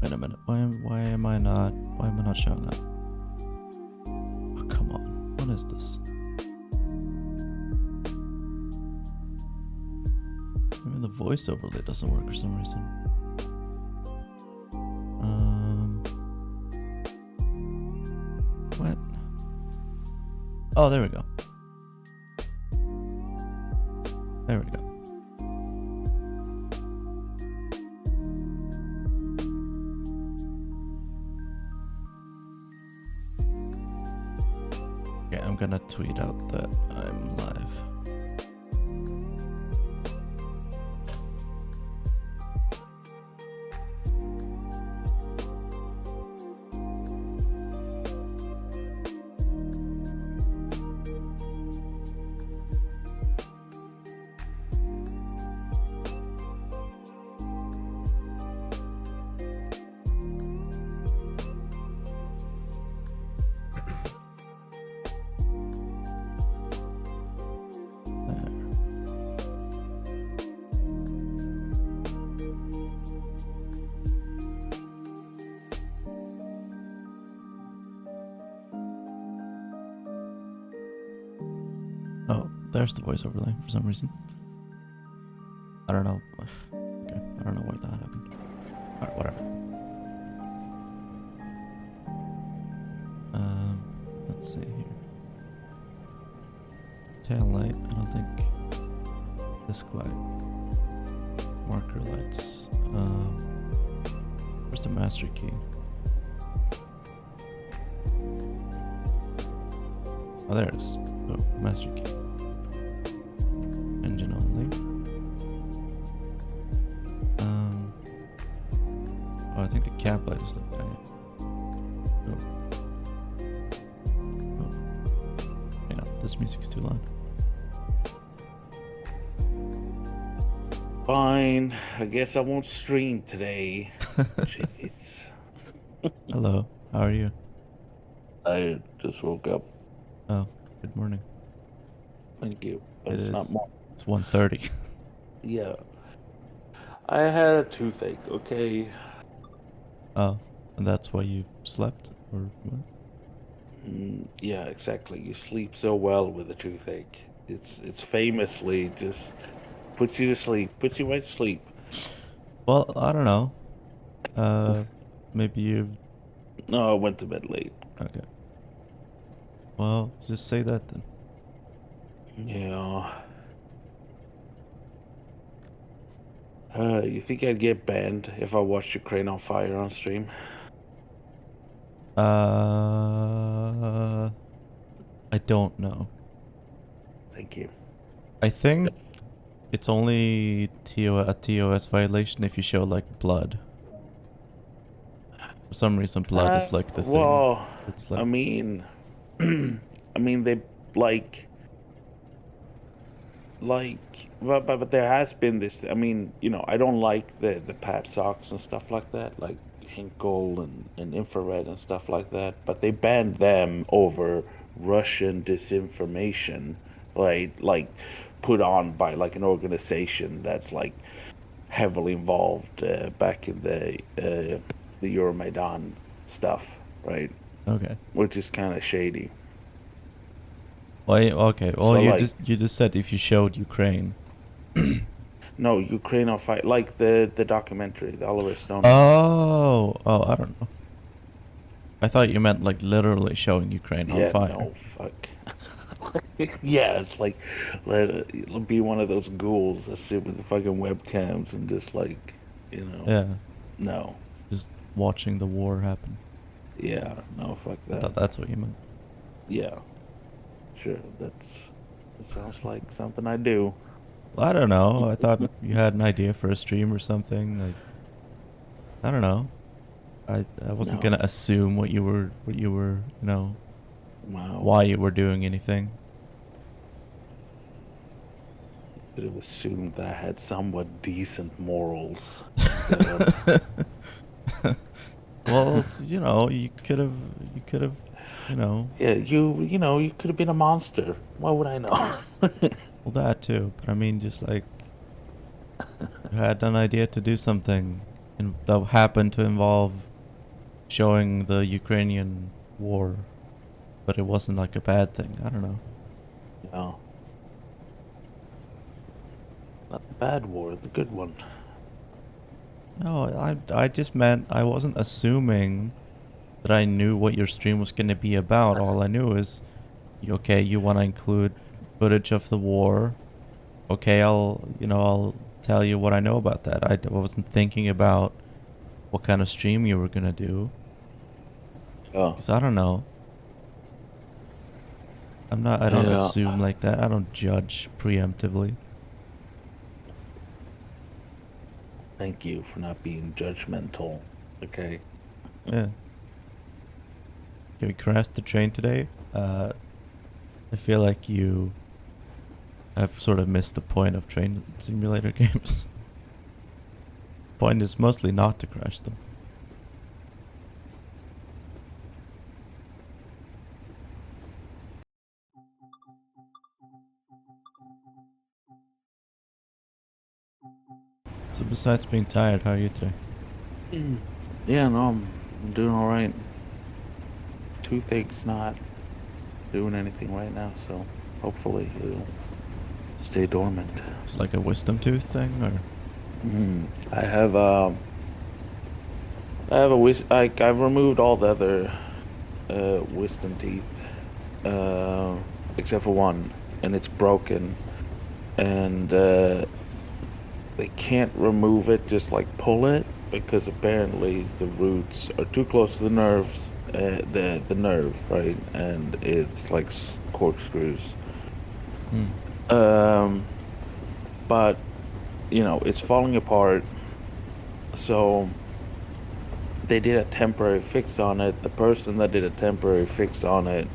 been a minute. Why am I not showing up? Oh, come on. What is this? Maybe the voice overlay doesn't work for some reason. What? Oh, there we go. There we go. Okay, I'm gonna tweet out that I'm live. Oh, there's the voice overlay for some reason. I don't know. Okay, I don't know why that happened. Alright, whatever. Let's see here. Tail light, I don't think. Disc light. Marker lights. Where's the master key? Oh, there it is. Oh, master key. Engine only. Oh, I think the cap light is like that. Oh. Oh. Yeah, this music's too loud. Fine. I guess I won't stream today. Jeez. Hello, how are you? I just woke up. Oh, good morning. Thank you. But it's not more. It's 1:30. Yeah. I had a toothache, okay? Oh, and that's why you slept? Or what? Yeah, exactly. You sleep so well with a toothache. It's famously just puts you to sleep, puts you right to sleep. Well, I don't know. Maybe you... No, I went to bed late. Okay. Well, just say that then. Yeah. You think I'd get banned if I watched Ukraine on fire on stream? I don't know. Thank you. I think it's only a TOS violation if you show like blood. For some reason, blood is like the thing. Well, It's like... I mean, they but there has been this. I mean, I don't like the pad socks and stuff like that, like Hinkle and infrared and stuff like that. But they banned them over Russian disinformation, like put on by like an organization that's like heavily involved back in the Euromaidan stuff, right? Okay. Which is kind of shady. Well, okay. Well, So, you just said if you showed Ukraine. No, Ukraine on fire, like the documentary, the Oliver Stone. Oh, I don't know. I thought you meant like literally showing Ukraine on fire. No, fuck. Yeah, it's like it'll be one of those ghouls that sit with the fucking webcams and just like, Yeah. No. Just watching the war happen. Yeah, no, fuck I that. thought that's what you meant. Yeah, sure. That sounds like something I do. Well, I don't know. I thought you had an idea for a stream or something. Like, I don't know. I wasn't gonna assume what you were, Wow. why you were doing anything. Could have assumed that I had somewhat decent morals. Well, you could have, Yeah, you could have been a monster. What would I know? Well, that too. But I mean, just like, you had an idea to do something. that happened to involve showing the Ukrainian war, but it wasn't like a bad thing. I don't know. No, not the bad war, the good one. No, I just meant I wasn't assuming that I knew what your stream was going to be about. All I knew is, okay, you want to include footage of the war. Okay, I'll tell you what I know about that. I wasn't thinking about what kind of stream you were going to do. Oh, Because I don't know. I don't yeah. assume like that. I don't judge preemptively. Thank you for not being judgmental. Okay. Yeah. Can we crash the train today? I feel like you have sort of missed the point of train simulator games. Point is mostly not to crash them. So besides being tired, how are you today? Yeah, no, I'm doing all right. Toothache's not doing anything right now, so hopefully it'll stay dormant. It's like a wisdom tooth thing, or I have I've removed all the other wisdom teeth, uh, except for one, and it's broken, and they can't remove it, just like pull it, because apparently the roots are too close to the nerves, the nerve, right, and it's like corkscrews. hmm. Um, but it's falling apart, so they did a temporary fix on it. The person that did a temporary fix on it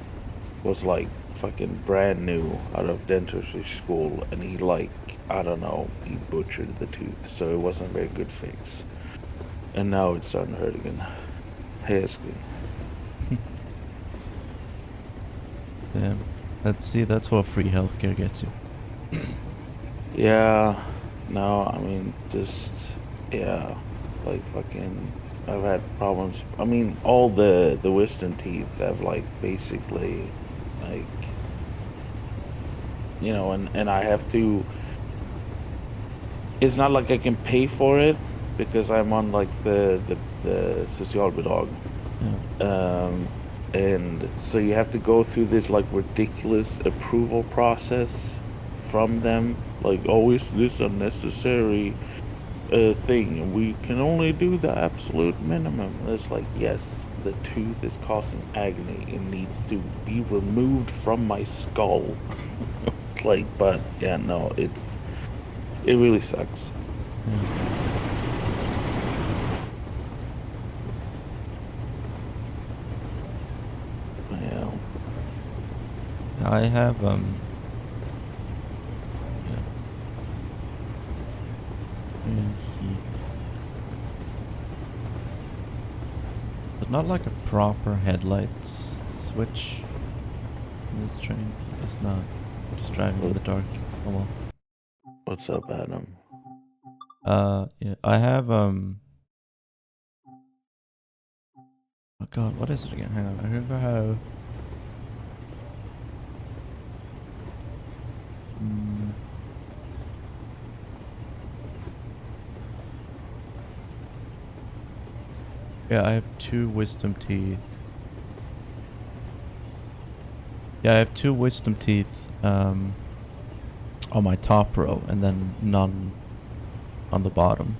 was like fucking brand new out of dentistry school, and he like, I don't know, he butchered the tooth, so it wasn't a very good fix. And now it's starting to hurt again. Häsky. Yeah. That's what free healthcare gets you. Yeah, no, I mean, just, yeah, like fucking, I've had problems. I mean, all the wisdom teeth have like basically, like, and I have to, it's not like I can pay for it because I'm on like the socialbidrag. Yeah. And so you have to go through this like ridiculous approval process from them, like, oh, is this unnecessary thing, and we can only do the absolute minimum. And it's like, yes, the tooth is causing agony, it needs to be removed from my skull. It's like, but yeah, no, it really sucks. Yeah. Yeah. I have yeah. And but not like a proper headlights switch in this train. It's not. I'm just driving in the dark. Oh well. What's up, Adam? Yeah. I have oh god, what is it again? Hang on. I think I have mm, yeah, I have two wisdom teeth. Yeah, I have two wisdom teeth on my top row and then none on the bottom.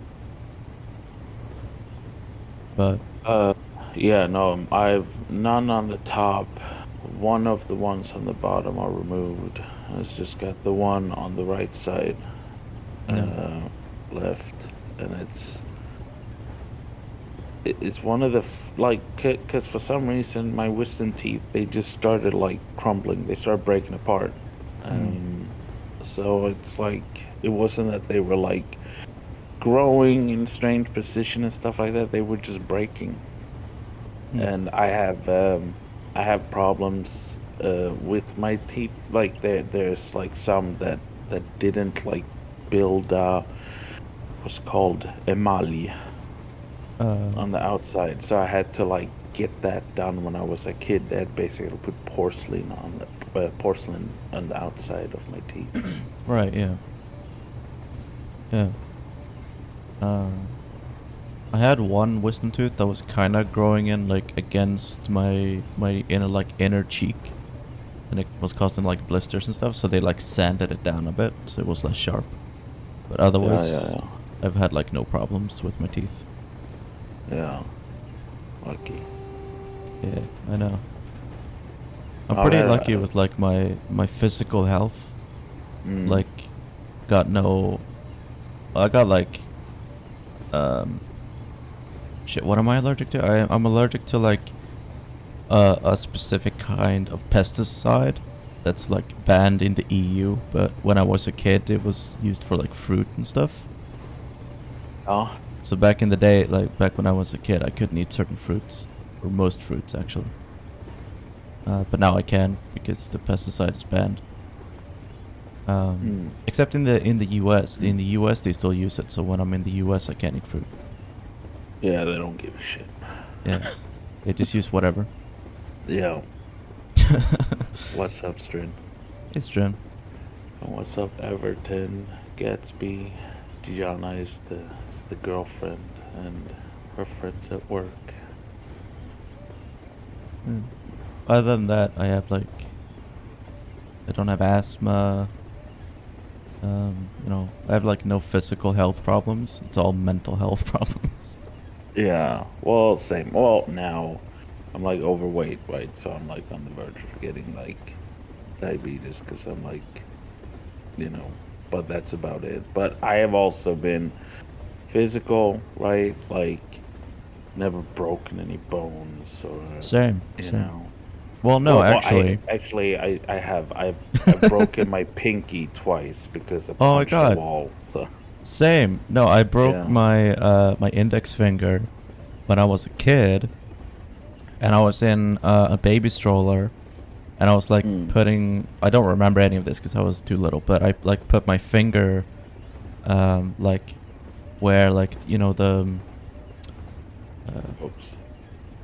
But Uh, yeah, no, I've none on the top. One of the ones on the bottom are removed. It's just got the one on the right side no. uh, left, and it's one of the like, because for some reason my wisdom teeth, they just started like crumbling. They started breaking apart. Mm. Um, so it's like, it wasn't that they were like growing in strange position and stuff like that. They were just breaking. Mm. And I have problems with my teeth. Like, there's like some that didn't like build what's called email, Uh, on the outside, so I had to like get that done when I was a kid. They had basically put porcelain on the outside of my teeth. right, yeah. Yeah. Uh, I had one wisdom tooth that was kind of growing in like against my inner cheek, and it was causing like blisters and stuff. So they like sanded it down a bit, so it was less sharp. But Yeah, otherwise, yeah, I've had like no problems with my teeth. yeah. Yeah, lucky. Yeah, I know. I'm I've pretty had lucky with like my physical health. mm, Like, got no. I got like um shit. What am I allergic to? I'm allergic to like a specific kind of pesticide that's like banned in the EU, but when I was a kid, it was used for like fruit and stuff. oh, So back in the day, like back when I was a kid, I couldn't eat certain fruits, or most fruits actually. But now I can because the pesticide is banned. mm, Except in the US. In the US, they still use it. So when I'm in the US, I can't eat fruit. yeah, they don't give a shit. Yeah, they just use whatever. Yeah, what's up, Strin? It's true. And what's up, Everton? Gatsby, Gianna is the girlfriend, and her friends at work. Mm. Other than that, I have like I don't have asthma. I have like no physical health problems. It's all mental health problems. Yeah, well, same. Well, now I'm like overweight, right? So I'm like on the verge of getting like diabetes because I'm like, you know, but that's about it. But I have also been physical, right? Like never broken any bones or, Same, you same. know. Well, no, Well, actually. I have I've broken my pinky twice because I Oh my punched a god. wall. So Same. No, I broke yeah. my index finger when I was a kid, and I was in a baby stroller, and I was like Mm. putting. I don't remember any of this because I was too little, but I like put my finger, like where like the uh, Oops.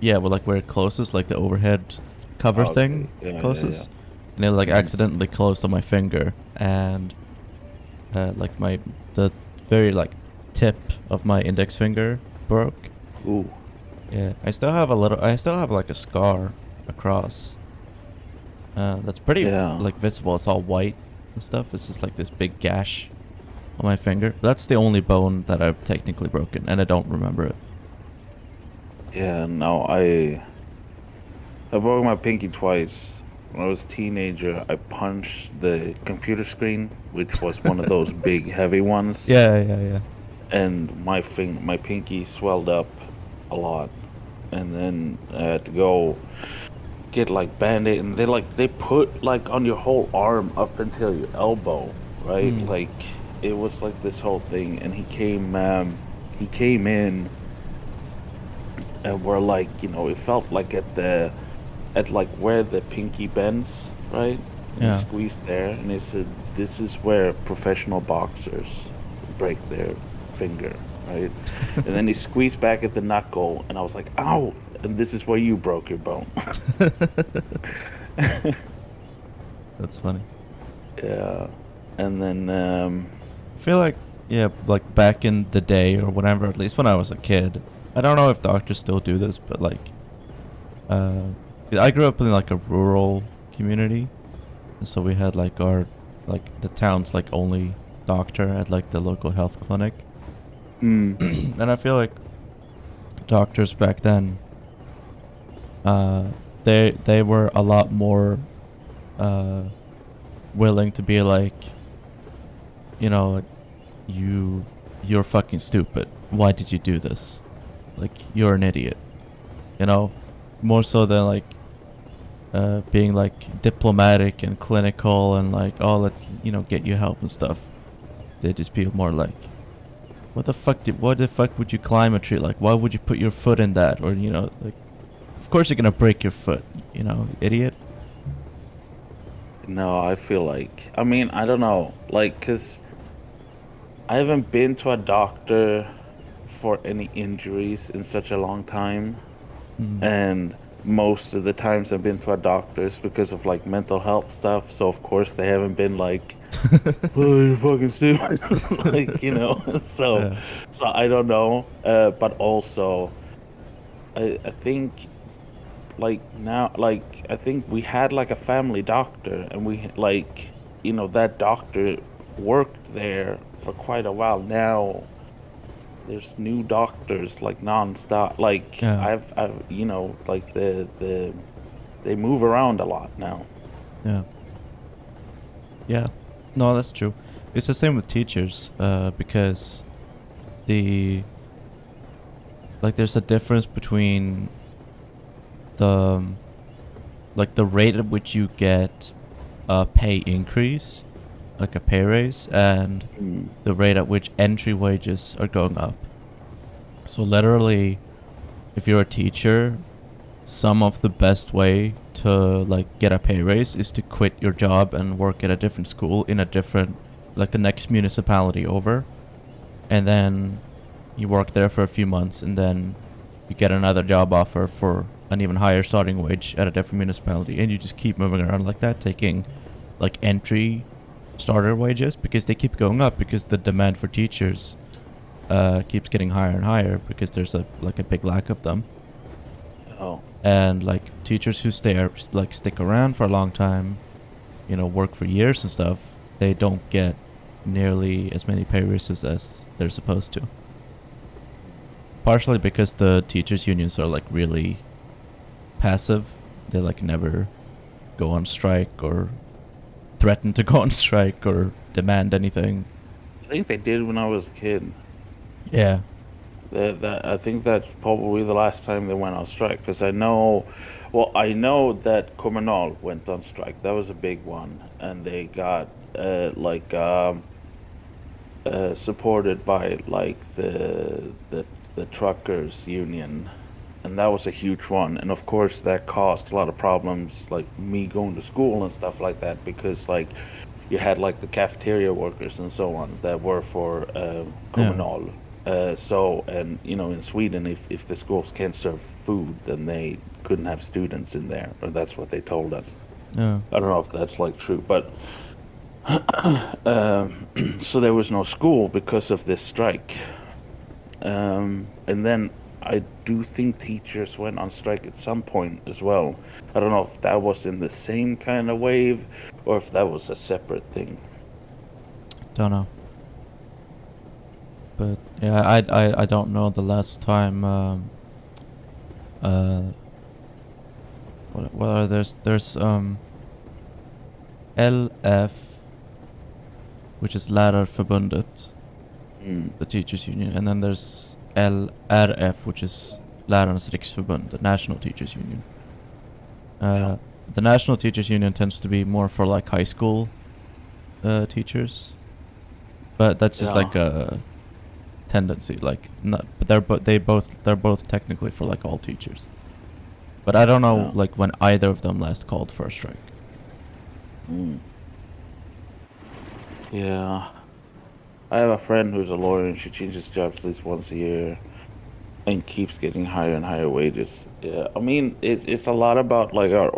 yeah, well, like where it closes, like the overhead cover thing Okay. Yeah, yeah, yeah. closes, and it like Hmm. accidentally closed on my finger, and like the very like tip of my index finger broke. Ooh. Yeah, I still have a little. I still have like a scar across. That's pretty Yeah. like visible. It's all white and stuff. It's just like this big gash on my finger. That's the only bone that I've technically broken, and I don't remember it. Yeah, no, I broke my pinky twice. When I was a teenager, I punched the computer screen, which was one of those big heavy ones, Yeah, yeah, yeah. and my pinky swelled up a lot. And then I had to go get like band-aid, and they put like on your whole arm up until your elbow, right? Hmm. Like it was like this whole thing, and he came in, and we're like, it felt like at like where the pinky bends, right? And he Yeah. squeezed there, and he said, "This is where professional boxers break their finger, right?" And then he squeezed back at the knuckle, and I was like, "Ow!" And this is where you broke your bone. That's funny. Yeah, and then I feel like yeah, like back in the day or whatever. At least when I was a kid. I don't know if doctors still do this, but like, uh, I grew up in like a rural community, so we had like like the town's like only doctor at like the local health clinic. mm, And I feel like doctors back then, they were a lot more uh willing to be like, like you're fucking stupid. Why did you do this? Like you're an idiot. You know, more so than like being like diplomatic and clinical and like, oh, let's get you help and stuff. They just be more like, why the fuck would you climb a tree? Like, why would you put your foot in that? Or like, of course you're gonna break your foot. Idiot. no, I feel like, I mean, I don't know, like, cause I haven't been to a doctor for any injuries in such a long time. Mm. And most of the times I've been to a doctor's because of like mental health stuff. So of course they haven't been like, oh, you're fucking stupid. Like, so Yeah. so I don't know. But also I think like now like I think we had like a family doctor and we like that doctor worked there for quite a while. Now there's new doctors like nonstop. Like Yeah. I've like they move around a lot now. Yeah. Yeah. No, that's true. It's the same with teachers, because the like there's a difference between the like the rate at which you get a pay increase, like a pay raise, and Mm. the rate at which entry wages are going up. So literally, if you're a teacher, some of the best way to like get a pay raise is to quit your job and work at a different school in a different, like the next municipality over, and then you work there for a few months, and then you get another job offer for an even higher starting wage at a different municipality, and you just keep moving around like that, taking like entry starter wages because they keep going up because the demand for teachers keeps getting higher and higher because there's a big lack of them. Oh, And like teachers who stick around for a long time, work for years and stuff, they don't get nearly as many pay raises as they're supposed to. Partially because the teachers unions are like really passive. They like never go on strike or threaten to go on strike or demand anything. I think they did when I was a kid. Yeah. That I think that's probably the last time they went on strike because I know that Kommunal went on strike. That was a big one, and they got supported by like the truckers union, and that was a huge one. And of course, that caused a lot of problems, like me going to school and stuff like that, because like you had like the cafeteria workers and so on that were for Yeah. Kommunal. And in Sweden, if the schools can't serve food, then they couldn't have students in there, or that's what they told us. Yeah. I don't know if that's like true, but so there was no school because of this strike. And then I do think teachers went on strike at some point as well. I don't know if that was in the same kind of wave or if that was a separate thing. Don't know. But yeah, I don't know the last time. Uh, what are there's LF, which is Lärarförbundet, Mm. the teachers union, and then there's LRF, which is Lärarnas riksförbund, the national teachers union. Yeah. The national teachers union tends to be more for like high school teachers, but that's just Yeah. like a tendency. Like, not, but they're both technically for like all teachers. But I don't know Yeah. like when either of them last called for a strike. Mm. Yeah. I have a friend who's a lawyer and she changes jobs at least once a year and keeps getting higher and higher wages. Yeah. I mean, it's a lot about like our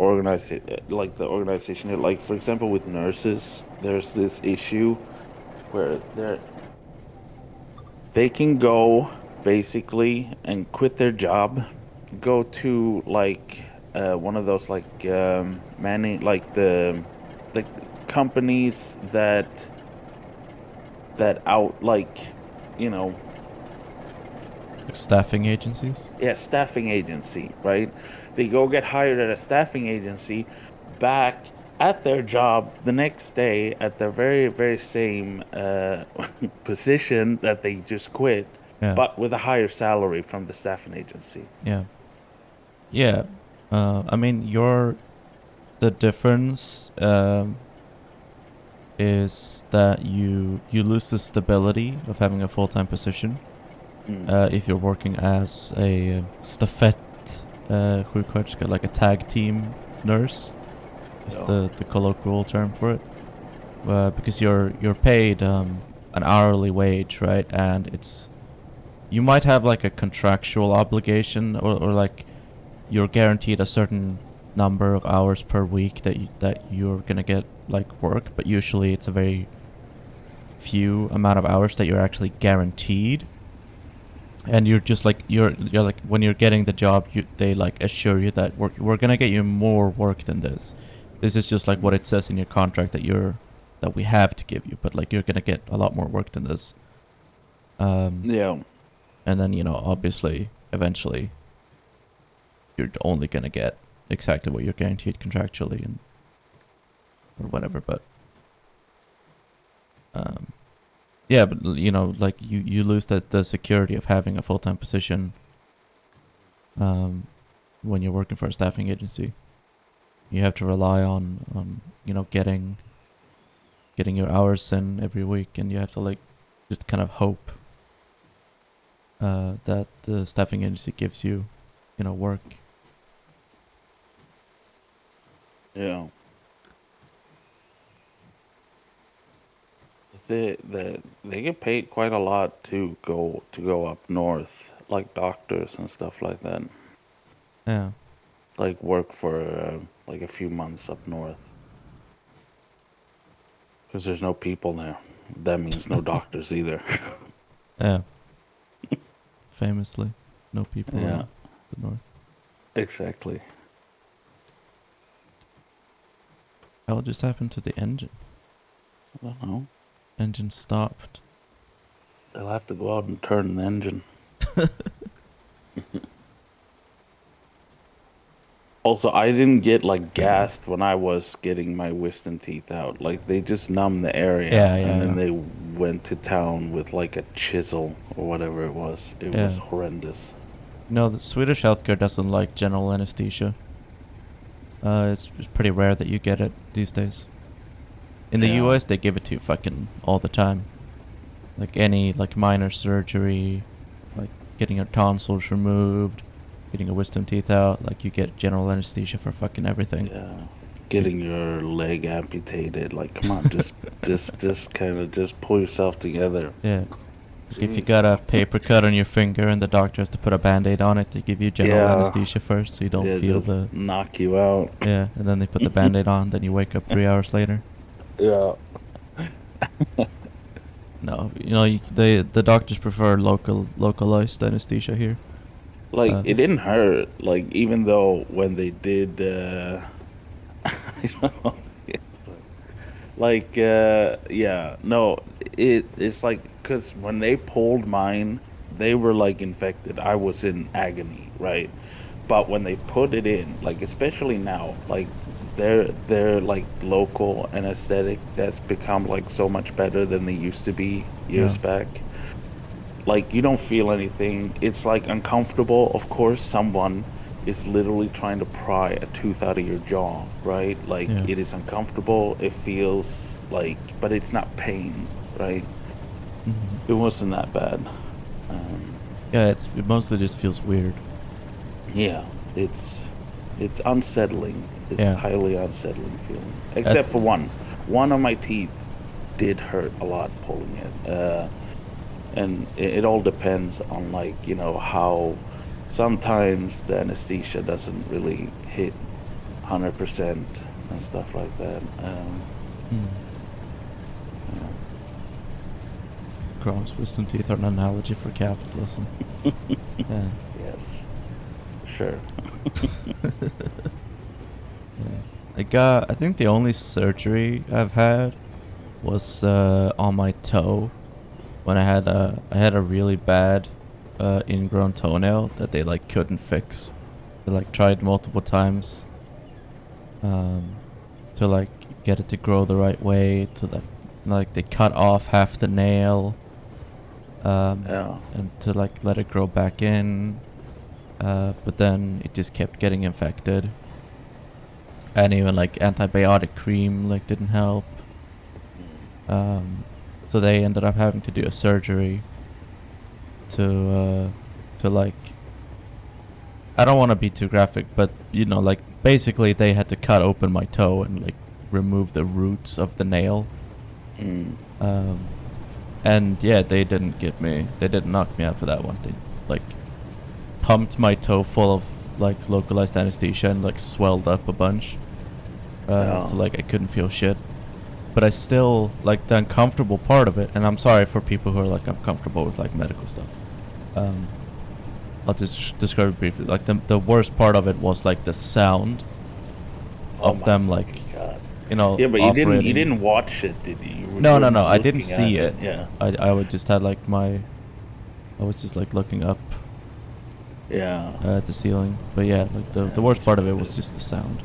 like the organization here. Like, for example, with nurses, there's this issue where they can go basically and quit their job, go to like one of those like manning like the companies that out like you know Like staffing agencies. yeah, staffing agency, right? They go get hired at a staffing agency, back at their job the next day at their very, very same position that they just quit, Yeah. but with a higher salary from the staffing agency. Yeah. Yeah. I mean, the difference is that you lose the stability of having a full-time position Mm. if you're working as a stafett sjuksköterska, like a tag team nurse is Yeah. the colloquial term for it. Because you're paid an hourly wage, right? And it's you might have like a contractual obligation, or like you're guaranteed a certain number of hours per week that you're gonna get like work, but usually it's a very few amount of hours that you're actually guaranteed. And you're just like you're like when you're getting the job, they like assure you that we're gonna get you more work than this. This is just like what it says in your contract that we have to give you, but like you're gonna get a lot more work than this. Yeah. And then obviously eventually you're only gonna get exactly what you're guaranteed contractually and or whatever. But yeah, but like you lose the security of having a full-time position when you're working for a staffing agency. You have to rely on getting your hours in every week, and you have to like just kind of hope that the staffing agency gives you work. Yeah. They get paid quite a lot to go up north, like doctors and stuff like that. Yeah. Like work for like a few months up north, because there's no people there. That means no doctors either. Yeah. Famously, no people Yeah, in the north. exactly. What just happened to the engine? I don't know. Engine stopped. They'll have to go out and turn the engine. Also, I didn't get like gassed when I was getting my wisdom teeth out. Like they just numbed the area, Yeah, and then yeah, they went to town with like a chisel or whatever it was. It was yeah. horrendous. No, the Swedish healthcare doesn't like general anesthesia. It's pretty rare that you get it these days. In the Yeah. US, they give it to you fucking all the time. Like any like minor surgery, like getting your tonsils removed, getting your wisdom teeth out, like you get general anesthesia for fucking everything. Yeah. Getting your leg amputated. Like, come on, just kind of just pull yourself together. Yeah. Like if you Jeez. got a paper cut on your finger and the doctor has to put a band-aid on it, they give you general Yeah. anesthesia first so you don't Yeah, feel just the... knock you out. Yeah, and then they put the band-aid on, then you wake up 3 hours later. Yeah. No, the doctors prefer localized anesthesia here. Like, it didn't hurt. Like, even though when they did, I don't know. Like, yeah, no, it's like, because when they pulled mine, they were like infected. I was in agony, right? But when they put it in, like, especially now, like, their like local anesthetic that's become like so much better than they used to be Yeah. years back. Like, you don't feel anything. It's like uncomfortable. Of course, someone is literally trying to pry a tooth out of your jaw, right? Like, Yeah. it is uncomfortable. It feels like, but it's not pain, right? Hmm. It wasn't that bad. Um, Yeah, it mostly just feels weird. yeah, it's unsettling. It's Yeah. highly unsettling feeling. Uh, Except for one. One of my teeth did hurt a lot pulling it. And it all depends on, like, how sometimes the anesthesia doesn't really hit 100% and stuff like that. hmm. Yeah. Grom's wisdom teeth are an analogy for capitalism. Yeah. Yes, sure. Yeah. I think the only surgery I've had was on my toe when I had a really bad ingrown toenail that they like couldn't fix. They like tried multiple times to like get it to grow the right way, to like they cut off half the nail Yeah. and to like let it grow back in, but then it just kept getting infected, and even like antibiotic cream like didn't help. So they ended up having to do a surgery to like, I don't want to be too graphic, but like basically they had to cut open my toe and like remove the roots of the nail. Mm. And yeah, they didn't they didn't knock me out for that one. They like pumped my toe full of like localized anesthesia and like swelled up a bunch. So Yeah. like I couldn't feel shit. But I still like the uncomfortable part of it, and I'm sorry for people who are like uncomfortable with like medical stuff. Um, I'll just describe it briefly. Like the worst part of it was like the sound Oh of my them like, fucking god. you know, Yeah, but you operating. didn't watch it, did you? No, You were no, no. I didn't looking see at it. it. Yeah. I would just had like my I was just like looking up Yeah. at the ceiling. But yeah, like the Yeah, worst that's part what of it it was is. just the sound.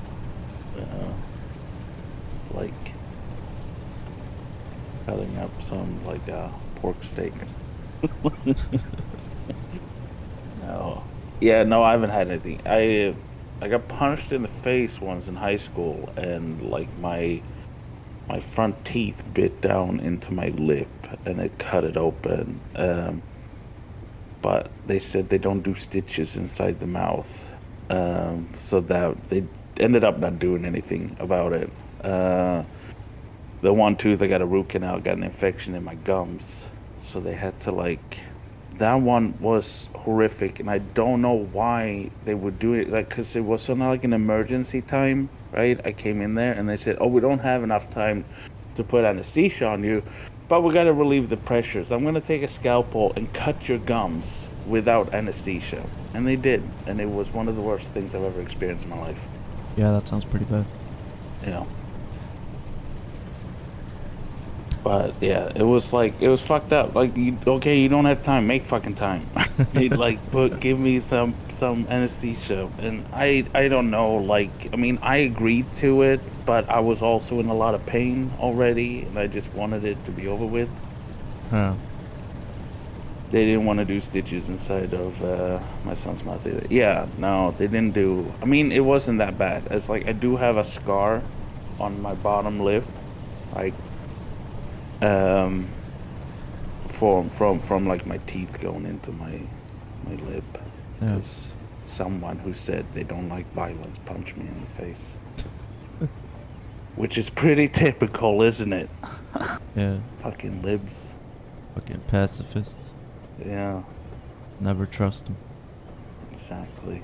Like cutting up some like pork steak. No. Yeah, no, I haven't had anything. I got punched in the face once in high school, and like my front teeth bit down into my lip, and it cut it open. But they said they don't do stitches inside the mouth, so that they ended up not doing anything about it. Uh, the one tooth I got a root canal, got an infection in my gums, so they had to like. That one was horrific, and I don't know why they would do it. Like, cause it was sort of like an emergency time, right? I came in there and they said, "Oh, we don't have enough time to put anesthesia on you, but we got to relieve the pressures. I'm gonna take a scalpel and cut your gums without anesthesia," and they did, and it was one of the worst things I've ever experienced in my life. Yeah, that sounds pretty bad. You know. But yeah, it was like it was fucked up. Like, okay, you don't have time, make fucking time. Like, give me some anesthesia, and I don't know. Like, I mean, I agreed to it, but I was also in a lot of pain already, and I just wanted it to be over with. Huh. They didn't want to do stitches inside of my son's mouth either. Yeah, no, they didn't do. I mean, it wasn't that bad. It's like I do have a scar on my bottom lip, like um from like my teeth going into my lip, Yeah. because someone who said they don't like violence punched me in the face, which is pretty typical, isn't it? Yeah. Fucking libs. Fucking pacifists. Yeah, Never trust them. exactly.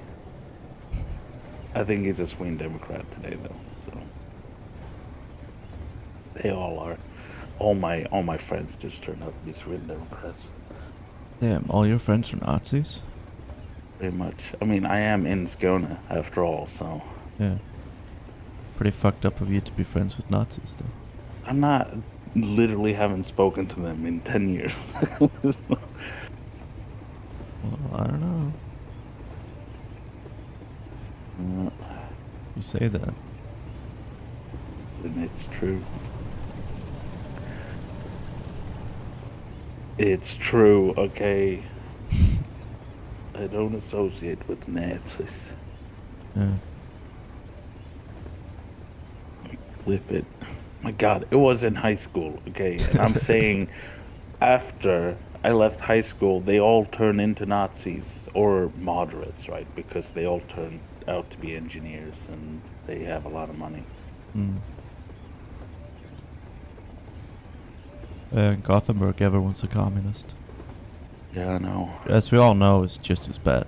I think he's a swing Democrat today though, so they all are. All my friends just turned out to be swing Democrats. Damn, all your friends are Nazis? Pretty much. I mean, I am in Skåne after all, so Yeah. Pretty fucked up of you to be friends with Nazis, though. I'm not literally haven't spoken to them in 10 years. Well, I don't know. Uh, You say that. and it's true. It's true, okay? I don't associate with Nazis. Yeah. Clip it. My God, it was in high school, okay? And I'm saying after I left high school, they all turn into Nazis or moderates, right? Because they all turned out to be engineers and they have a lot of money. Mm. In Gothenburg, everyone's a communist. Yeah, I know. As we all know, it's just as bad.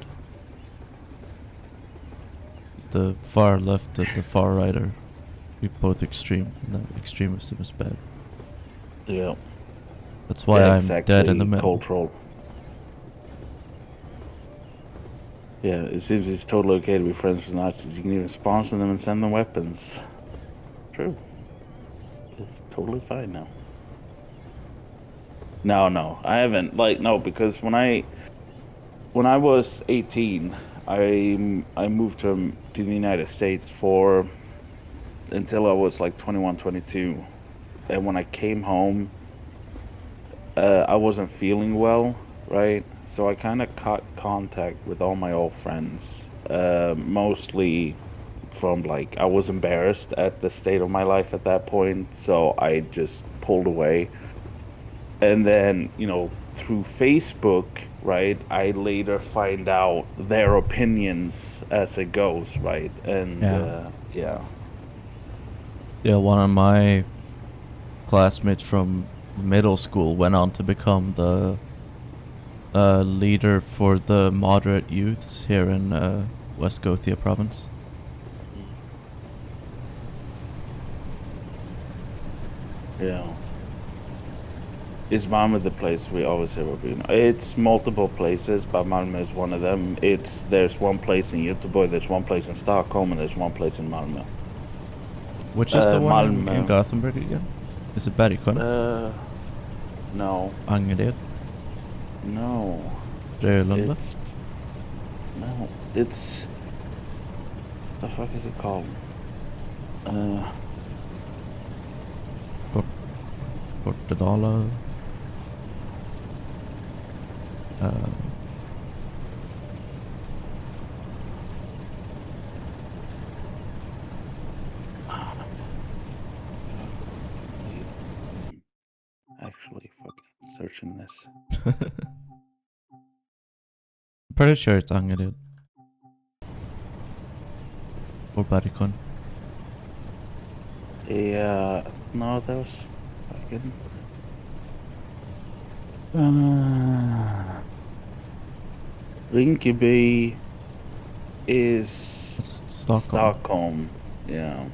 It's the far left and the far right are both extreme, and the extremism is bad. Yeah. That's why Yeah, I'm exactly. dead in the middle. Cultural. Yeah, it seems it's totally okay to be friends with Nazis. You can even sponsor them and send them weapons. True. It's totally fine now. No, I haven't. Like, no, because when I was 18, I moved to the United States for until I was like 21, 22. And when I came home, I wasn't feeling well, right? So I kind of cut contact with all my old friends, mostly from like I was embarrassed at the state of my life at that point, so I just pulled away. And then, through Facebook, right, I later find out their opinions as it goes, right? And Yeah. yeah, Yeah, one of my classmates from middle school went on to become the leader for the moderate youths here in West Gothia province. Yeah. Is Malmö the place we always have been? It's multiple places, but Malmö is one of them. There's one place in Göteborg, there's one place in Stockholm, and there's one place in Malmö. Which is the one in Malmö. Gothenburg again? Is it Bergsjön? No, Angered? no. Frölunda? No, it's what the fuck is it called? Kortedala? Actually, fucking searching this. I'm pretty sure it's Angered. Or Bergsjön. Yeah, no, that was fucking. Rinkeby is It's Stockholm. Stockholm. Yeah.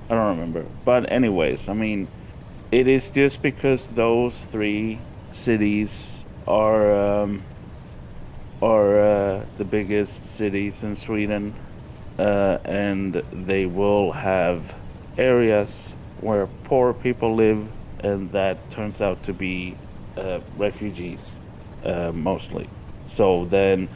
I don't remember. But anyways, I mean, it is just because those three cities are the biggest cities in Sweden, and they will have areas where poor people live, and that turns out to be refugees mostly. So then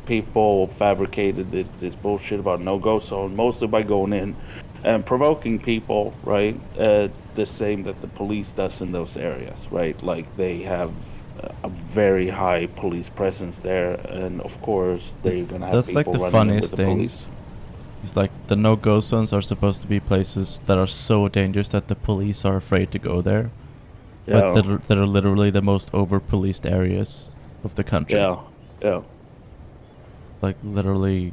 people fabricated this bullshit about no-go zone, mostly by going in and provoking people, right? The same that the police does in those areas, right? Like they have a very high police presence there, and of course they're gonna have That's like people the running in with funniest the thing. police. It's like the no-go zones are supposed to be places that are so dangerous that the police are afraid to go there. But Yeah, that are literally the most over-policed areas of the country. yeah, yeah. Like literally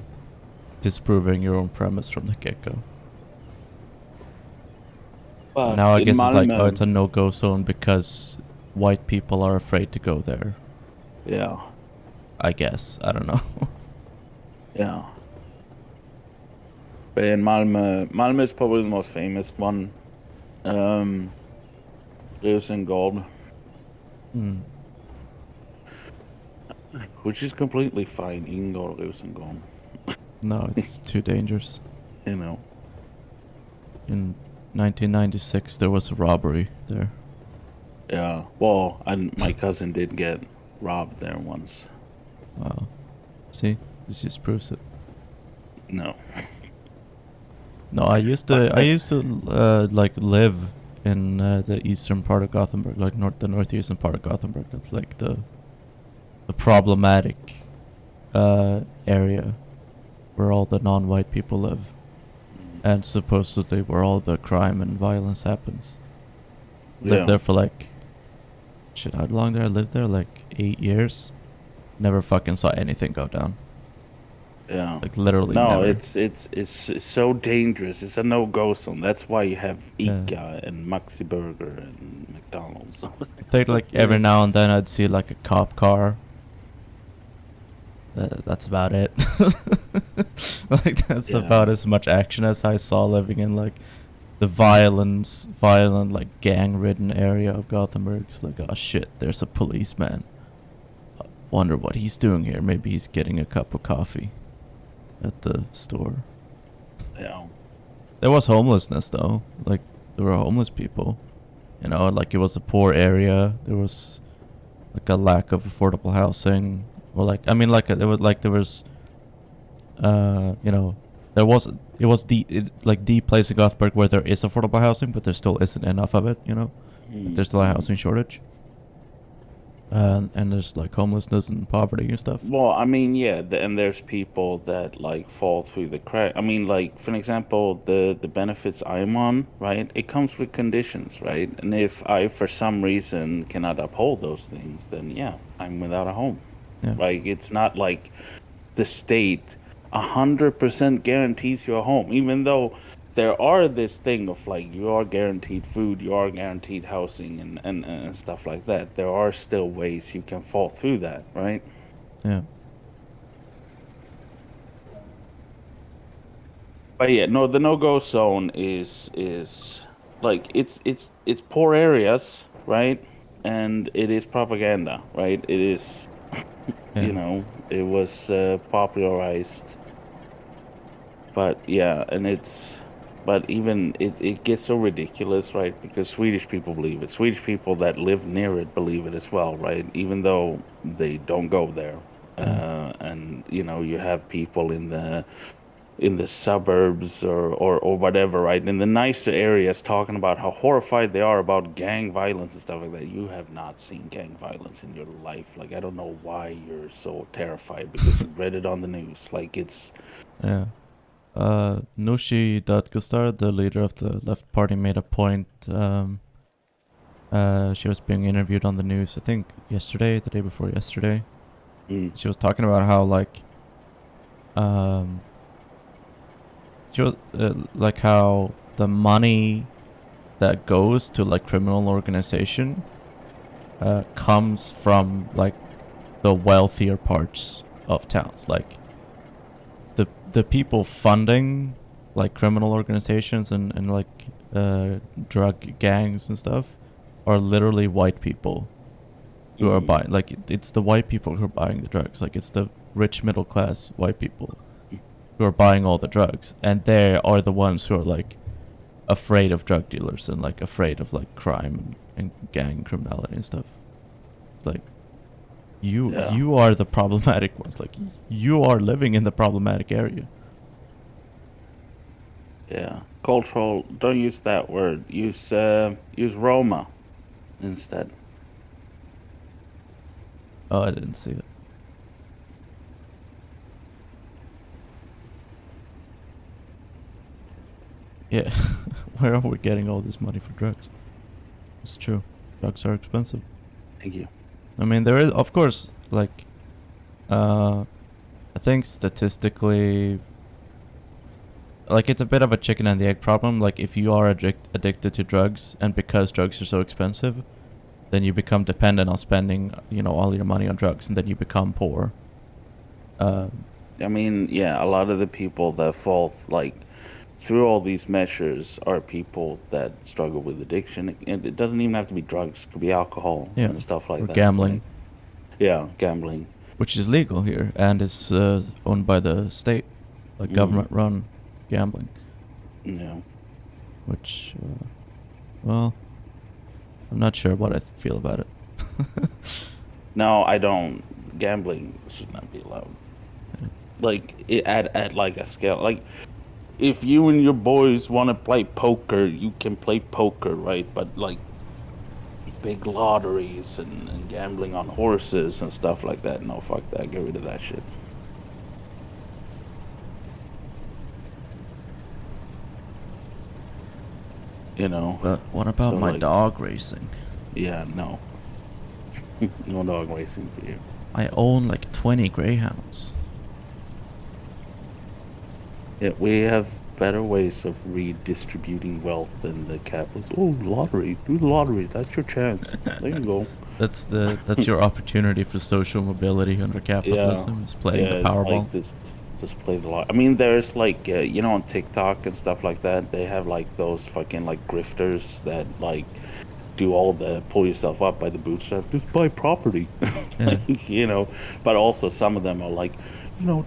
disproving your own premise from the get-go. But Now I in guess it's like, oh, Malmö, it's a no-go zone because white people are afraid to go there. yeah, I guess. I don't know. yeah. But in Malmö is probably the most famous one. Gold, Hmm. which is completely fine. You can go to Gold, No, it's too dangerous. you know. In 1996, there was a robbery there. Yeah. Well, my cousin did get robbed there once. Wow. See? This just proves it. No. No, I used to like live in the eastern part of Gothenburg, like the northeastern part of Gothenburg. That's like the problematic area where all the non-white people live, and supposedly where all the crime and violence happens. Lived Yeah. there for like shit. How long did I live there? Like 8 years. Never fucking saw anything go down. Yeah. Like literally No, never. it's so dangerous. It's a no-go zone. That's why you have Yeah. Ica and Maxi Burger and McDonald's. I think like every now and then I'd see like a cop car. That's about it. Like that's Yeah. about as much action as I saw living in like the violent like gang-ridden area of Gothenburg. It's like, oh shit, there's a policeman. I wonder what he's doing here. Maybe he's getting a cup of coffee at the store. Yeah. There was homelessness though. Like there were homeless people. You know, like it was a poor area. There was like a lack of affordable housing. Or like I mean like there was you know, it was the place in Gothenburg where there is affordable housing, but there still isn't enough of it, you know? Like there's still a housing shortage. And there's like homelessness and poverty and stuff. Well, I mean, yeah, and there's people that like fall through the crack. I mean, like for an example, the benefits I'm on, right? It comes with conditions, right? And if I, for some reason, cannot uphold those things, then yeah, I'm without a home. Yeah. Like it's not like the state 100% guarantees you a home, even though there are this thing of like you are guaranteed food, you are guaranteed housing and stuff like that. There are still ways you can fall through that, right? Yeah. But yeah, no, the no-go zone is like it's poor areas, right? And it is propaganda, right? It is, Yeah. it was popularized. But yeah, but even it gets so ridiculous, right? Because Swedish people believe it. Swedish people that live near it believe it as well, right? Even though they don't go there. Yeah. And you have people in the suburbs or whatever, right? In the nicer areas talking about how horrified they are about gang violence and stuff like that. You have not seen gang violence in your life. Like I don't know why you're so terrified because you read it on the news. Like it's Yeah. Nooshi Dadgostar, the leader of the left party, made a point. She was being interviewed on the news, I think yesterday, the day before yesterday. mm, She was talking about how um, she was like how the money that goes to like criminal organization comes from like the wealthier parts of towns, like the people funding like criminal organizations and like drug gangs and stuff are literally white people who are mm, buying, like it's the white people who are buying the drugs, like it's the rich middle class white people who are buying all the drugs, and they are the ones who are like afraid of drug dealers and like afraid of like crime and gang criminality and stuff. It's like you yeah, you are the problematic ones, like you are living in the problematic area. yeah. Cultural. Don't use that word. Use Roma instead. Oh, I didn't see it. Yeah. Where are we getting all this money for drugs? It's true. Drugs are expensive. Thank you. I mean, there is, of course, like, I think statistically, like, it's a bit of a chicken and the egg problem. Like, if you are addicted to drugs, and because drugs are so expensive, then you become dependent on spending, all your money on drugs, and then you become poor. I mean, yeah, a lot of the people that fall like through all these measures are people that struggle with addiction. And it doesn't even have to be drugs, it could be alcohol Yeah. and stuff Or like that. Like, gambling, yeah, gambling. which is legal here and is owned by the state, like Mm, government-run gambling, yeah. which, well, I'm not sure what I feel about it. No, I don't. Gambling should not be allowed. Like at like a scale. Like if you and your boys want to play poker, you can play poker, right? But like big lotteries and gambling on horses and stuff like that. No, fuck that. Get rid of that shit. You know. But what about So my like, dog racing? yeah, no, no dog racing for you. I own like 20 greyhounds. Yeah, we have better ways of redistributing wealth than the capitalists. Oh, lottery. Do the lottery. That's your chance. There you go. That's your opportunity for social mobility under Yeah, capitalism, is playing the yeah. It's like Powerball. just play the lot. I mean, there's like on TikTok and stuff like that. They have like those fucking like grifters that like do all the pull yourself up by the bootstrap. Just buy property, Yeah. like But also some of them are like,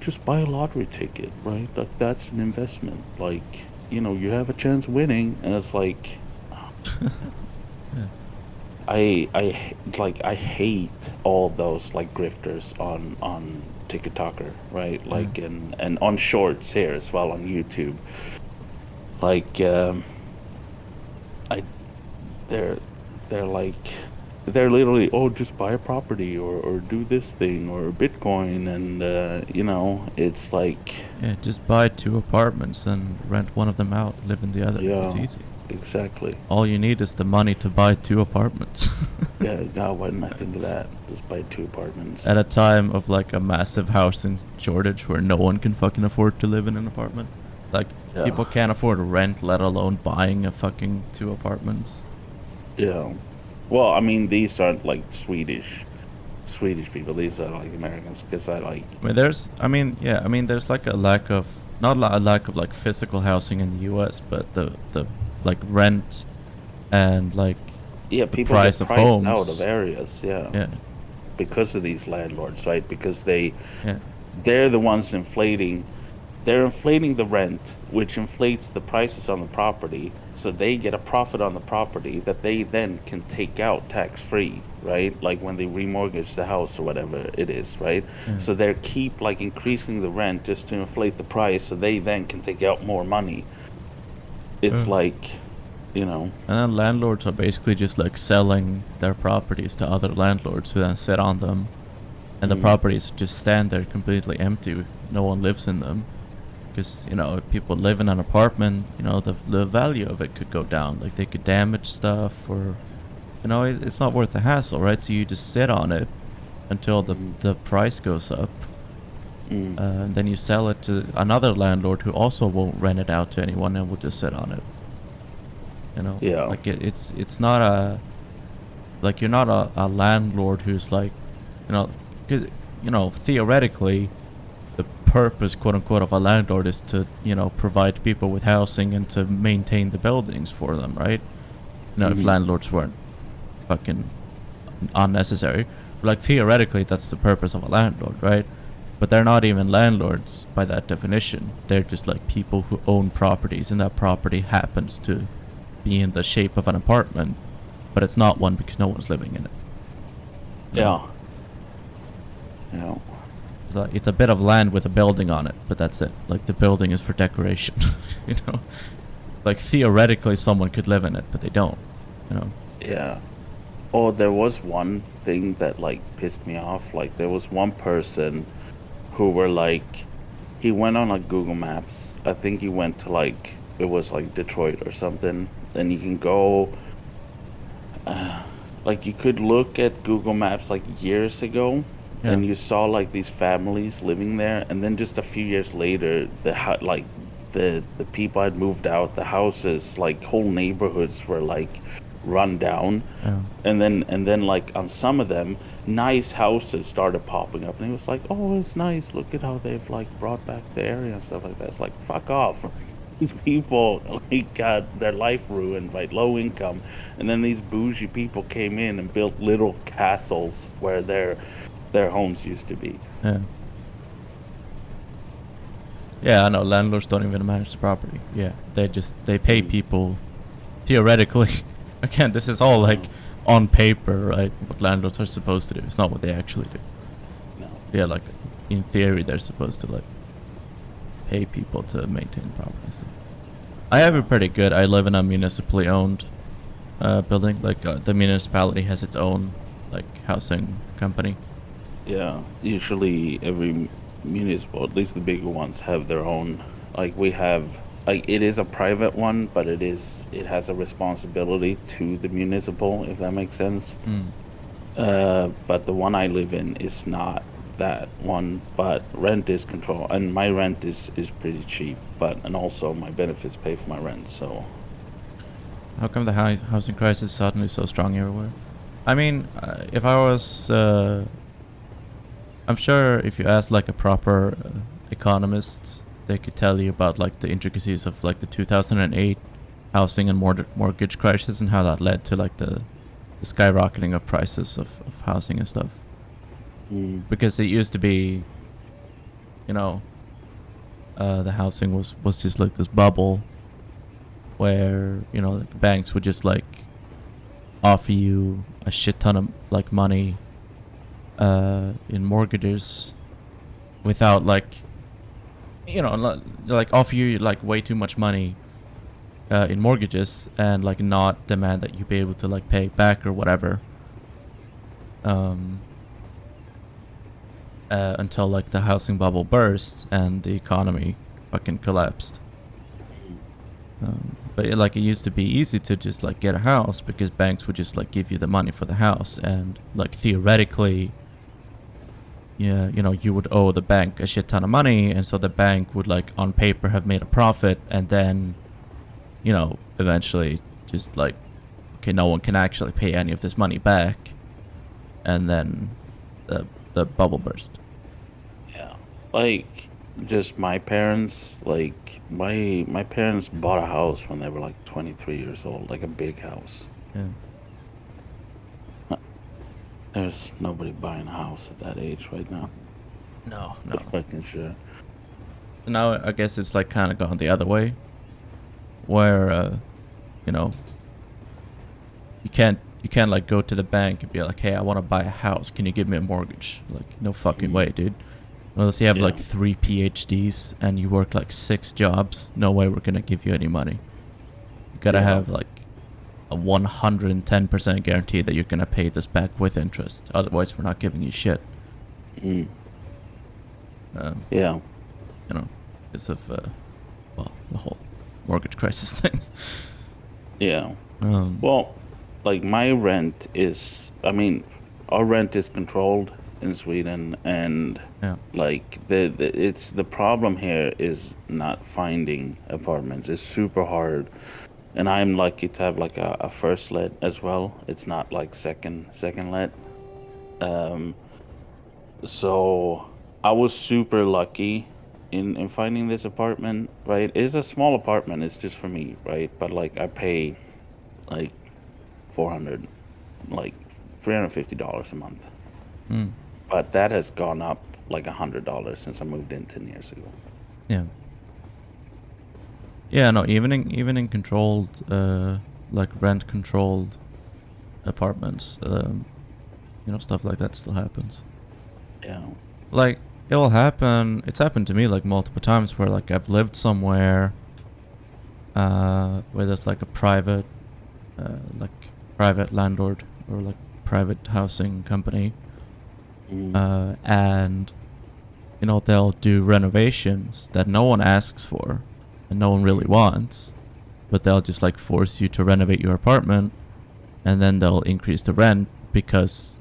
just buy a lottery ticket, right? That's an investment. Like, you have a chance winning, and it's like. Yeah. I hate all those like grifters on TikToker, right? Yeah. Like and on shorts here as well on YouTube. Like I they're they're like they're literally, oh, just buy a property or do this thing or Bitcoin, and it's like, Yeah, just buy 2 apartments and rent one of them out, live in the other. It's yeah, easy. exactly. All you need is the money to buy 2 apartments. Yeah, God, why didn't I think of that? Just buy 2 apartments. At a time of like a massive housing shortage where no one can fucking afford to live in an apartment. Like, Yeah. people can't afford rent, let alone buying a fucking 2 apartments. Yeah. Well, I mean, these aren't like Swedish people. These are like Americans because I like. I mean, there's like a lack of, not a lack of like physical housing in the U.S., but the like rent and like Yeah, the people get price of priced out of homes. areas. Yeah, Yeah, because of these landlords, right? Because yeah. they're the ones inflating. They're inflating the rent, which inflates the prices on the property, so they get a profit on the property that they then can take out tax free, right? Like when they remortgage the house or whatever it is, right? Yeah. So they keep like increasing the rent just to inflate the price, so they then can take out more money. It's like, you know, And then landlords are basically just like selling their properties to other landlords who then sit on them, and the mm, properties just stand there completely empty. No one lives in them because if people live in an apartment, the value of it could go down. Like they could damage stuff, or it's not worth the hassle, right? So you just sit on it until the mm, the price goes up, mm, and then you sell it to another landlord who also won't rent it out to anyone and will just sit on it. yeah, Like it's not a like you're not a landlord who's like, because theoretically the purpose, quote unquote, of a landlord is to provide people with housing and to maintain the buildings for them, right? If hmm, landlords weren't fucking unnecessary. But like theoretically, that's the purpose of a landlord, right? But they're not even landlords by that definition. They're just like people who own properties, and that property happens to be in the shape of an apartment, but it's not one because no one's living in it. You know, yeah, yeah, it's a bit of land with a building on it, but that's it. Like the building is for decoration. you know, like theoretically someone could live in it, but they don't. You know. yeah. Oh, there was one thing that like pissed me off. Like there was one person who were like, he went on like Google Maps. I think he went to like it was like Detroit or something. And you can go, like you could look at Google Maps like years ago, Yeah. and you saw like these families living there, and then just a few years later, like the people had moved out. The houses, like whole neighborhoods, were like run down, Yeah. and then like on some of them nice houses started popping up, and he was like, oh, it's nice, look at how they've like brought back the area and stuff like that. It's like, fuck off. These people like got their life ruined by low income, and then these bougie people came in and built little castles where their homes used to be. Yeah. Yeah, I know landlords don't even manage the property. Yeah, they pay Mm, people theoretically. Again, this is all like no, on paper, right? What landlords are supposed to do. It's not what they actually do. no. Yeah, like in theory, they're supposed to like pay people to maintain property and stuff. I have Yeah. it pretty good. I live in a municipally owned building. Like the municipality has its own like housing company. Yeah, usually every municipal, at least the bigger ones, have their own. Like we have, like it is a private one, but it has a responsibility to the municipal, if that makes sense. Hmm. But the one I live in is not that one, but rent is control, and my rent is pretty cheap, and also my benefits pay for my rent, so. How come the housing crisis is suddenly so strong everywhere? I mean, if I was, I'm sure if you ask like a proper economist, they could tell you about like the intricacies of like the 2008 housing and mortgage crisis and how that led to like the skyrocketing of prices of housing and stuff. Mm, Because it used to be, you know, the housing was just like this bubble where like banks would just like offer you a shit ton of like money in mortgages without like like offer you like way too much money in mortgages and like not demand that you be able to like pay back or whatever um until like the housing bubble burst and the economy fucking collapsed. But it used to be easy to just like get a house because banks would just like give you the money for the house, and like theoretically yeah, you would owe the bank a shit ton of money, and so the bank would like on paper have made a profit, and then eventually just like, okay, no one can actually pay any of this money back, and then the bubble burst. Yeah. Like just my parents, like my parents bought a house when they were like 23 years old, like a big house. Yeah. There's nobody buying a house at that age right now. No, For no. fucking sure. Now I guess it's like kind of gone the other way, where you know you can't like go to the bank and be like, hey, I want to buy a house. Can you give me a mortgage? Like, no fucking Mm. way, dude. Unless you have Yeah. like 3 PhDs and you work like 6 jobs, no way we're gonna give you any money. You gotta Yeah. have like a 110% guarantee that you're gonna pay this back with interest. Otherwise, we're not giving you shit. Mm. Um, Yeah. you know, because of well, the whole mortgage crisis thing. Yeah. Um, Well, like my rent is, I mean, our rent is controlled in Sweden, and yeah, like it's the problem here is not finding apartments. It's super hard, and I'm lucky to have like a first let as well. It's not like second let. Um, so I was super lucky in finding this apartment. Right, it's a small apartment. It's just for me, right? But like I pay like 400, like $350 a month. mm, But that has gone up like $100 since I moved in 10 years ago. yeah, yeah. No, even in controlled, like rent controlled apartments, stuff like that still happens. Yeah. Like, it'll happen. It's happened to me like multiple times where like I've lived somewhere, where there's like a like private landlord or like private housing company, Mm. and they'll do renovations that no one asks for and no one really wants, but they'll just like force you to renovate your apartment, and then they'll increase the rent because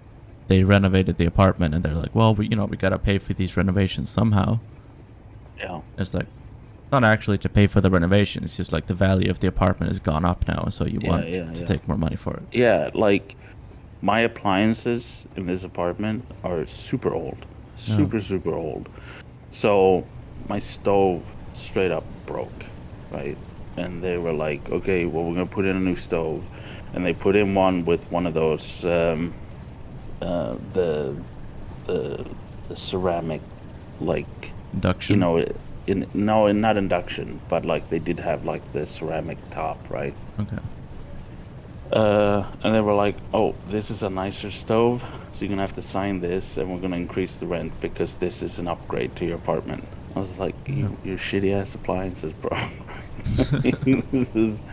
they renovated the apartment, and they're like, well, we gotta pay for these renovations somehow. Yeah. It's like, not actually to pay for the renovation. It's just like the value of the apartment has gone up now, and so you Yeah. want Yeah. to Yeah. take more money for it. Yeah. Like my appliances in this apartment are super old, Yeah. super old. So my stove straight up broke, right? And they were like, okay, well, we're gonna put in a new stove, and they put in one with one of those uh, the the the ceramic, like, you Induction. know, in no, not induction, but like they did have like the ceramic top, right? Okay. And they were like, "Oh, this is a nicer stove, so you're gonna have to sign this, and we're gonna increase the rent because this is an upgrade to your apartment." I was like, Yeah. Your shitty ass appliances, bro." This is,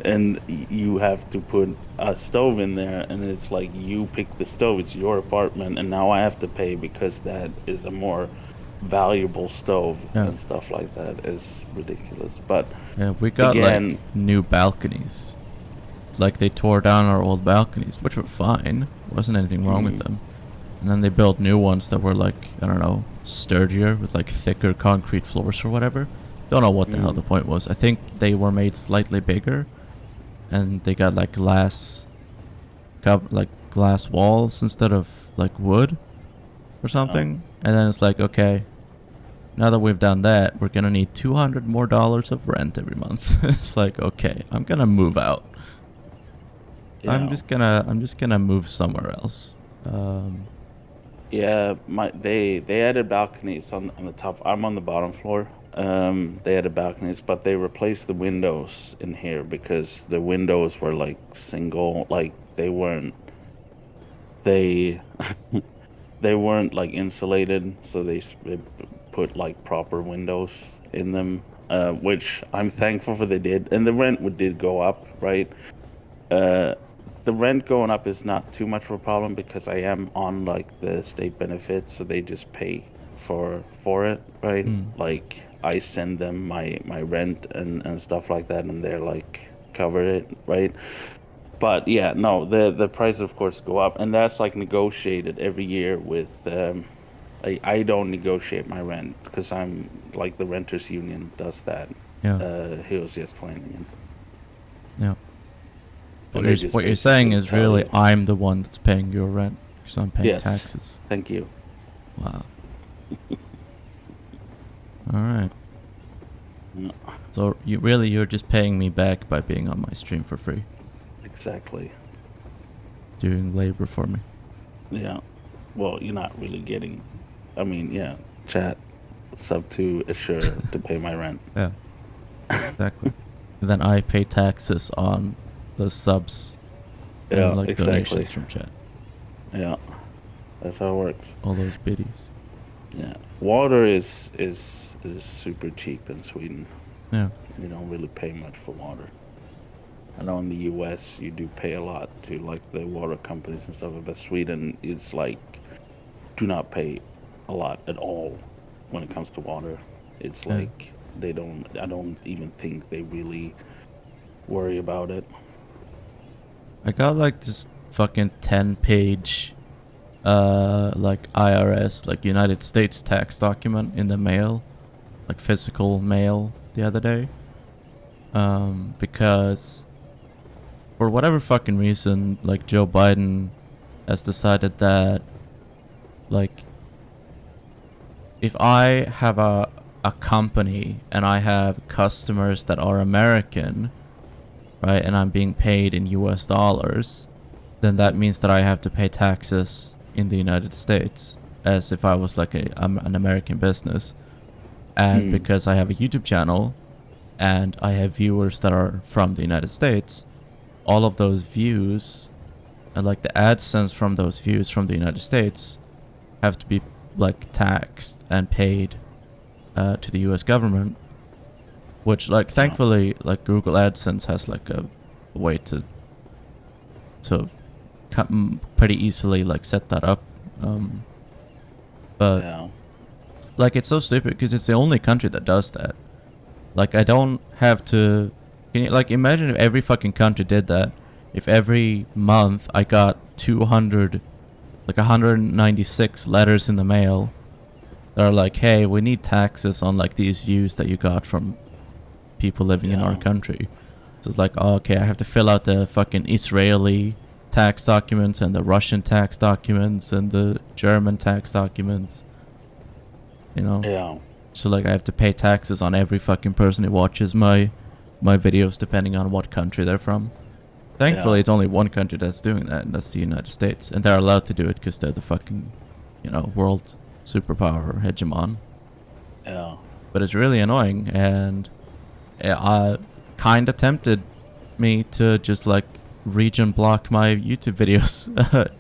and you have to put a stove in there, and it's like you pick the stove. It's your apartment, and now I have to pay because that is a more valuable stove Yeah. and stuff like that is ridiculous. But Yeah. We got again, like new balconies. It's like they tore down our old balconies, which were fine. There wasn't anything wrong with mm, them. And then they built new ones that were like, I don't know, sturdier with like thicker concrete floors or whatever. Don't know what the hell mm, the point was. I think they were made slightly bigger, and they got like glass walls instead of like wood or oh, something. And then it's like, okay, now that we've done that, we're gonna need $200 more of rent every month. It's like, okay, I'm gonna move out. I'm yeah. just gonna move somewhere else. Um, Yeah, they added balconies on the top. I'm on the bottom floor. They added balconies, but they replaced the windows in here because the windows were like single, like they they weren't like insulated, so they put like proper windows in them, which I'm thankful for they did. And the rent did go up, right? Uh, the rent going up is not too much of a problem because I am on like the state benefits, so they just pay for it, right? hmm. Like I send them my rent and stuff like that, and they're like cover it, right? But yeah, no, the price of course go up, and that's like negotiated every year with. I don't negotiate my rent because I'm like the renters union does that. Yeah. He was just explaining Yeah. it, and they just What you're saying basically is tell really you, I'm the one that's paying your rent because I'm paying yes, taxes. thank you. Wow. All right. Yeah, So you're just paying me back by being on my stream for free, exactly. doing labor for me. Yeah. Well, you're not really getting. I mean, yeah, chat sub to assure to pay my rent. Yeah. Exactly. And then I pay taxes on the subs and Yeah, like exactly. donations from chat. Yeah, that's how it works. All those biddies. Yeah, water is super cheap in Sweden. Yeah. You don't really pay much for water. I know in the U.S. you do pay a lot to like the water companies and stuff, but Sweden is like do not pay a lot at all when it comes to water. It's Yeah. like they don't. I don't even think they really worry about it. I got like this fucking 10-page like IRS, like United States tax document in the mail, like physical mail the other day. Because for whatever fucking reason, like Joe Biden has decided that like if I have a company and I have customers that are American, right, and I'm being paid in US dollars, then that means that I have to pay taxes in the United States as if I was like an American business. And Mm. because I have a YouTube channel and I have viewers that are from the United States, all of those views, like the AdSense from those views from the United States, have to be like taxed and paid to the US government, which like Yeah. thankfully like Google AdSense has like a way to pretty easily like set that up. But Yeah. like it's so stupid because it's the only country that does that. Like I don't have to. Can you like imagine if every fucking country did that? If every month I got 200, like 196 letters in the mail that are like, hey, we need taxes on like these views that you got from people living in our Yeah. country. So it's like, oh, okay, I have to fill out the fucking Israeli tax documents and the Russian tax documents and the German tax documents. You know? Yeah. So like I have to pay taxes on every fucking person who watches my videos depending on what country they're from. Thankfully, Yeah. it's only one country that's doing that, and that's the United States. And they're allowed to do it because they're the fucking, world superpower hegemon. Yeah. But it's really annoying, and I kind of tempted me to just like region block my YouTube videos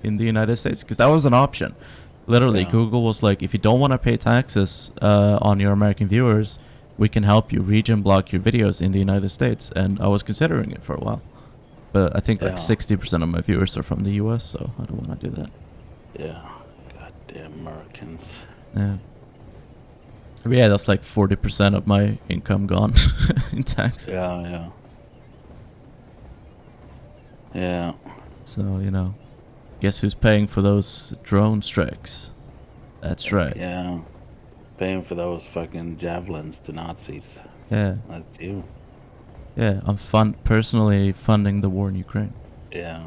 in the United States because that was an option. Literally, Yeah. Google was like, if you don't want to pay taxes on your American viewers, we can help you region block your videos in the United States. And I was considering it for a while. But I think like Yeah. 60% of my viewers are from the US, so I don't want to do that. Yeah. Goddamn Americans. Yeah. But yeah, that's like 40% of my income gone in taxes. Yeah. Yeah. Yeah. So, guess who's paying for those drone strikes? That's right. Yeah. Paying for those fucking javelins to Nazis. Yeah. That's you. Yeah, I'm personally funding the war in Ukraine. Yeah.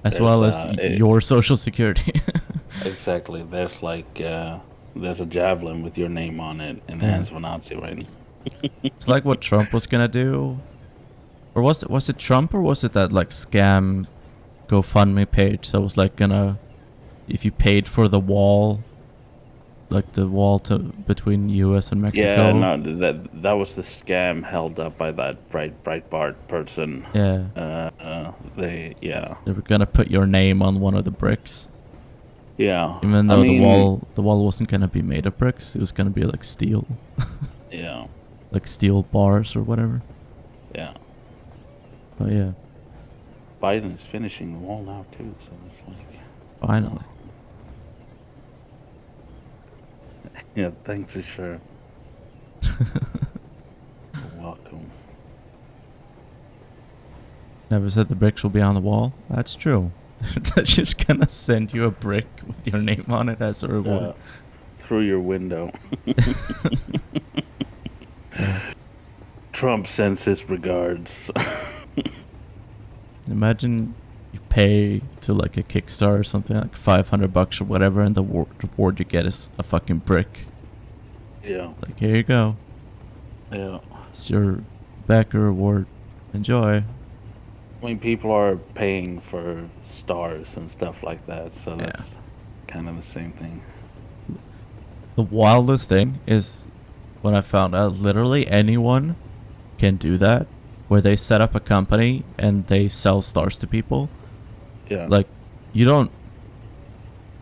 As well as your social security. Exactly. There's like there's a javelin with your name on it in the hands of a Nazi right now. It's like what Trump was gonna do. Or was it Trump, or was it that like scam GoFundMe page that was like gonna, if you paid for the wall, like the wall between US and Mexico. Yeah, no, that was the scam held up by that Breitbart person. Yeah. They They were gonna put your name on one of the bricks. Yeah. Even though I mean, the wall wasn't gonna be made of bricks, it was gonna be like steel. Yeah. Like steel bars or whatever. Yeah. But yeah. Biden is finishing the wall now too, so it's like Finally. Yeah, thanks, sure. Welcome. Never said the bricks will be on the wall. That's true. They're just gonna send you a brick with your name on it as a reward. through your window. Yeah. Trump sends his regards. Imagine you pay to like a Kickstarter or something like $500 or whatever, and the reward you get is a fucking brick. Yeah. Like, here you go. Yeah. It's your backer reward. Enjoy. I mean, people are paying for stars and stuff like that, so Yeah. that's kind of the same thing. The wildest thing is when I found out literally anyone can do that, where they set up a company and they sell stars to people. Yeah. Like, you don't.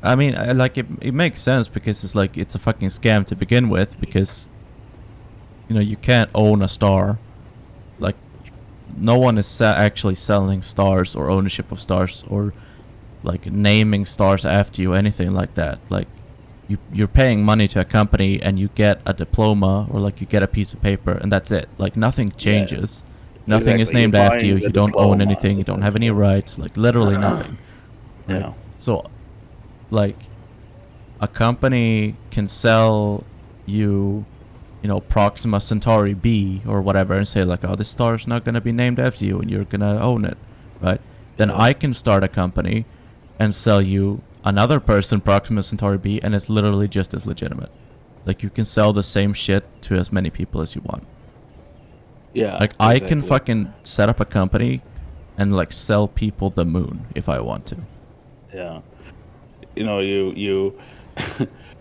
I mean, like it makes sense because it's like it's a fucking scam to begin with, because you can't own a star. Like, no one is actually selling stars or ownership of stars or like naming stars after you or anything like that. Like, you're paying money to a company and you get a diploma or like you get a piece of paper and that's it. Like, nothing changes. Nothing is Exactly. You're named after you. buying the You don't own diploma, anything. You don't have any essentially. rights. Like, literally nothing. Right? Yeah. So, like, a company can sell you, Proxima Centauri B or whatever, and say like, oh, this star's not gonna be named after you, and you're gonna own it, right? Then Yeah. I can start a company and sell you another person Proxima Centauri B, and it's literally just as legitimate. Like, you can sell the same shit to as many people as you want. Yeah. Like, I can exactly. fucking set up a company and like sell people the moon if I want to. Yeah. You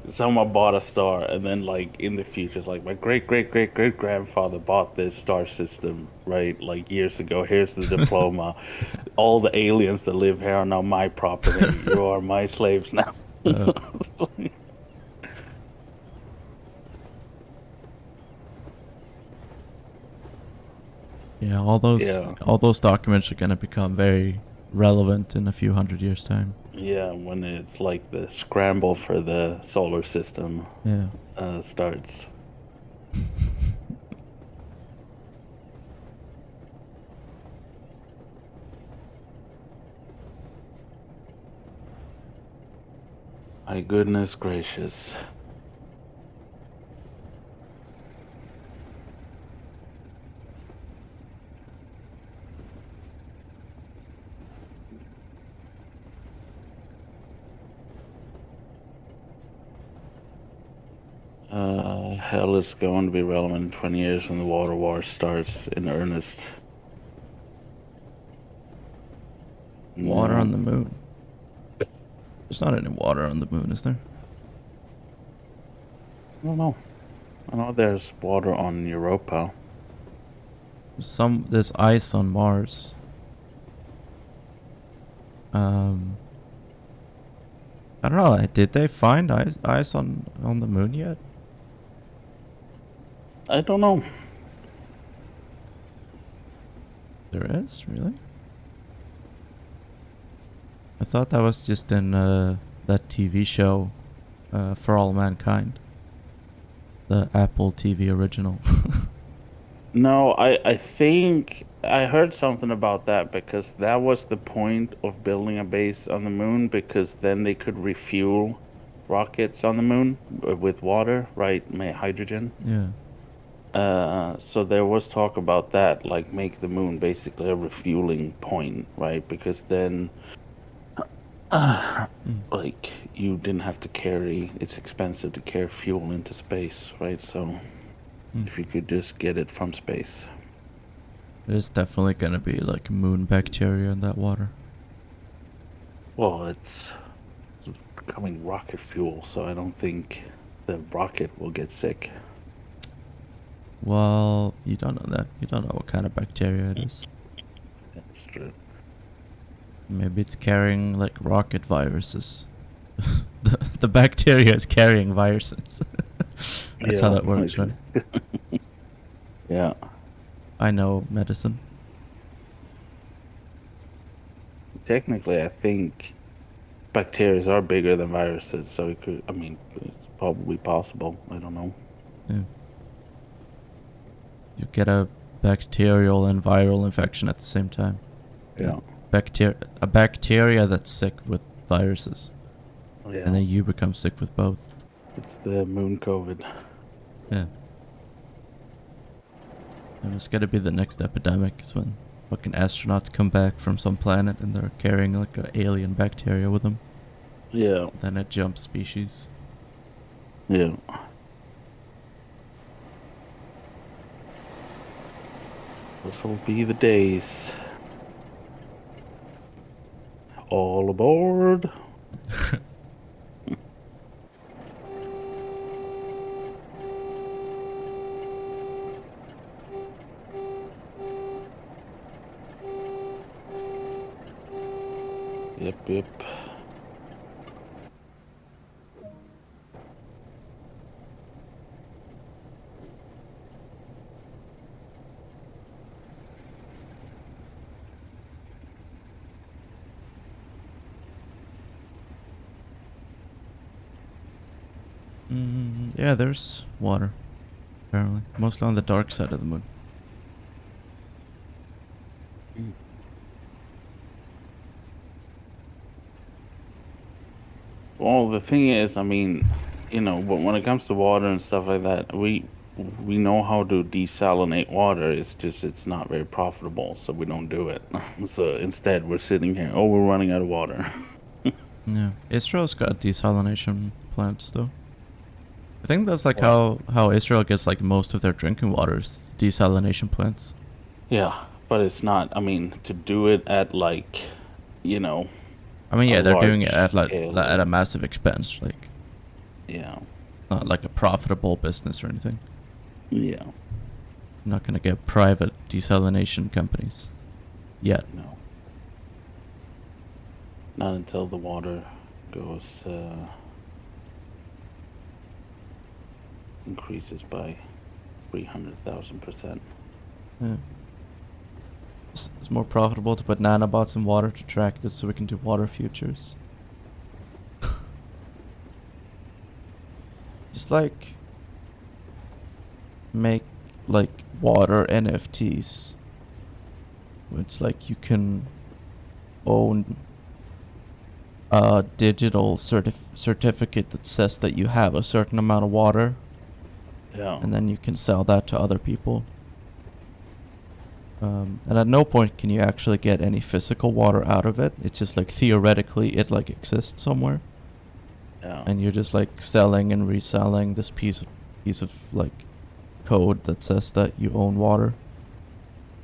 someone bought a star, and then like in the future, it's like my great great great great grandfather bought this star system, right? Like years ago. Here's the diploma. All the aliens that live here are now my property. You are my slaves now. Uh, yeah, all Yeah. those documents are gonna become very relevant in a few hundred years' time. Yeah, when it's like the scramble for the solar system Yeah. starts. My goodness gracious. Hell is going to be relevant in 20 years when the water war starts in earnest. Water Yeah. on the moon. There's not any water on the moon, is there? I don't know. I know there's water on Europa. There's ice on Mars. I don't know. Did they find ice on the moon yet? I don't know. There is, really? I thought that was just in that TV show, For All Mankind. The Apple TV original. No, I think I heard something about that, because that was the point of building a base on the moon, because then they could refuel rockets on the moon with water, right? Hydrogen. Yeah. So there was talk about that, like make the moon basically a refueling point, right? Because then, like, you didn't have to carry, it's expensive to carry fuel into space, right? So if you could just get it from space. There's definitely gonna be like moon bacteria in that water. Well, it's becoming rocket fuel, so I don't think the rocket will get sick. Well, you don't know that. You don't know what kind of bacteria it is. That's true. Maybe it's carrying like rocket viruses. The bacteria is carrying viruses. That's how that works, right? Yeah. I know medicine. Technically, I think bacteria are bigger than viruses, so it could, I mean, it's probably possible. I don't know. Yeah. You get a bacterial and viral infection at the same time. Yeah. A bacteria that's sick with viruses. Yeah. And then you become sick with both. It's the moon COVID. Yeah. And it's gotta be the next epidemic is when fucking astronauts come back from some planet and they're carrying like an alien bacteria with them. Yeah, Then it jumps species. yeah. This will be the days. All aboard. Yep, yep. Yeah, there's water. Apparently. Mostly on the dark side of the moon. Well, the thing is, I mean, when it comes to water and stuff like that, we know how to desalinate water. It's just it's not very profitable, so we don't do it. So instead, we're sitting here. Oh, we're running out of water. Yeah. Israel's got desalination plants though. I think that's like Well, how Israel gets like most of their drinking water is desalination plants. yeah, but it's not. I mean, to do it at like, you know, I mean, a yeah, they're doing large it at like at scale. a massive expense, like Yeah, not like a profitable business or anything. yeah, You're not gonna get private desalination companies yet. no, not until the water goes increases by 300,000%. Yeah. It's more profitable to put nanobots in water to track this so we can do water futures. Just like make like water NFTs. It's like you can own a digital certificate that says that you have a certain amount of water, Yeah. and then you can sell that to other people. And at no point can you actually get any physical water out of it. It's just like theoretically it like exists somewhere, Yeah. and you're just like selling and reselling this piece of like code that says that you own water,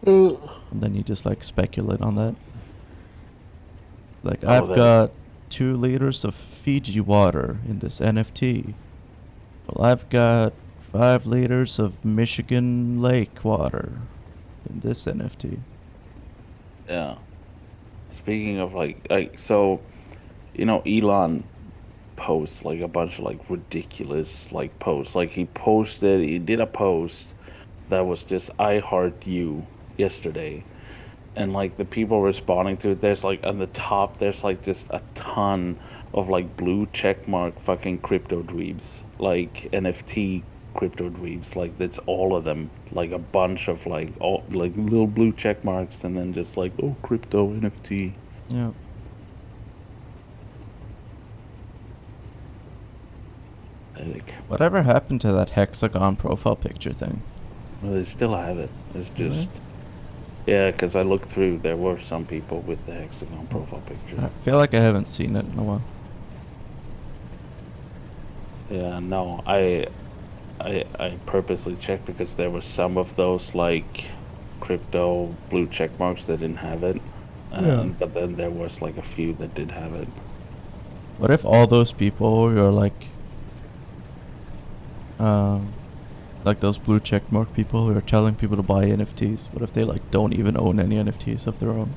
Uh, and then you just like speculate on that. Like Oh, I've that. got 2 liters of Fiji water in this NFT. Well, I've got 5 liters of Michigan Lake water in this NFT. Yeah. Speaking of like so, Elon posts like a bunch of like ridiculous like posts. Like he did a post that was just I heart you yesterday. And like the people responding to it, there's like on the top there's like just a ton of like blue checkmark fucking crypto dweebs, like NFT crypto dweebs, like that's all of them, like a bunch of like all like little blue check marks, and then just like, oh, crypto NFT. Yeah. Like, Whatever happened to that hexagon profile picture thing? well, they still have it. It's Really? just, yeah, because I looked through, there were some people with the hexagon profile picture. I feel like I haven't seen it in a while. Yeah, no, I purposely checked because there were some of those like crypto blue check marks that didn't have it, Yeah. but then there was like a few that did have it. What if all those people who are um, like those blue check mark people who are telling people to buy NFTs, what if they like don't even own any NFTs of their own?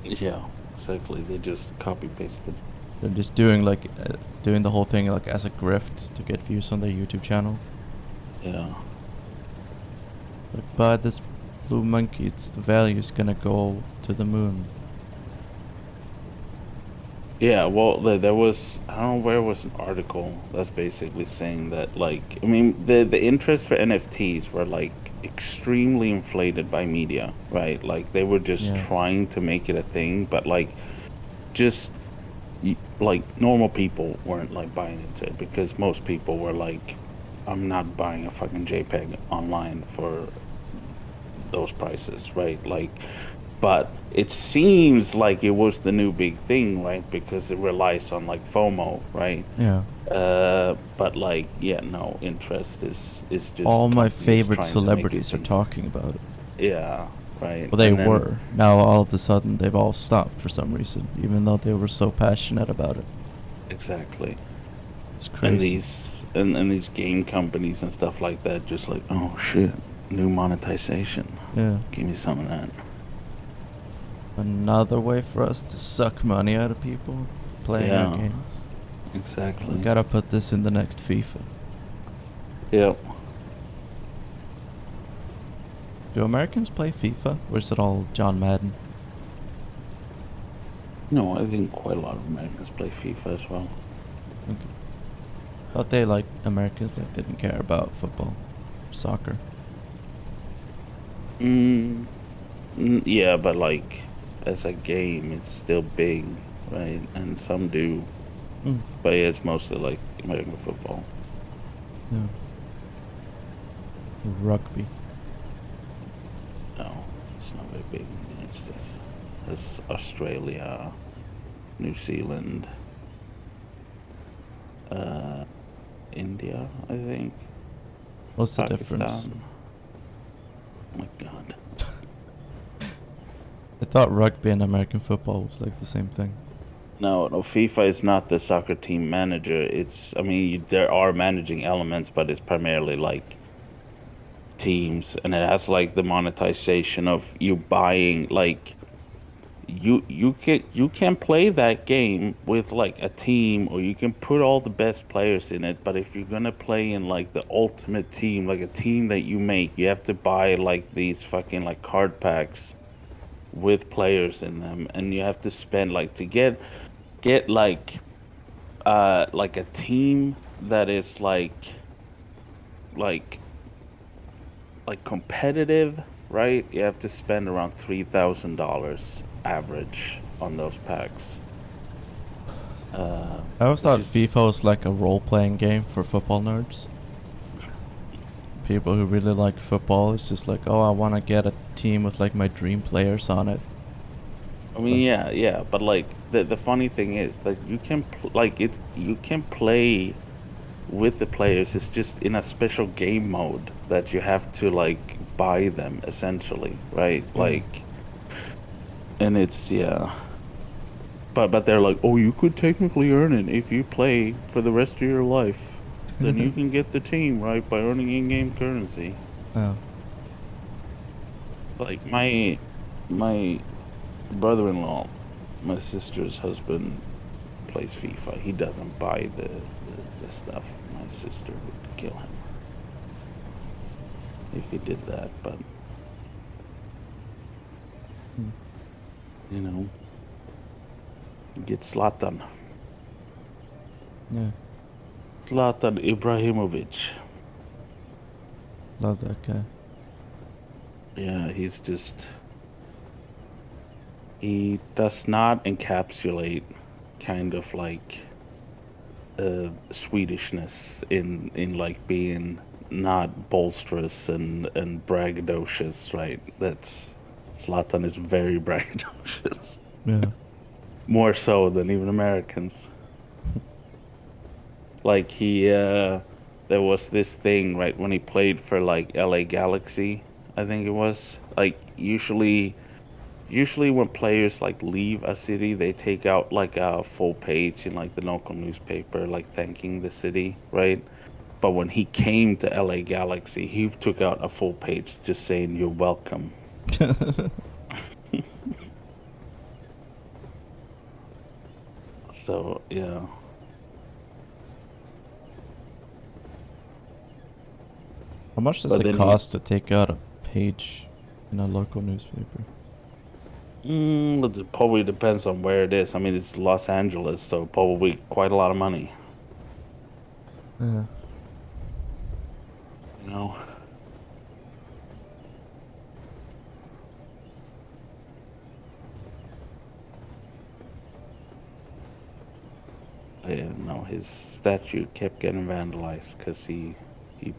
Yeah, exactly. They just copy pasted. They're just doing the whole thing like as a grift to get views on their YouTube channel. Yeah. Like buy this blue monkey, the value's gonna go to the moon. Yeah, well, there was, I don't know where was an article that's basically saying that, like, I mean, the interest for NFTs were like extremely inflated by media, right? Like they were just Yeah. trying to make it a thing, but like just like normal people weren't like buying into it because most people were like, I'm not buying a fucking JPEG online for those prices, right? Like, but it seems like it was the new big thing, right? Because it relies on like FOMO, right? Yeah. But like, yeah, no, interest is All just my companies favorite trying to make you celebrities are think. talking about it. Yeah, right. Well, they And then were. Now, all of a sudden, they've all stopped for some reason, even though they were so passionate about it. exactly. It's And crazy. these game companies and stuff like that, just like, oh shit, new monetization. Yeah. Give me some of that. Another way for us to suck money out of people for playing our Yeah, games. We exactly. gotta put this in the next FIFA. Yep. Do Americans play FIFA, or is it all John Madden? No, I think quite a lot of Americans play FIFA as well. Okay. Thought they like Americans like didn't care about football, soccer. Mm, yeah, but like as a game, it's still big, right? And some do, Mm. but yeah, it's mostly like American football. Yeah. Rugby. No, it's not very big in the United States. It's Australia, New Zealand, uh, India, I think, What's the difference? Pakistan. Oh my God. I thought rugby and American football was like the same thing. No, no, FIFA is not the soccer team manager. I mean, there are managing elements, but it's primarily like teams, and it has like the monetization of you buying like you can play that game with like a team, or you can put all the best players in it, but if you're gonna play in like the ultimate team, like a team that you make, you have to buy like these fucking like card packs with players in them, and you have to spend like to get like a team that is like like competitive, right? You have to spend around $3,000 average on those packs. I always Which thought is, FIFA was like a role-playing game for football nerds. People who really like football, it's just like, oh, I want to get a team with like my dream players on it. I mean, But yeah, yeah, but like the funny thing is that you can play with the players. It's just in a special game mode that you have to like buy them essentially, right? yeah. Like, and it's yeah. But they're like, oh, you could technically earn it if you play for the rest of your life. Then you can get the team, right, by earning in-game currency. Oh. Like my brother-in-law, my sister's husband plays FIFA. He doesn't buy the stuff. My sister would kill him if he did that, but Hmm. you know, get Zlatan. Yeah. Zlatan Ibrahimovic. Love that guy. Yeah, he does not encapsulate kind of like Swedishness in like being not bolsterous and braggadocious, right? That's Zlatan is very braggadocious, Yeah. more so than even Americans. Like there was this thing, right, when he played for like LA Galaxy, I think it was. Like usually when players like leave a city, they take out like a full page in like the local newspaper, like thanking the city, right? But when he came to LA Galaxy, he took out a full page just saying you're welcome. So yeah. How much does But it then he cost to take out a page in a local newspaper? it probably depends on where it is. I mean, it's Los Angeles, so probably quite a lot of money, Yeah. you know. No, his statue kept getting vandalized because he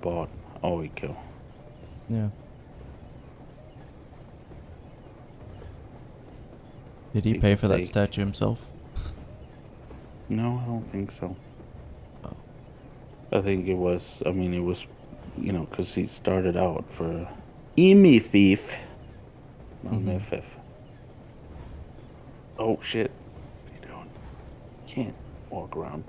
bought Oiko. Yeah. Did he pay People for that take. statue himself? No, I don't think so. Oh. I think it was. I mean, it was, because he started out for Emi Thief, not Mm-hmm. MFF. Oh shit! What are you doing? Can't walk around.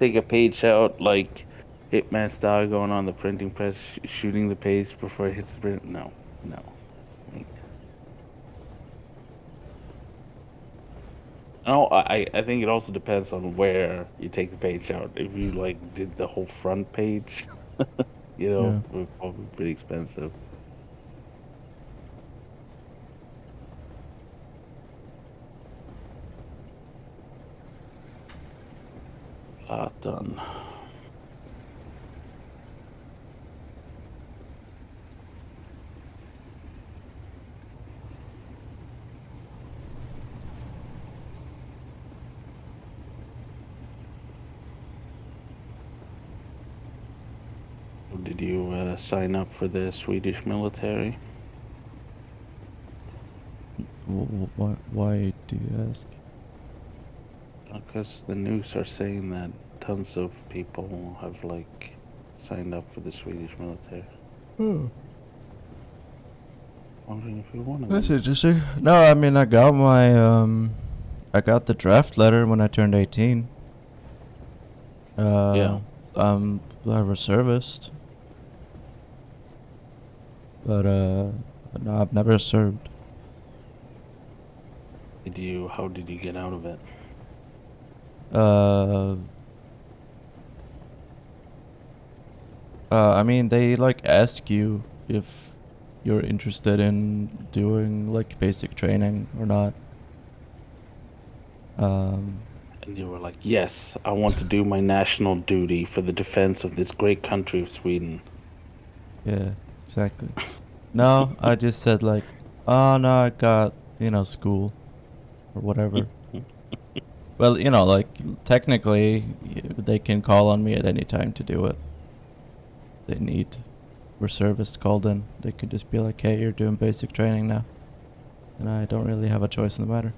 Take a page out like Hitman style, going on the printing press, shooting the page before it hits the print. No, no. Wait. No, I think it also depends on where you take the page out. If you like did the whole front page, Yeah. it would probably be pretty expensive. Lot done. Did you sign up for the Swedish military? Why do you ask? Because the news are saying that tons of people have like signed up for the Swedish military. Oh, Wondering if you want to that's go. interesting. No, I mean I got the draft letter when I turned 18. Yeah. I'm a reservist, but no, I've never served. How did you get out of it? Uh, I mean, they like ask you if you're interested in doing like basic training or not. Um, And you were like, yes, I want to do my national duty for the defense of this great country of Sweden. yeah, exactly. No, I just said like, oh no, I got, school or whatever. Well, like technically they can call on me at any time to do it. They need reservists called in. They could just be like, hey, you're doing basic training now. And I don't really have a choice in the matter.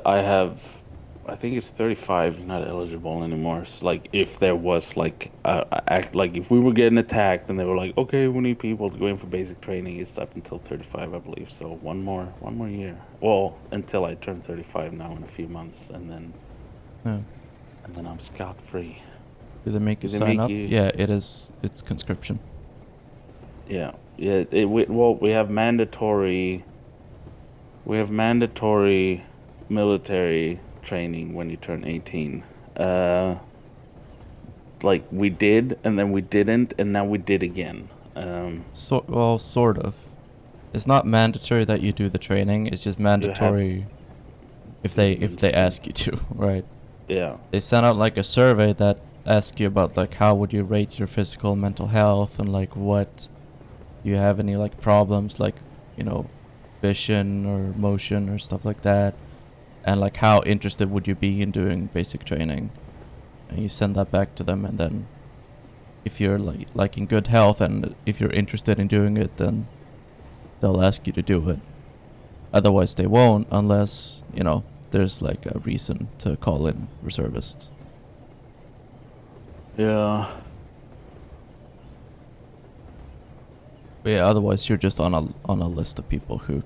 I have, I think it's 35. You're not eligible anymore. It's like if there was like like if we were getting attacked and they were like, okay, we need people to go in for basic training. It's up until 35, I believe. So one more year. Well, until I turn 35 now in a few months, Yeah. and then I'm scot free. Do they make you Do they sign make up? you? Yeah, it is. It's conscription. Yeah, yeah. We have mandatory. We have mandatory military training when you turn 18. Uh, like we did, and then we didn't, and now we did again. Well, sort of. It's not mandatory that you do the training. It's just You have mandatory if they to. ask you to, right? Yeah, They sent out like a survey that asks you about like how would you rate your physical and mental health and like what do you have any like problems like, you know, vision or motion or stuff like that, and like how interested would you be in doing basic training, and you send that back to them, and then if you're like in good health and if you're interested in doing it, then they'll ask you to do it. Otherwise they won't unless, there's like a reason to call in reservists. yeah. But yeah, otherwise you're just on a list of people who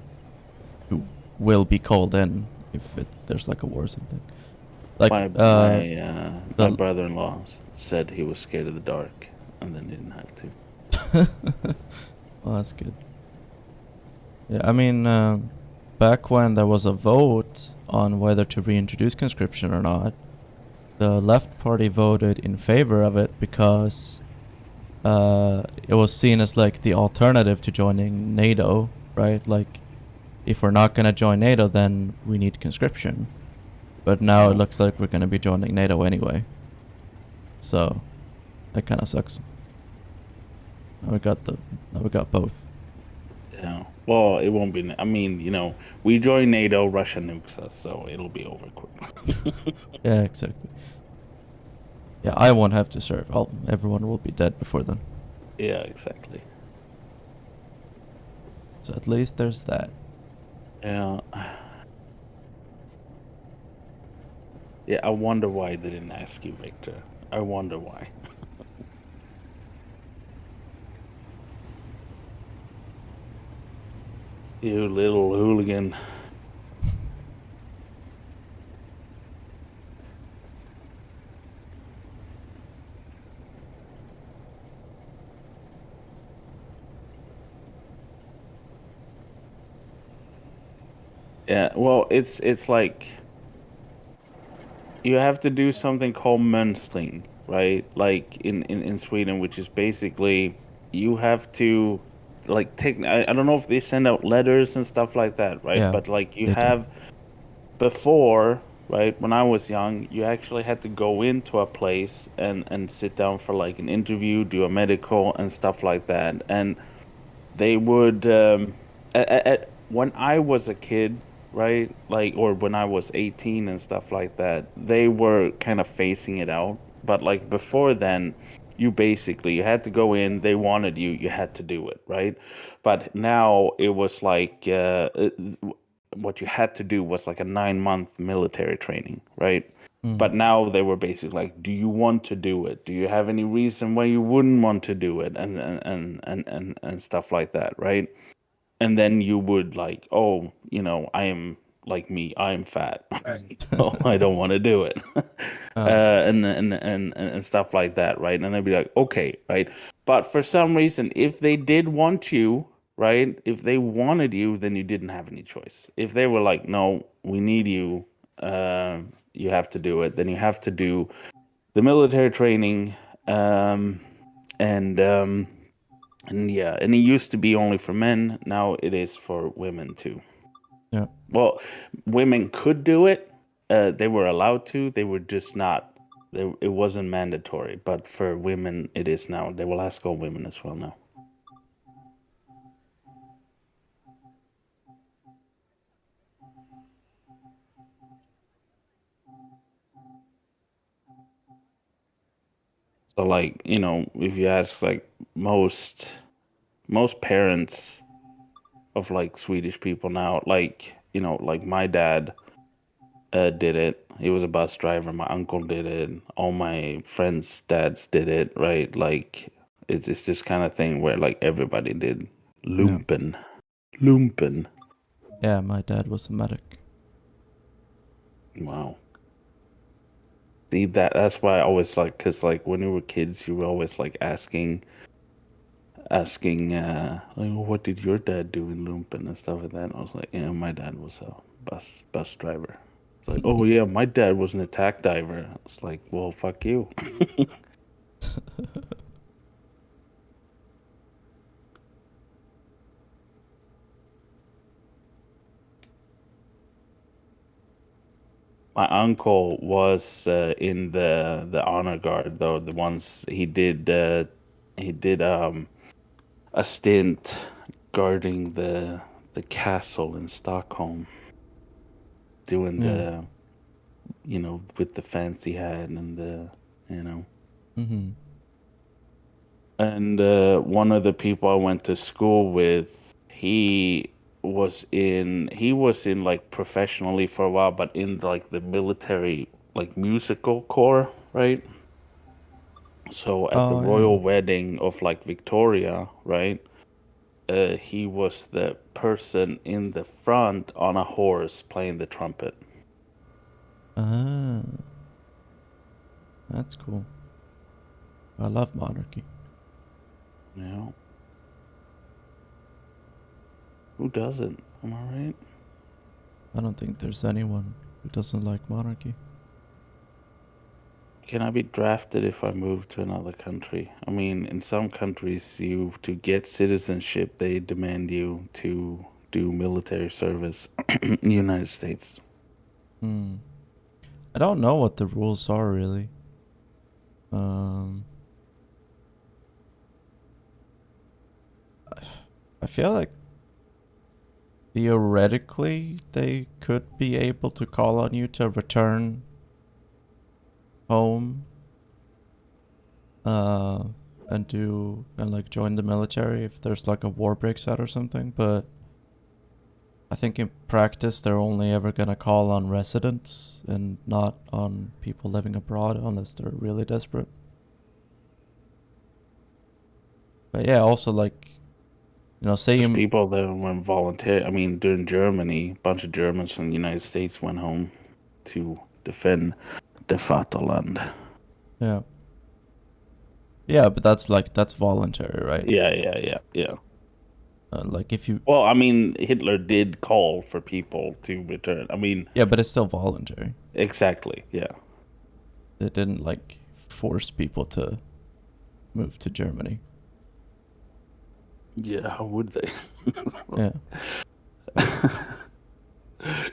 will be called in if there's like a war or something. Like My the brother-in-law said he was scared of the dark, and then didn't have to. well, that's good. Yeah, I mean, back when there was a vote on whether to reintroduce conscription or not, the left party voted in favor of it because it was seen as like the alternative to joining NATO, right? Like, if we're not gonna join NATO, then we need conscription. But now it Oh. looks like we're gonna be joining NATO anyway. So that kind of sucks. Now we got both. Yeah. Well, it won't be. I mean, we join NATO, Russia nukes us, so it'll be over quick. Yeah, exactly. Yeah, I won't have to serve. Everyone will be dead before then. Yeah, exactly. So at least there's that. Yeah. Yeah, I wonder why they didn't ask you, Victor. I wonder why. You little hooligan. Yeah, well, it's like you have to do something called mönstring, right? Like in Sweden, which is basically you have to like take I don't know if they send out letters and stuff like that, right? Yeah, But like you they do. have before, right, when I was young, you actually had to go into a place and sit down for like an interview, do a medical and stuff like that. And they would when I was a kid, right? Like or when I was 18 and stuff like that, they were kind of phasing it out. But like before then, you had to go in, they wanted you, you had to do it, right? But now it was like what you had to do was like a 9 month military training, right? Mm. But now they were basically like, do you want to do it? Do you have any reason why you wouldn't want to do it? And stuff like that, right? And then you would like, oh, I am like me, I am fat. So I don't want to do it. Oh, And stuff like that, right? And they'd be like, okay, right? But for some reason, if they did want you, right? If they wanted you, then you didn't have any choice. If they were like, no, we need you, you have to do it, then you have to do the military training, um, and um, and yeah, and it used to be only for men. Now it is for women too. yeah. Well, women could do it. They were allowed to. They were just not. It wasn't mandatory. But for women, it is now. They will ask all women as well now. So, like, if you ask like most parents of like Swedish people now, like like my dad did it. He was a bus driver. My uncle did it. All my friends' dads did it. Right? Like it's this kind of thing where like everybody did Yeah. lumpen, lumpen. Yeah, my dad was a medic. Wow. See that's why I always like because like when we were kids, you were always like asking like what did your dad do in lumpen and stuff like that. And I was like, yeah, my dad was a bus driver. It's like, oh yeah, my dad was an attack diver. It's like, well, fuck you. My uncle was in the honor guard though. The ones he did a stint guarding the castle in Stockholm, doing Yeah. the with the fence he had and the you know Mm-hmm. and one of the people I went to school with, he was in like professionally for a while, but in like the military like musical corps, right? So at the Oh, yeah. royal wedding of like Victoria, right? He was the person in the front on a horse playing the trumpet. Ah, that's cool. I love monarchy. You know, who doesn't? Am I right? I don't think there's anyone who doesn't like monarchy. Can I be drafted if I move to another country? I mean, in some countries, you to get citizenship, they demand you to do military service. In the United States. Hmm. I don't know what the rules are really. Um, I feel like theoretically, they could be able to call on you to return home, and like join the military if there's like a war breaks out or something. But I think in practice, they're only ever gonna call on residents and not on people living abroad unless they're really desperate. But yeah, also like, say There's you, people that went volunteer. I mean, during Germany, a bunch of Germans from the United States went home to defend the Vaterland. yeah, yeah, but that's voluntary, right? Yeah. Like if you, Well, I mean, Hitler did call for people to return. I mean, yeah, but it's still voluntary. exactly. Yeah. They didn't like force people to move to Germany. Yeah, how would they? Yeah.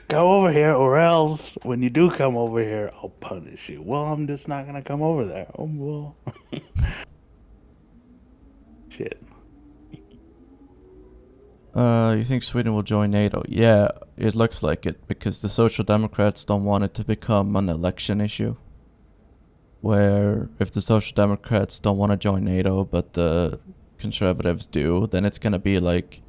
Go over here, or else when you do come over here, I'll punish you. Well, I'm just not gonna come over there. Oh well. Shit. You think Sweden will join NATO? Yeah, it looks like it because the Social Democrats don't want it to become an election issue. Where if the Social Democrats don't want to join NATO but the Conservatives do, then it's gonna be like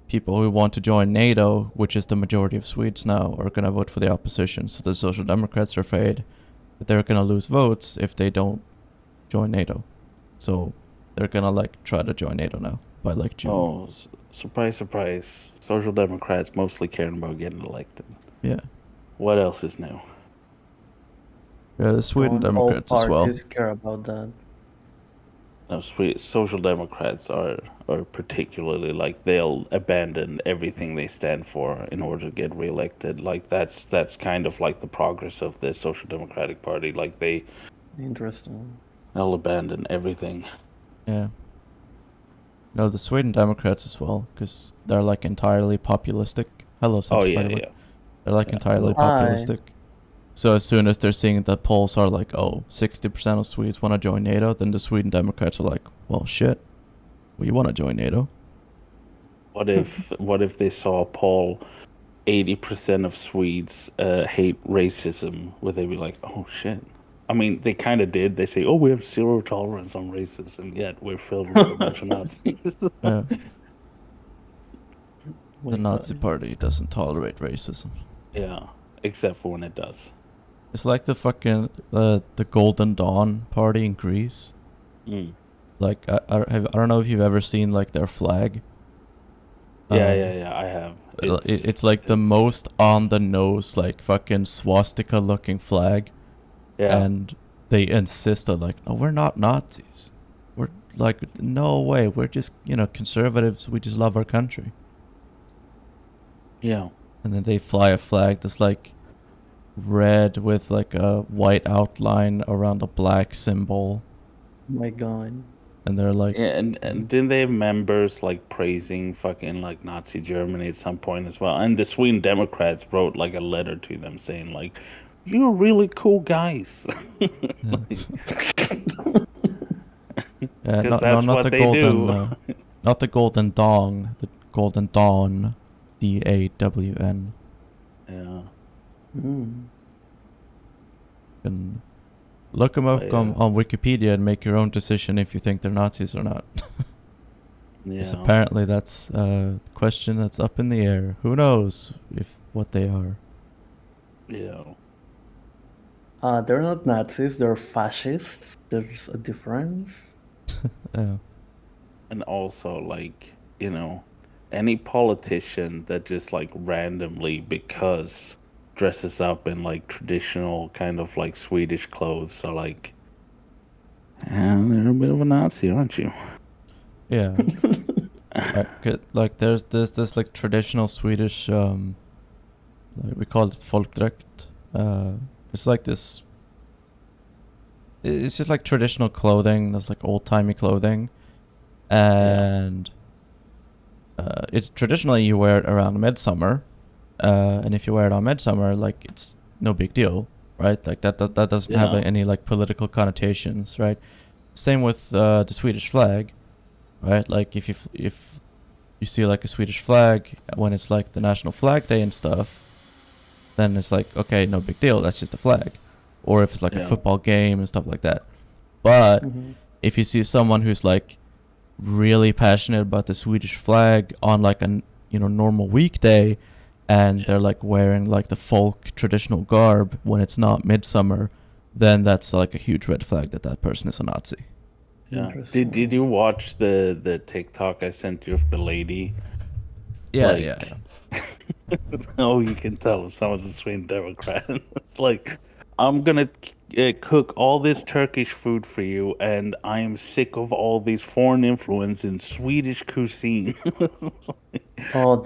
people who want to join NATO, which is the majority of Swedes now, are gonna vote for the opposition. So the Social Democrats are afraid that they're gonna lose votes if they don't join NATO. So they're gonna like try to join NATO now by like June. Oh, surprise, surprise. Social Democrats mostly caring about getting elected. Yeah. What else is new? Yeah, the Sweden Don't all Democrats as well. parties care about that? No, Social Democrats are particularly like they'll abandon everything they stand for in order to get reelected. Like that's kind of like the progress of the Social Democratic Party. Like Interesting. they'll abandon everything. Yeah. No, the Sweden Democrats as well, because they're like entirely populistic. Hello, subs, Oh by yeah, the way. yeah. They're like Yeah. entirely Hi. populistic. So as soon as they're seeing the polls are like, oh, 60% of Swedes want to join NATO, then the Sweden Democrats are like, well, shit, we want to join NATO. What if they saw a poll 80% of Swedes hate racism, would they be like, oh shit? I mean, they kind of did. They say, oh, we have zero tolerance on racism, yet we're filled with a bunch of Nazis. Yeah. We The Nazi thought- party doesn't tolerate racism. Yeah, except for when it does. It's like the fucking, the Golden Dawn party in Greece. Mm. Like, I don't know if you've ever seen like their flag. Yeah, I have. It's like the most on the nose, like fucking swastika looking flag. Yeah. And they insisted like, no, we're not Nazis. We're like, no way. We're just, conservatives. We just love our country. Yeah. And then they fly a flag that's like red with like a white outline around a black symbol. My God. And they're like, Yeah, and didn't they have members like praising fucking like Nazi Germany at some point as well? And the Sweden Democrats wrote like a letter to them saying like, "You're really cool guys." yeah, Because that's not what the they golden, do. not the Golden Dawn, the Golden Dawn, DAWN. Yeah. Mm. And look them up Yeah. on Wikipedia and make your own decision if you think they're Nazis or not. Because Yeah. apparently that's a question that's up in the air. Who knows what they are? Yeah. They're not Nazis, they're fascists. There's a difference. Yeah. And also like, any politician that just like randomly because dresses up in like traditional kind of like Swedish clothes are like, they're a bit of a Nazi, aren't you? Yeah. Like there's this like traditional Swedish like we call it folkdräkt. It's like this. It's just like traditional clothing. That's like old timey clothing, and it's traditionally you wear it around midsummer, and if you wear it on midsummer, like it's no big deal, right? Like that doesn't have Yeah. any like political connotations, right? Same with the Swedish flag, right? Like if you see like a Swedish flag when it's like the National Flag Day and stuff, then it's like, okay, no big deal, that's just a flag. Or if it's like a Yeah. football game and stuff like that. But Mhm. if you see someone who's like really passionate about the Swedish flag on like a normal weekday, and they're like wearing like the folk traditional garb when it's not midsummer, then that's like a huge red flag that that person is a Nazi. Yeah. Interesting. Did you watch the TikTok I sent you of the lady? Yeah, Like, yeah, yeah. oh, you can tell if someone's a Sweden Democrat. It's like, I'm gonna cook all this Turkish food for you, and I am sick of all these foreign influence in Swedish cuisine. Oh,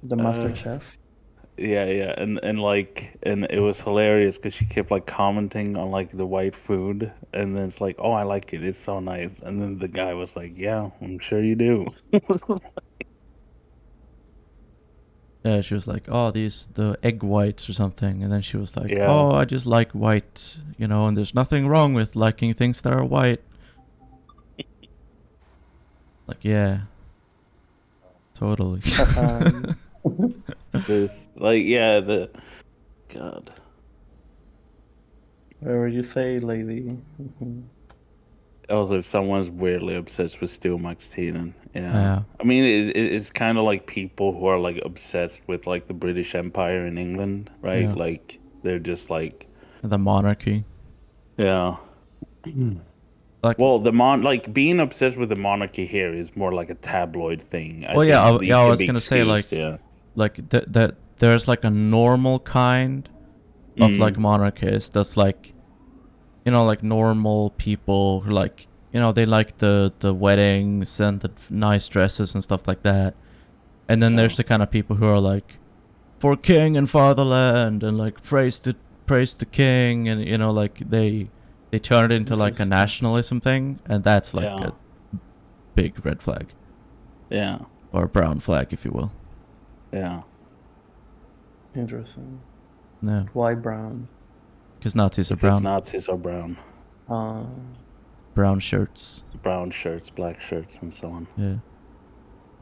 the Master uh, Chef. yeah, and it was hilarious because she kept like commenting on like the white food, and then it's like, oh, I like it, it's so nice, and then the guy was like, yeah, I'm sure you do. Yeah, she was like, oh, the egg whites or something. And then she was like, Yeah. oh, I just like white, and there's nothing wrong with liking things that are white. Like, yeah, totally. This, like, yeah, the God. Whatever you say, lady. Mhm. Also, if someone's weirdly obsessed with Steel Max Teenan, yeah. Yeah, I mean, it's kind of like people who are like obsessed with like the British Empire in England, right? yeah. Like they're just like, The monarchy. yeah. Like, Well, like being obsessed with the monarchy here is more like a tabloid thing. I well, yeah, think yeah, these I can was be gonna say, excused. Yeah. like that there's like a normal kind of like Mm. monarchist that's like, like normal people who like, they like the weddings and the nice dresses and stuff like that. And then Yeah. there's the kind of people who are like, for king and fatherland, and like praise the king, and like they turn it into like a Interesting. nationalism thing, and that's like Yeah. a big red flag, Yeah. or a brown flag, if you will. Yeah. Interesting. No, Why brown? because Nazis are Because brown. Nazis are brown. Brown shirts. Brown shirts, black shirts, and so on. Yeah.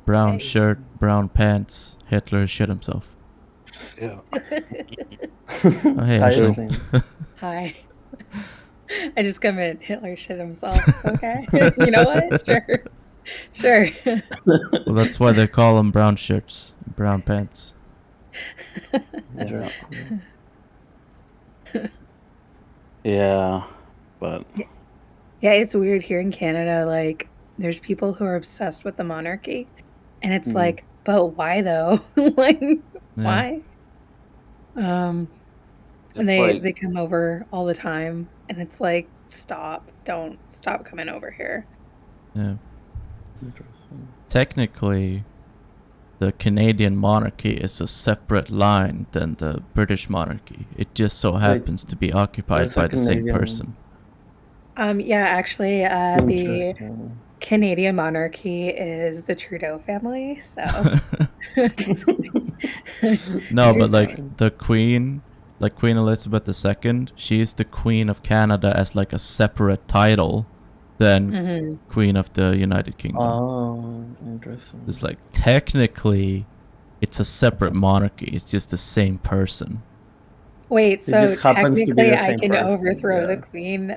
Brown Hey. shirt, brown pants. Hitler shit himself. Yeah. Oh, hey, Ashley. Interesting. Hi. I just come in. Hitler shit himself. Okay. You know what? Sure. Sure. Well, that's why they call them brown shirts, brown pants. Interesting. Yeah. But Yeah, it's weird here in Canada. Like, there's people who are obsessed with the monarchy, and it's Mm. like, but why though? Like, Yeah. why? And it's they like, come over all the time, and it's like, don't stop coming over here. Yeah. Interesting. Technically, the Canadian monarchy is a separate line than the British monarchy. It just so happens to be occupied there's a by the same Canadian- person. Yeah, actually, the Interesting. Canadian monarchy is the Trudeau family. So No, You're but like fine. the Queen, like Queen Elizabeth II, she is the Queen of Canada as like a separate title than Mhm. Queen of the United Kingdom. Oh, interesting. It's like technically it's a separate monarchy. It's just the same person. Wait, so just happens to be technically the I same can person, overthrow the yeah. Queen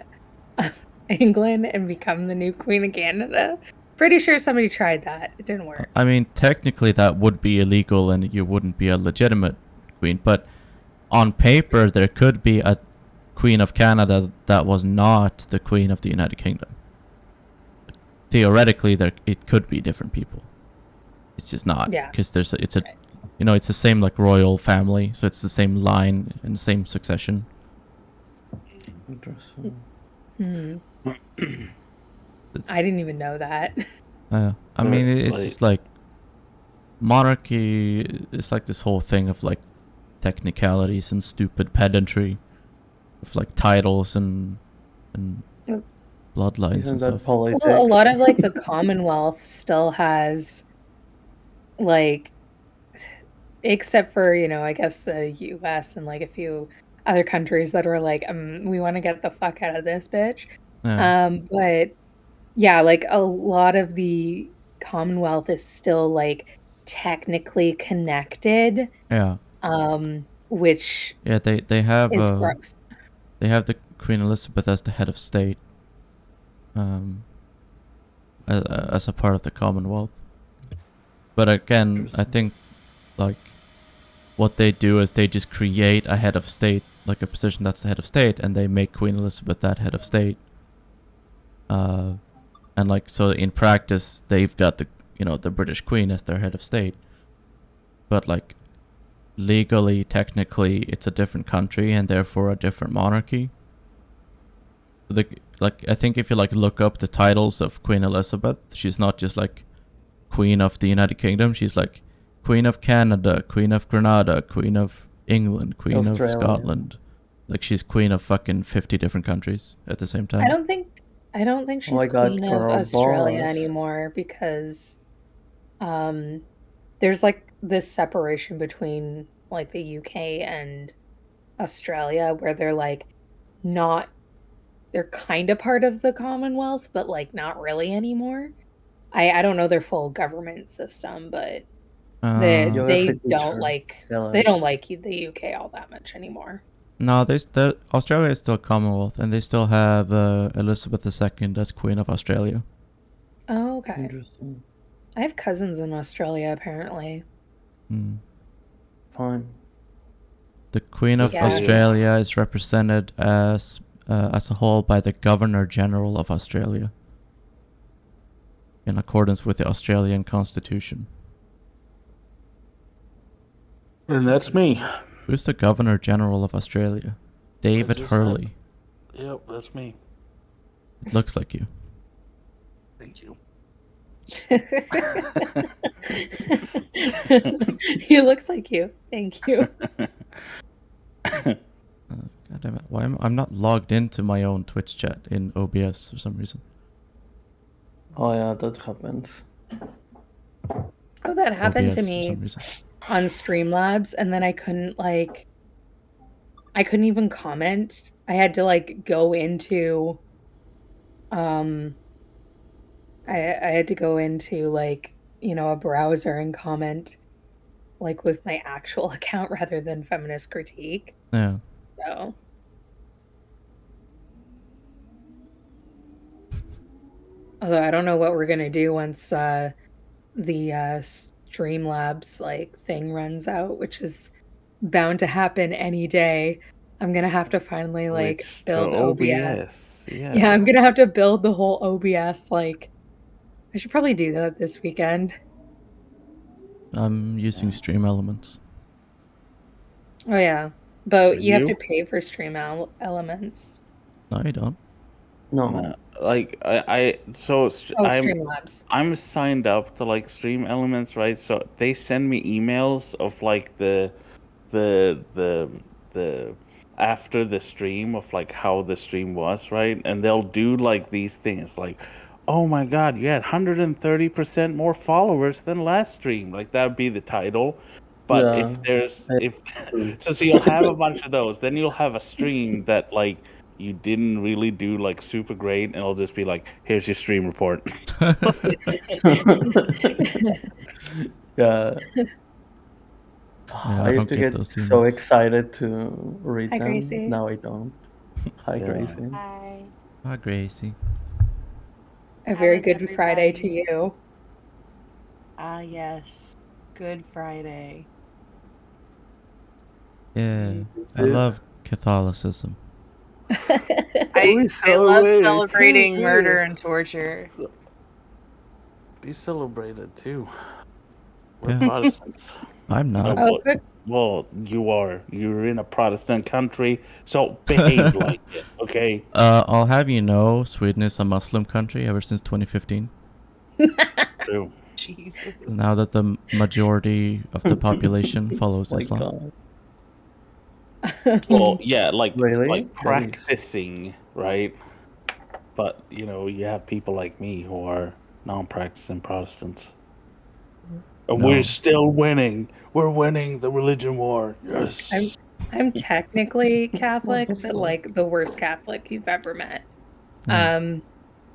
of England and become the new Queen of Canada? Pretty sure somebody tried that. It didn't work. I mean, technically that would be illegal and you wouldn't be a legitimate queen, but on paper there could be a Queen of Canada that was not the Queen of the United Kingdom. Theoretically, it could be different people. It's just not, Yeah. because it's a Right. it's the same like royal family, so it's the same line and the same succession. Interesting. Hmm. It's, I didn't even know that. I mean, Right, it's like- just like monarchy. It's like this whole thing of like technicalities and stupid pedantry, of like titles and Yep. bloodlines Isn't and that stuff. politics? Well, a lot of like the Commonwealth still has like, except for, I guess the US and like a few other countries that were like, we want to get the fuck out of this bitch. Yeah. But yeah, like a lot of the Commonwealth is still like technically connected, Yeah. which Yeah, they have is gross. they have the Queen Elizabeth as the head of state, as a part of the Commonwealth. But again, I think like what they do is they just create a head of state, like a position that's the head of state, and they make Queen Elizabeth that head of state. And like so in practice, they've got the British Queen as their head of state. But like legally, technically, it's a different country and therefore a different monarchy. I think if you like look up the titles of Queen Elizabeth, she's not just like Queen of the United Kingdom. She's like Queen of Canada, Queen of Grenada, Queen of England, Queen of Australia. Scotland. Like she's queen of fucking 50 different countries at the same time. I don't think she's my God, queen of girl Australia boss. anymore because there's like this separation between like the UK and Australia where they're like not they're kind of part of the Commonwealth, but like not really anymore. I don't know their full government system, but they Geography don't teacher, like tell they don't us. like the UK all that much anymore. No, Australia is still Commonwealth, and they still have Elizabeth II as Queen of Australia. Oh, okay. Interesting. I have cousins in Australia apparently. Fine. The Queen of Yeah. Australia is represented as a whole by the Governor General of Australia, in accordance with the Australian Constitution. And that's me. Who's the Governor General of Australia? David just Hurley. Yep, that's me. It looks like you. Thank you. He looks like you. Thank you. God damn it. Why I'm not logged into my own Twitch chat in OBS for some reason. Oh yeah, that happens. Oh, that happened OBS to for me some reason. on Streamlabs, and then I couldn't even comment. I had to like go into I had to go into like, a browser and comment like with my actual account rather than Feminist Critique. Yeah. So although I don't know what we're gonna do once the Streamlabs like thing runs out, which is bound to happen any day. I'm gonna have to finally like Which build to OBS. Yeah. Yeah, I'm gonna have to build the whole OBS. Like, I should probably do that this weekend. I'm using Stream Elements. Oh yeah, but Are you have you? to pay for Elements. No, you don't. No. Like Oh, Streamlabs. I'm signed up to like Stream Elements, right? So they send me emails of like the after the stream of like how the stream was, right? And they'll do like these things like, oh my god, you had 130% more followers than last stream. Like that would be the title. But Yeah. if there's I- if so you'll have a bunch of those, then you'll have a stream that like you didn't really do like super great, and it'll just be like, here's your stream report. Yeah. I I used don't to get get those so emails. excited to read Hi, them. Gracie. Now I don't. Hi, Yeah. Gracie. Hi. Ah, Gracie. A How very is good Friday to everybody? you. Ah, yes. Good Friday. Yeah, I Yeah. love Catholicism. I love celebrate it celebrating too. murder and torture. We celebrate it too. We're Yeah. Protestants. I'm not. Oh, good. Well, you are. You're in a Protestant country, so behave like it, okay? I'll have you know, Sweden is a Muslim country ever since 2015. True. Jesus. Now that the majority of the population follows My Islam. God. Well, yeah, like Really? like That is- practicing, right? But you have people like me who are non-practicing Protestants. And No. we're still winning. We're winning the religion war. Yes. I'm technically Catholic, but like the worst Catholic you've ever met. Yeah.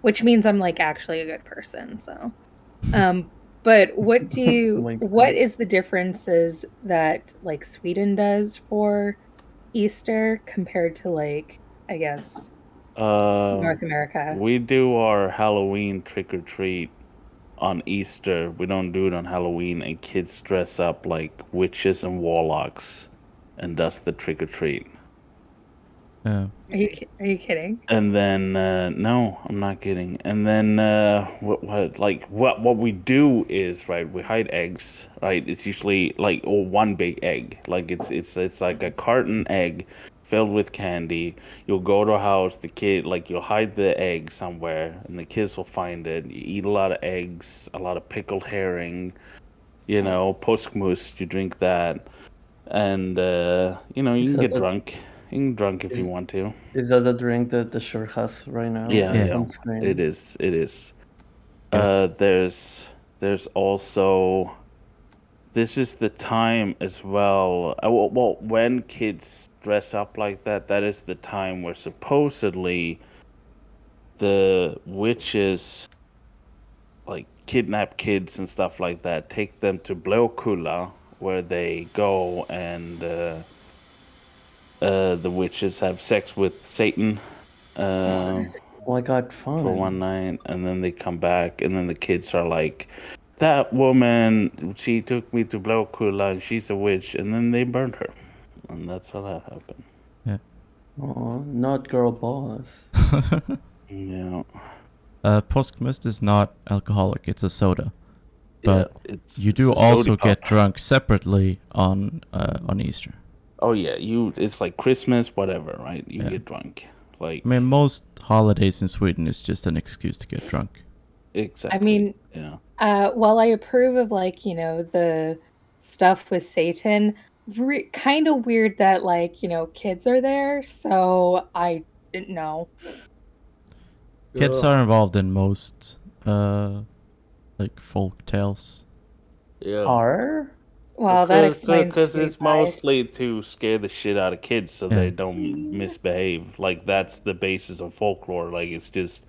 Which means I'm like actually a good person. So But what do you? my What God. is the differences that like Sweden does for Easter compared to like I guess North America? We do our Halloween trick or treat on Easter. We don't do it on Halloween, and kids dress up like witches and warlocks and does the trick or treat. Yeah. Are you kidding? And then no, I'm not kidding. And then what we do is, right, we hide eggs, right? It's usually like one big egg. Like it's like a carton egg filled with candy. You'll go to a house, the kid like you'll hide the egg somewhere and the kids will find it. You eat a lot of eggs, a lot of pickled herring, påskmust, you drink that. And you Is can that get drunk. You can drunk if you want to. Is that the drink that the shirt has right now Yeah. on screen? It is. It is. Yeah. There's also this is the time as well. Well, when kids dress up like that, that is the time where supposedly the witches like kidnap kids and stuff like that, take them to Blåkulla, where they go and the witches have sex with Satan. Uh, Oh my God, for one fun. night, and then they come back, and then the kids are like, "That woman, she took me to Blåkulla, and she's a witch," and then they burned her, and that's how that happened. Oh, not girl boss. Yeah, Påskmust is not alcoholic, it's a soda. But it's you do it's a also sody get pop. drunk separately on Easter. Oh yeah, it's like Christmas, whatever, right? You Yeah. get drunk, like I mean, most holidays in Sweden is just an excuse to get drunk. exactly. I mean, yeah, while I approve of like the stuff with Satan, kind of weird that like kids are there. So I didn't know. Kids are involved in most like folk tales. yeah. Are? Well, that explains Because Kitty's it's eye. mostly to scare the shit out of kids so they don't misbehave. Like that's the basis of folklore. Like it's just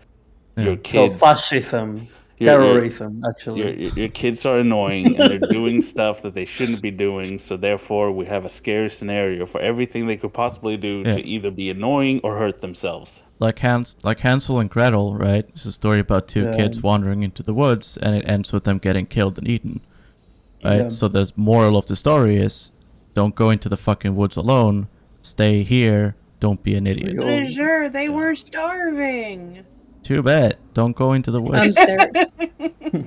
your Yeah. So kids. fascism, your terrorism, actually. your kids are annoying and they're doing stuff that they shouldn't be doing. So therefore, we have a scary scenario for everything they could possibly do Yeah. to either be annoying or hurt themselves. Like Hansel and Gretel, right? It's a story about two Yeah. kids wandering into the woods, and it ends with them getting killed and eaten. Right? Yeah. So the moral of the story is, don't go into the fucking woods alone. Stay here. Don't be an idiot. Yo. Sure, they were starving. Too bad. Don't go into the woods.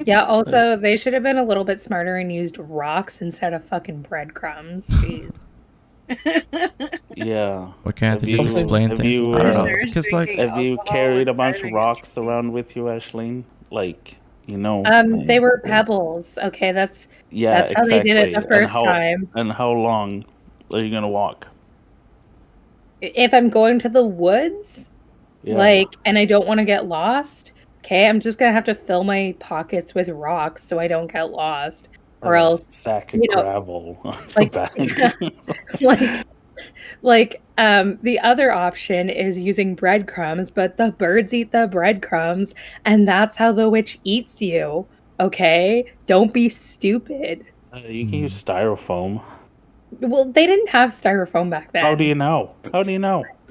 Yeah. Also, they should have been a little bit smarter and used rocks instead of fucking breadcrumbs. Jeez. Yeah. Why can't they just you- explain have things? you, I don't know. Prisoners Because like, drinking Have you alcohol carried a and bunch of driving rocks a around with you, Ashleen? Like, They were pebbles. Okay, that's Yeah, that's how they did it the exactly. first time. And how long are you gonna walk? If I'm going to the woods, Yeah. and I don't want to get lost, okay, I'm just gonna have to fill my pockets with rocks so I don't get lost, or a else sack of you know, gravel on your like back. yeah, the other option is using breadcrumbs, but the birds eat the breadcrumbs, and that's how the witch eats you. Okay, don't be stupid. You can use styrofoam. Well, they didn't have styrofoam back then. How do you know? Wait,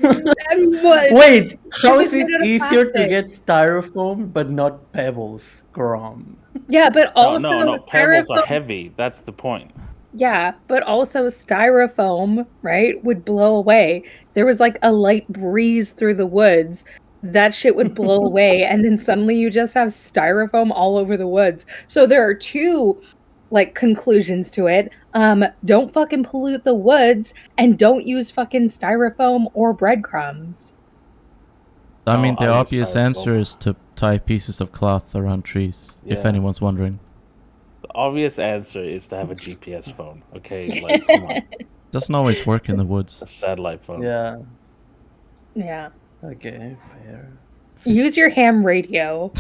how It's is it made out of easier to plastic. get styrofoam but not pebbles, Grom? Yeah, but also No. Pebbles are styrofoam. heavy. That's the point. Yeah, but also styrofoam, right, would blow away. There was like a light breeze through the woods. That shit would blow away, and then suddenly you just have styrofoam all over the woods. So there are two conclusions to it. Don't fucking pollute the woods, and don't use fucking styrofoam or breadcrumbs. I mean, the I'll use obvious styrofoam. answer is to tie pieces of cloth around trees, if Yeah. anyone's wondering. The obvious answer is to have a GPS phone. Okay, like come on, Doesn't always work in the woods. a satellite phone. Yeah. Yeah. Okay, fair. Use your ham radio,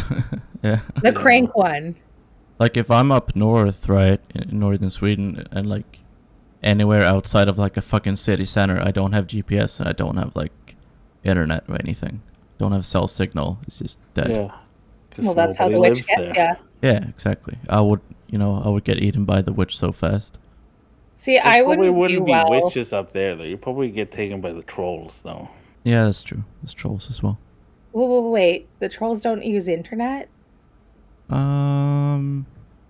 Yeah. the crank one. Like if I'm up north, right, in northern Sweden, and like anywhere outside of like a fucking city center, I don't have GPS and I don't have like internet or anything. Don't have cell signal. It's just dead. Yeah. 'Cause Well, that's how the nobody witch lives gets there. ya. Yeah, exactly. I would get eaten by the witch so fast. See, There I probably wouldn't do wouldn't be well. witches up there, though. You probably get taken by the trolls, though. Yeah, that's true. There's trolls as well. Wait, the trolls don't use internet? In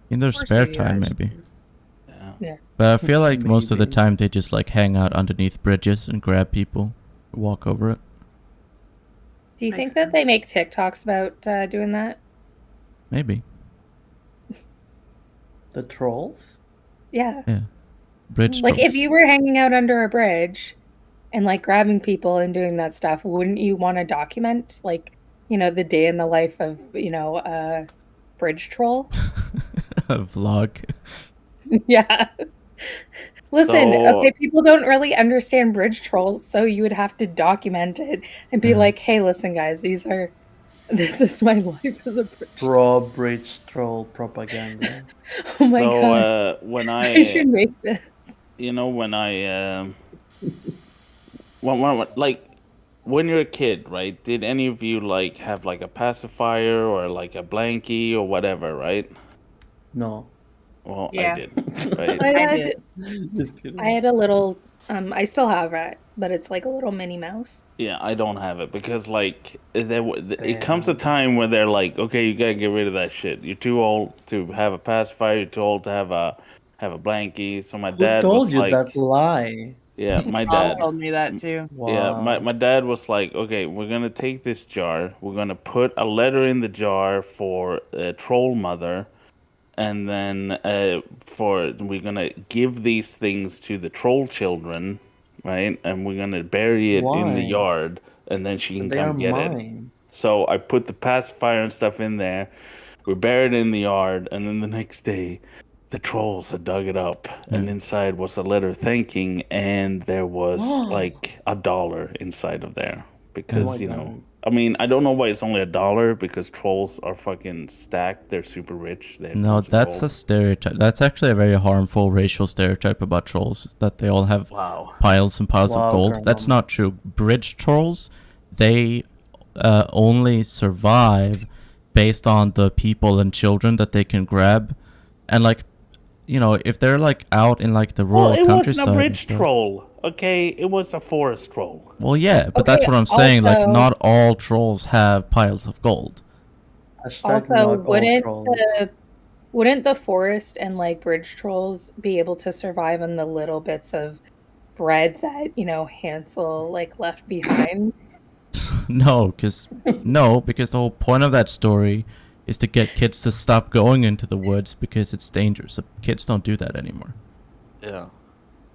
their Of course spare they do, time, Ashton. maybe. Yeah. Yeah. But I feel like most of the Maybe. time they just like hang out underneath bridges and grab people, walk over it. Do you Makes think that they sense. make TikToks about doing that? Maybe. The trolls? Yeah. Yeah. Bridge Like, if trolls. you were hanging out under a bridge and, like, grabbing people and doing that stuff, wouldn't you want to document, like, the day in the life of, a bridge troll? A vlog. Yeah. Listen, So- okay, people don't really understand bridge trolls, so you would have to document it and be Yeah. like, hey, listen, guys, this is my life as a bridge troll. Pro bridge troll propaganda. Oh my So god. when I should make this. when I when you're a kid, right? Did any of you like have like a pacifier or like a blankie or whatever, right? No. Well, I Yeah. did, right? I did. Just kidding. I had a little I still have it, but it's like a little Minnie Mouse. Yeah, I don't have it because like it comes a time where they're like, okay, you gotta get rid of that shit. You're too old to have a pacifier. You're too old to have a blankie. So my Who dad told was you like, that lie? yeah, my Mom dad. told me that too. Yeah, Wow. my dad was like, okay, we're gonna take this jar. We're gonna put a letter in the jar for Troll Mother, and then we're gonna give these things to the troll children, right? And we're gonna bury it in the Why? yard, and then she can They are come get it. mine. So I put the pacifier and stuff in there. We buried it in the yard, and then the next day, the trolls had dug it up, and Yeah. inside was a letter thanking, and there was like $1 inside of there because Oh my God. I mean, I don't know why it's only $1 because trolls are fucking stacked. They're super rich. They have No, tons of that's the gold. stereotype. That's actually a very harmful racial stereotype about trolls, that they all have Wow. piles and piles Wow, of gold. That's Grandma. not true. Bridge trolls, they only survive based on the people and children that they can grab. And like, if they're like out in like the rural Well, it countryside wasn't a and bridge stuff. troll. Okay, it was a forest troll. Well, yeah, but Okay, that's what I'm saying. Like, also- not all trolls have piles of gold. Hashtag Also, not all wouldn't trolls. wouldn't the forest and like bridge trolls be able to survive on the little bits of bread that, Hansel like left behind? No, because the whole point of that story is to get kids to stop going into the woods because it's dangerous. So kids don't do that anymore. Yeah.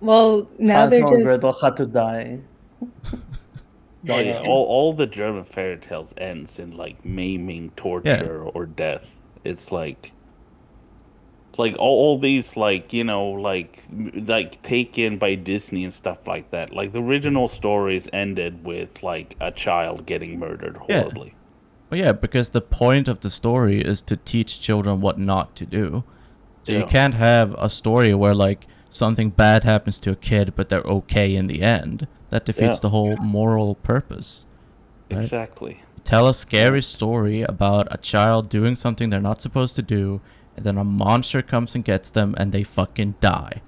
Well, now they're Hansel and just Gretel had to die. Oh yeah, all the German fairy tales ends in like maiming, torture, or death. It's like all these like like taken by Disney and stuff like that. Like the original stories ended with like a child getting murdered Yeah. horribly. Well, yeah, because the point of the story is to teach children what not to do. So you Yeah. can't have a story where like something bad happens to a kid, but they're okay in the end. That defeats Yeah. the whole moral purpose. Right? Exactly. Tell a scary story about a child doing something they're not supposed to do, and then a monster comes and gets them, and they fucking die.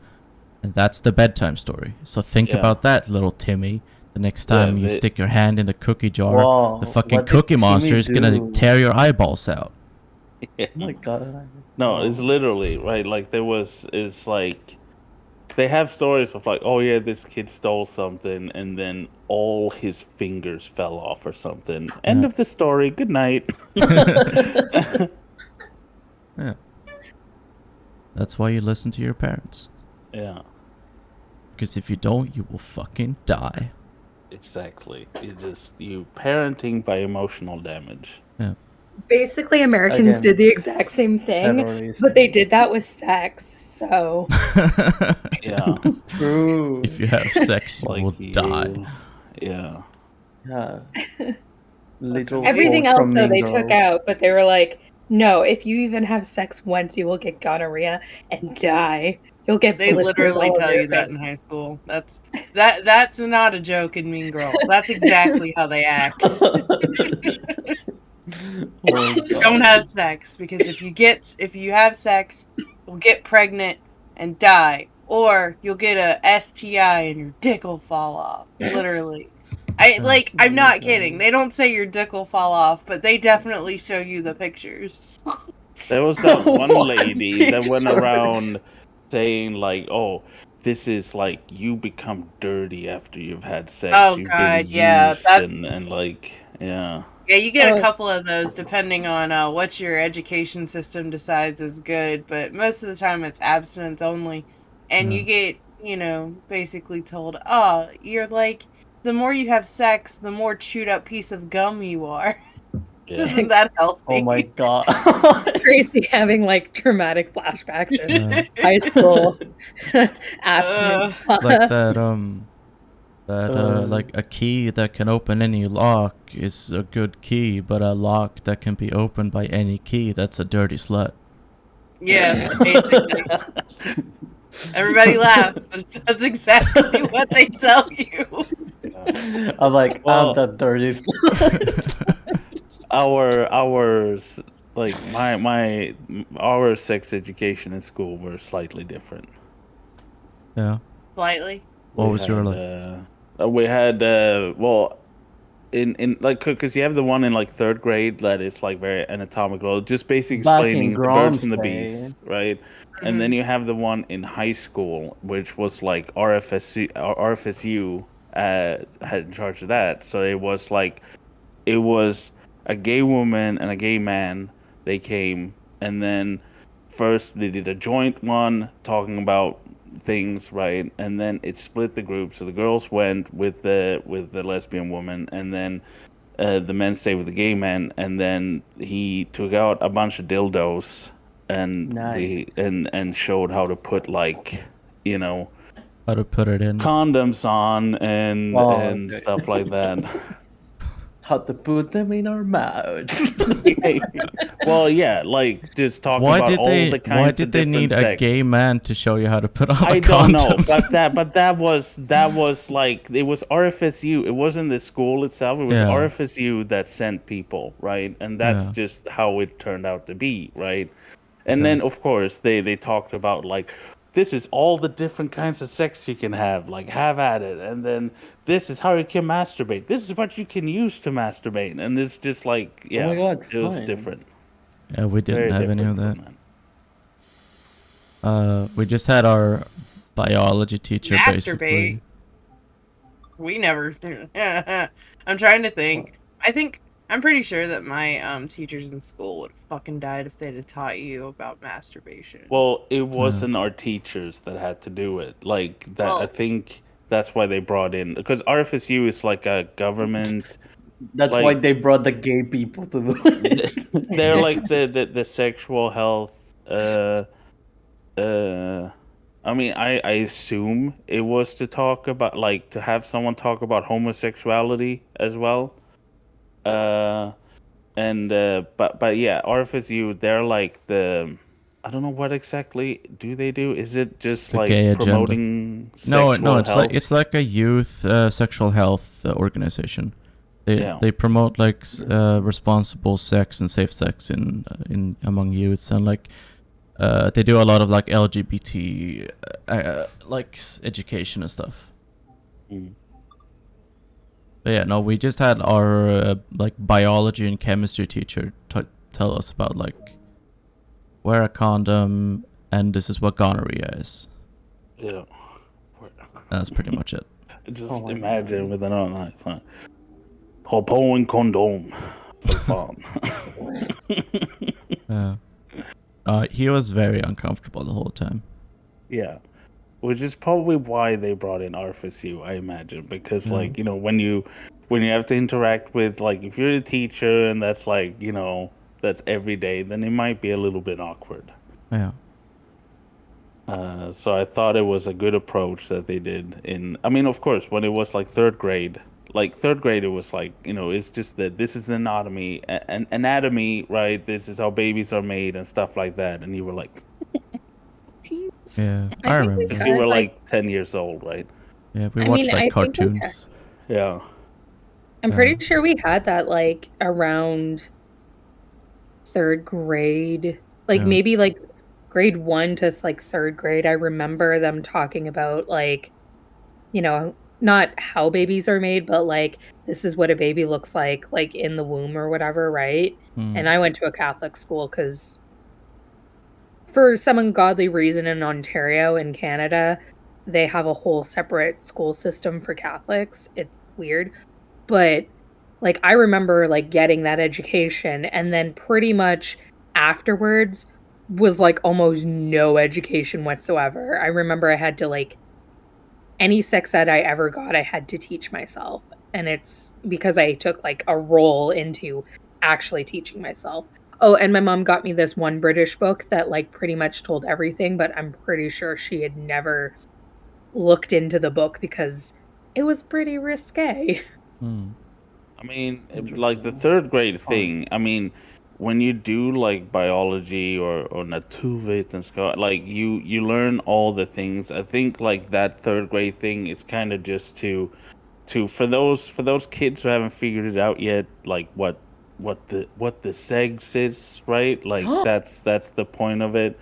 And that's the bedtime story. So think Yeah. about that, little Timmy. The next time you they- stick your hand in the cookie jar, Whoa, the fucking what did cookie Timmy monster is gonna do? tear your eyeballs out. Yeah. Oh my God. No, it's literally right. Like it's like they have stories of like, oh yeah, this kid stole something, and then all his fingers fell off or something. End Yeah. of the story. Good night. Yeah. That's why you listen to your parents. Yeah, Because if you don't, you will fucking die. exactly. You parenting by emotional damage. Yeah. basically Americans Again, did the exact same thing, terrorism. but they did that with sex. So Yeah, True. If you have sex, you like will die. Yeah, Yeah. Little everything quote else from though Mean they took Girls. out, but they were like, no, if you even have sex once, you will get gonorrhea and die. You'll get They blisters literally all over tell your you that face. in high school. That's not a joke in Mean Girls. That's exactly how they act. Oh my Don't God. have sex, because if you have sex, you'll get pregnant and die, or you'll get a STI and your dick will fall off. Literally. I'm Oh my not kidding. God. They don't say your dick will fall off, but they definitely show you the pictures. There was that one One lady that went picture. around saying like, "Oh, this is like you become dirty after you've had sex. Oh You've been god, yeah, used and like yeah." yeah, you get a Oh, couple of those depending on what your education system decides is good, but most of the time it's abstinence only. And Yeah. you get, basically told, oh, you're like, the more you have sex, the more chewed up piece of gum you are. Yeah. Isn't that Oh my healthy? God. crazy having like traumatic flashbacks in Yeah. high school abstinence It's like class. that like a key that can open any lock is a good key, but a lock that can be opened by any key, that's a dirty slut. Yeah, basically. Everybody laughs, but that's exactly what they tell you. I'm like, I'm Well, the dirty. ours like our sex education in school were slightly different. Yeah. Slightly. What We was your had like? well in like because you have the one in like third grade that is like very anatomical, just basically Back in explaining the birds Grom's and the day. bees, right? And then Mhm. you have the one in high school, which was like RFSU had in charge of that. So it was a gay woman and a gay man. They came, and then first they did a joint one talking about things, right? And then it split the group. So the girls went with the lesbian woman, and then the men stayed with the gay man. And then he took out a bunch of dildos and Nice. and showed how to put like you know How to put it in? condoms on Oh, and okay. stuff like that. How to put them in our mouth. Well, yeah, like just talking Why about did all they? the Why kinds of did they different need a gay sex. man to show you how to put on a I don't know, condom? but that was like it was RFSU. It wasn't the school itself. It was Yeah. RFSU that sent people, right? And that's Yeah. just how it turned out to be, right? And Okay. then of course they talked about like this is all the different kinds of sex you can have, like have at it. And then this is how you can masturbate. This is what you can use to masturbate. And it's just like Oh my yeah, God, it was fine. different. Yeah, we didn't Very have any of different that. from that. We just had our biology teacher Masturbate. basically. We never. I'm trying to think. I'm pretty sure that my teachers in school would have fucking died if they'd have taught you about masturbation. Well, it Yeah. wasn't our teachers that had to do it. Like that, I Well, think that's why they brought in because RFSU is like a government. That's why Like they brought the gay people to do it. they're like the sexual health. Uh, I mean, I assume it was to talk about like to have someone talk about homosexuality as well. Uh, and but yeah, RFSU they're like the I don't know what exactly do they do. Is it It's just the gay like agenda. promoting No, sexual it's health? like a youth sexual health organization. Yeah. They promote like responsible sex and safe sex in among youths, and like they do a lot of like LGBT like education and stuff. Mm. But yeah, no, we just had our like biology and chemistry teacher tell us about like wear a condom and this is what gonorrhea is. Yeah. And that's pretty much it. Just Oh my imagine God. with an on like hop på en kondom för fan. Yeah. He was very uncomfortable the whole time. Yeah. Which is probably why they brought in RFSU, I imagine, because Yeah. like when you have to interact with like if you're a teacher and that's like that's every day, then it might be a little bit awkward. Yeah. So I thought it was a good approach that they did. I mean, of course, when it was like third grade, it was like it's just that this is the anatomy, right? This is how babies are made and stuff like that, and you were like. Yeah. I I think we remember. Because you had were like, like 10 years old, right? Yeah, we I watched mean, like I think cartoons. Yeah. I'm Yeah. pretty sure we had that like around 3rd grade, like Yeah. maybe like grade 1 to like 3rd grade. I remember them talking about like, you know, not how babies are made, but like this is what a baby looks like in the womb or whatever, right? Mm. And I went to a Catholic school because for some ungodly reason in Ontario in Canada, they have a whole separate school system for Catholics. It's weird. But, like, I remember, like, getting that education, and then pretty much afterwards was, like, almost no education whatsoever. I remember I had to, like any sex ed I ever got, I had to teach myself, and it's because I took, like, a role into actually teaching myself. Oh, and my mom got me this one British book that, like, pretty much told everything, but I'm pretty sure she had never looked into the book because it was pretty risque. Mm. I mean, like the Interesting. 3rd grade Fun. thing. I mean, when you do like biology or naturvet and stuff, like you learn all the things. I think like that 3rd grade thing is kind of just to for those kids who haven't figured it out yet, like what the sex is, right? Like that's the point of it.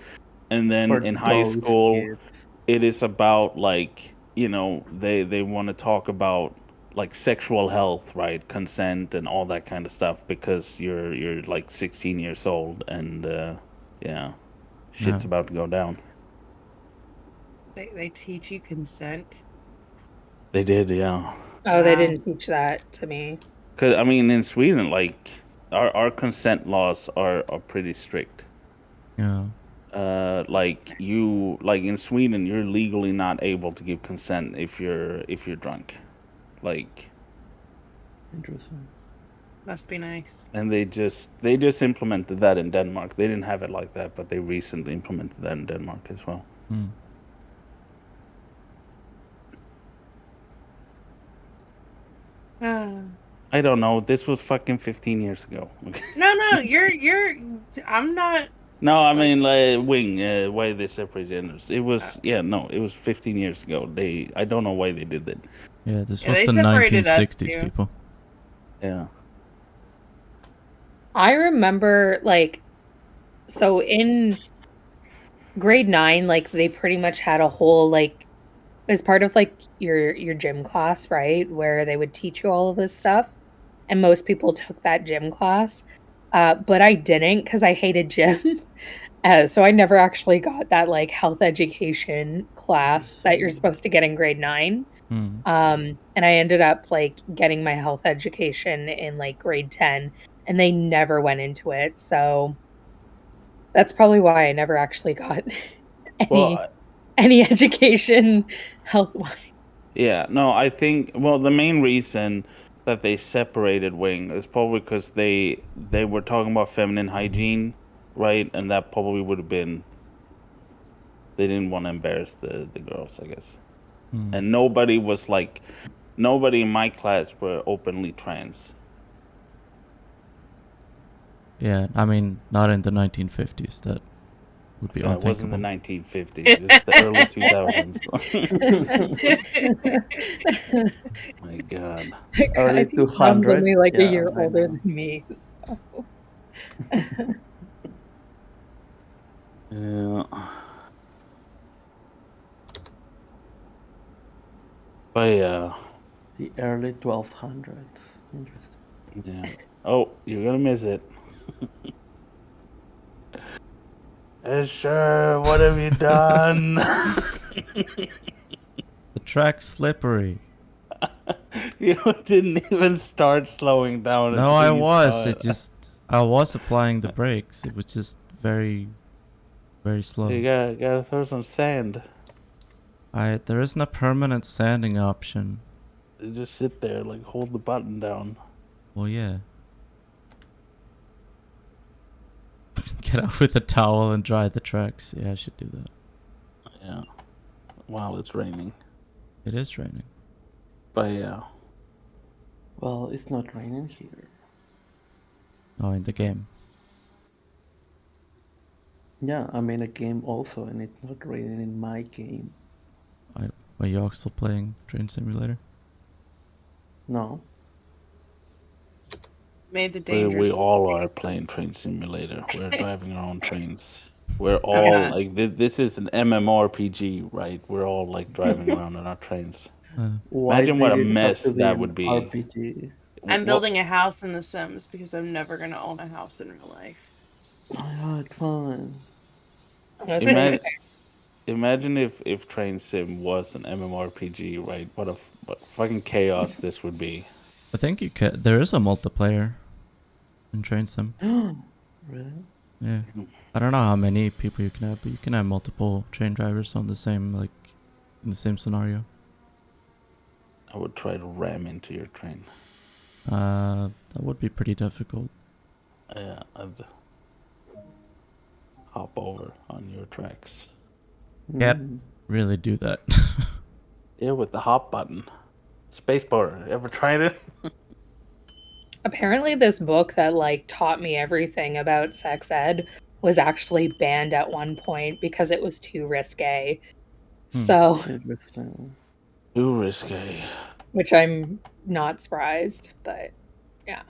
And then For in high those school, kids. it is about like they want to talk about like sexual health, right, consent and all that kind of stuff because you're like 16 years old and yeah, shit's Yeah. about to go down. They teach you consent. They did, yeah. Oh, they Wow. didn't teach that to me. Because I mean, in Sweden, like our consent laws are pretty strict. Yeah. Like in Sweden, you're legally not able to give consent if you're drunk, like. Interesting. Must be nice. And they just implemented that in Denmark. They didn't have it like that, but they recently implemented that in Denmark as well. Mm. Ah. I don't know. This was fucking 15 years ago. No, you're. I'm not. No, I Like- mean like wing. Why they separate genders? It was no. It was 15 years ago. I don't know why they did that. Yeah, this Yeah, was they the separated us 1960s, too. people. Yeah. I remember, like so in grade 9, like, they pretty much had a whole, like as part of, like, your gym class, right, where they would teach you all of this stuff, and most people took that gym class, but I didn't because I hated gym. So I never actually got that, like, health education class that you're supposed to get in grade 9. Mm. And I ended up, like, getting my health education in, like, grade 10, and they never went into it, so that's probably why I never actually got any Well, any education health-wise. yeah. No, I think. Well, the main reason that they separated wing is probably because they were talking about feminine hygiene, right? And that probably would have been. They didn't want to embarrass the girls, I guess. Mm. And nobody in my class were openly trans. Yeah, I mean, not in the 1950s. That would be Yeah, it wasn't the unthinkable. 1950s. It's the early 2000s. My God. I Early think mom's 200. only, like, a Yeah, year I older know. than me, so Yeah. But yeah. The early 1200s. Interesting. Yeah. Oh, you're gonna miss it. Sure, what have you done? The track's slippery. You didn't even start slowing down. No, I until you was. saw I was applying the brakes. It was just very, very slow. You gotta throw some sand. There isn't a permanent sanding option. You just sit there, like hold the button down. Well, yeah. Get out with a towel and dry the tracks. Yeah, I should do that. Yeah. While it's raining. It is raining. But yeah. Well, it's not raining here. Oh, in the game. Yeah, I'm in a game also, and it's not raining in my game. Are you also playing Train Simulator? No. Made the We dangerous all are mistake. playing Train Simulator. We're driving our own trains. We're all God. like this is an MMORPG, right? We're all like driving around on our trains. Why Imagine what did a it have mess to be that an would be. RPG? I'm What building a house in The Sims because I'm never gonna own a house in real life. Oh my god, fun. imagine imagine if Train Sim was an MMORPG, right? What fucking chaos this would be. I think you can. There is a multiplayer in Train Sim. Really? Yeah. I don't know how many people you can have, but you can have multiple train drivers on the same, like, in the same scenario. I would try to ram into your train. That would be pretty difficult. Yeah, I'd hop over on your tracks. Can't really do that. Yeah, with the hop button. Spacebar. Ever tried it? Apparently, this book that like taught me everything about sex ed was actually banned at one point because it was too risque. So, Interesting. Too risque. which I'm not surprised, but yeah.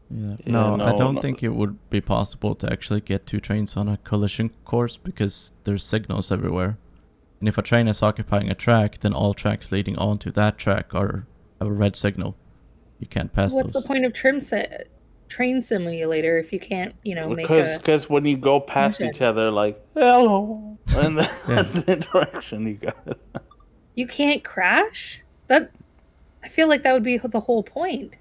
Yeah. Yeah, No, I don't no. think it would be possible to actually get two trains on a collision course because there's signals everywhere. And if a train is occupying a track, then all tracks leading onto that track are have a red signal. You can't pass What's those. the point of train simulator if you can't, make a Because when you go past engine? each other, like, hello, and that's Yeah. the interaction you got. You can't crash? That I feel like that would be the whole point.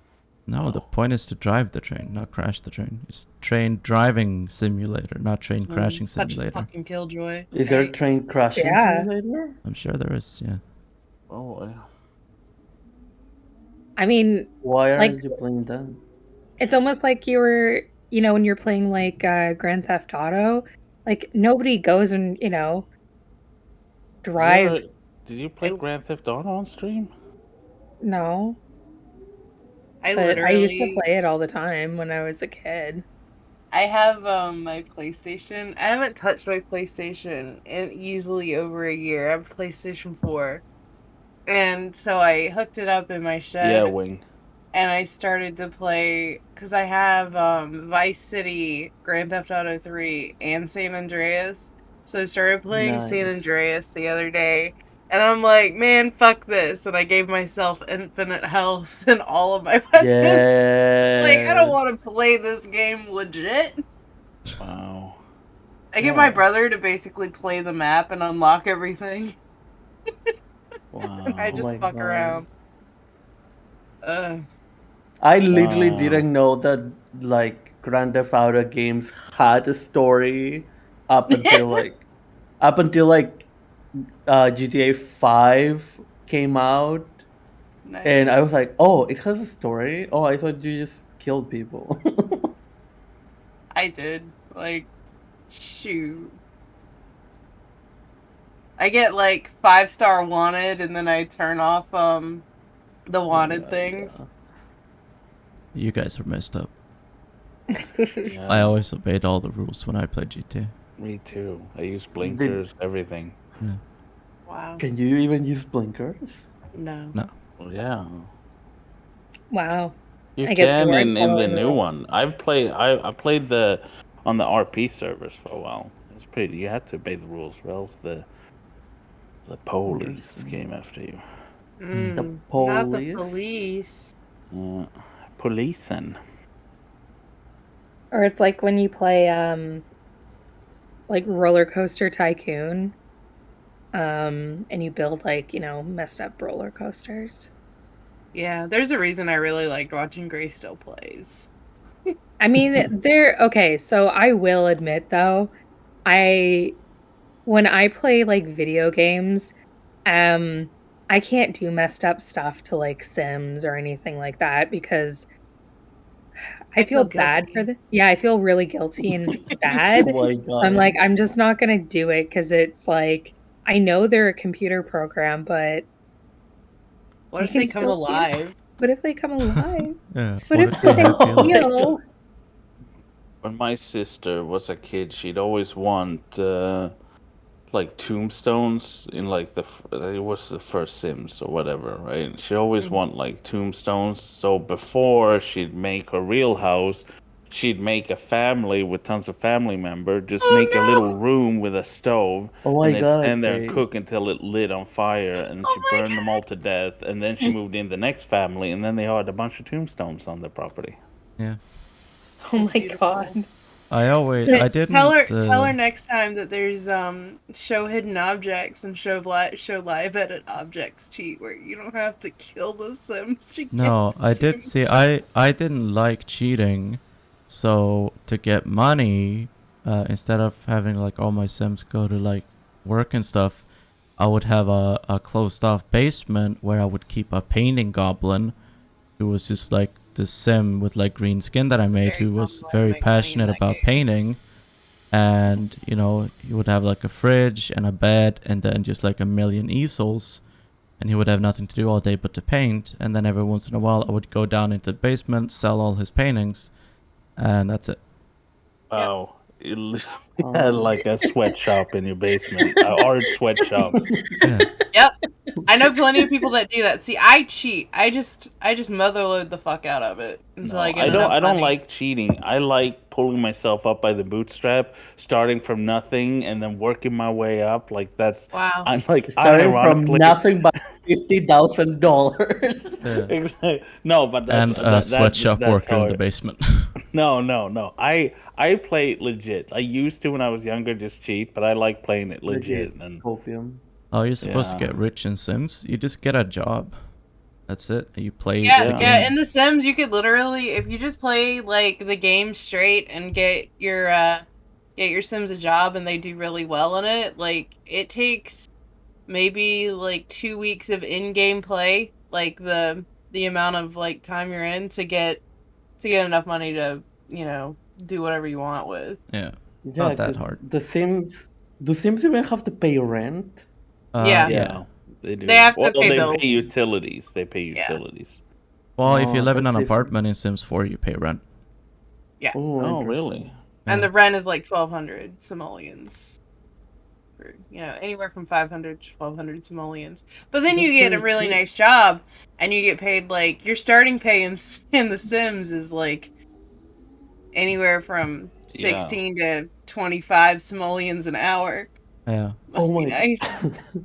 No, the point is to drive the train, not crash the train. It's train driving simulator, not train crashing Such a simulator. fucking killjoy. Is there a Hey, train crashing Yeah. simulator? I'm sure there is, yeah. Oh, yeah. I mean, Why like aren't you playing that? it's almost like you were, when you're playing like Grand Theft Auto, like nobody goes and, drives. Did you play I, Grand Theft Auto on stream? No, I but I used to literally play it all the time when I was a kid. I have my PlayStation. I haven't touched my PlayStation in easily over a year. I have PlayStation 4. And so I hooked it up in my Yeah, shed Wing. and I started to play because I have Vice City, Grand Theft Auto 3, and San Andreas. So I started playing San Nice. Andreas the other day, and I'm like, man, fuck this. And I gave myself infinite health and all of my weapons. Like, I don't Yes. want to play this game legit. Wow. I get my Yeah. brother to basically play the map and unlock everything. Wow. I Oh just my fuck god. around. I literally Wow. didn't know that like Grand Theft Auto games had a story up until like GTA 5 came out, and I Nice. was like, "Oh, it has a story." Oh, I thought you just killed people. I did. Like, shoot. I get like 5-star wanted and then I turn off the wanted things. Yeah. You guys are messed up. Yeah. I always obeyed all the rules when I played GTA. Me too. I use blinkers, everything. Yeah. Wow. Can you even use blinkers? No. No. Well, yeah. Wow. You I guess you can weren't in the following the new rules. one. I played the on the RP servers for a while. It's pretty. You had to obey the rules, or else the police Interesting. came after you. The Not the police? police. Policing. Or it's like when you play like Roller Coaster Tycoon, and you build like, messed up roller coasters. Yeah, there's a reason I really liked watching Gray Still Plays. I mean, okay, so I will admit though, when I play like video games, I can't do messed up stuff to like Sims or anything like that because I feel bad for guilty. I feel really guilty and bad. Oh my I'm god. like, I'm just not gonna do it because it's like I know they're a computer program, but What they if they can come still feel. alive? What if they come alive? Yeah. What if they they have feel? When my sister was a kid, she'd always want like tombstones in like it was the first Sims or whatever, right? She always want like tombstones. So before she'd make her real house, she'd make a family with tons of family member, just make a Oh little room with a stove, Oh my and then god, stand there and Chase. cook until it lit on fire, and Oh she my burned them all to death. And then she moved in the next family, and then they had a bunch of tombstones on their property. Yeah. Oh That's my beautiful. god. I Tell didn't. her next time that there's show hidden objects and show live edit objects cheat where you don't have to kill the Sims to get No, the I did see. tombstone. I didn't like cheating, so to get money, instead of having like all my Sims go to like work and stuff, I would have a closed off basement where I would keep a painting goblin, who was just like the Sim with like green skin that I made, Very who was common way to very make money in passionate that about game. painting. And he would have like a fridge and a bed, and then just like a million easels, and he would have nothing to do all day but to paint. And then every once in a while I would go down into the basement, sell all his paintings, and that's it. Yep. Wow. You literally had like a sweatshop in your basement, an art sweatshop. Yeah. Yep. I know plenty of people that do that. See, I cheat. I just motherload the fuck out of it until I No, get enough I don't money. like cheating. I like pulling myself up by the bootstrap, starting from nothing and then working my way up. Like that's Wow. I'm like Starting from unironically nothing but $50,000. Yeah. exactly. No, but that's And a sweatshop that's worker how in the basement. no. I play it legit. I used to when I was younger just cheat, but I like playing it legit and Opium. Oh, you're supposed to yeah. get rich in Sims? You just get a job. That's it. You play Yeah, the Yeah. yeah. game. In The Sims, you could literally, if you just play like the game straight and get your Sims a job and they do really well in it, like it takes maybe like 2 weeks of in-game play, like the amount of like time you're in to get enough money to do whatever you want with. Yeah. Yeah, Not that because hard. The Sims even have to pay rent. Yeah. Yeah. They do. They have to Well, pay they bills. pay utilities. They pay Yeah. utilities. Well, if you Oh, live in that's an different. apartment in Sims 4, you pay rent. Oh, Oh, interesting. really? And Yeah. the rent is like 1,200 simoleons. For, anywhere from 500 to 1,200 simoleons. But then you That's get a pretty really cheap. nice job, and you get paid like your starting pay in The Sims is like anywhere from 16 to 25 simoleons an hour. Yeah. Must be nice.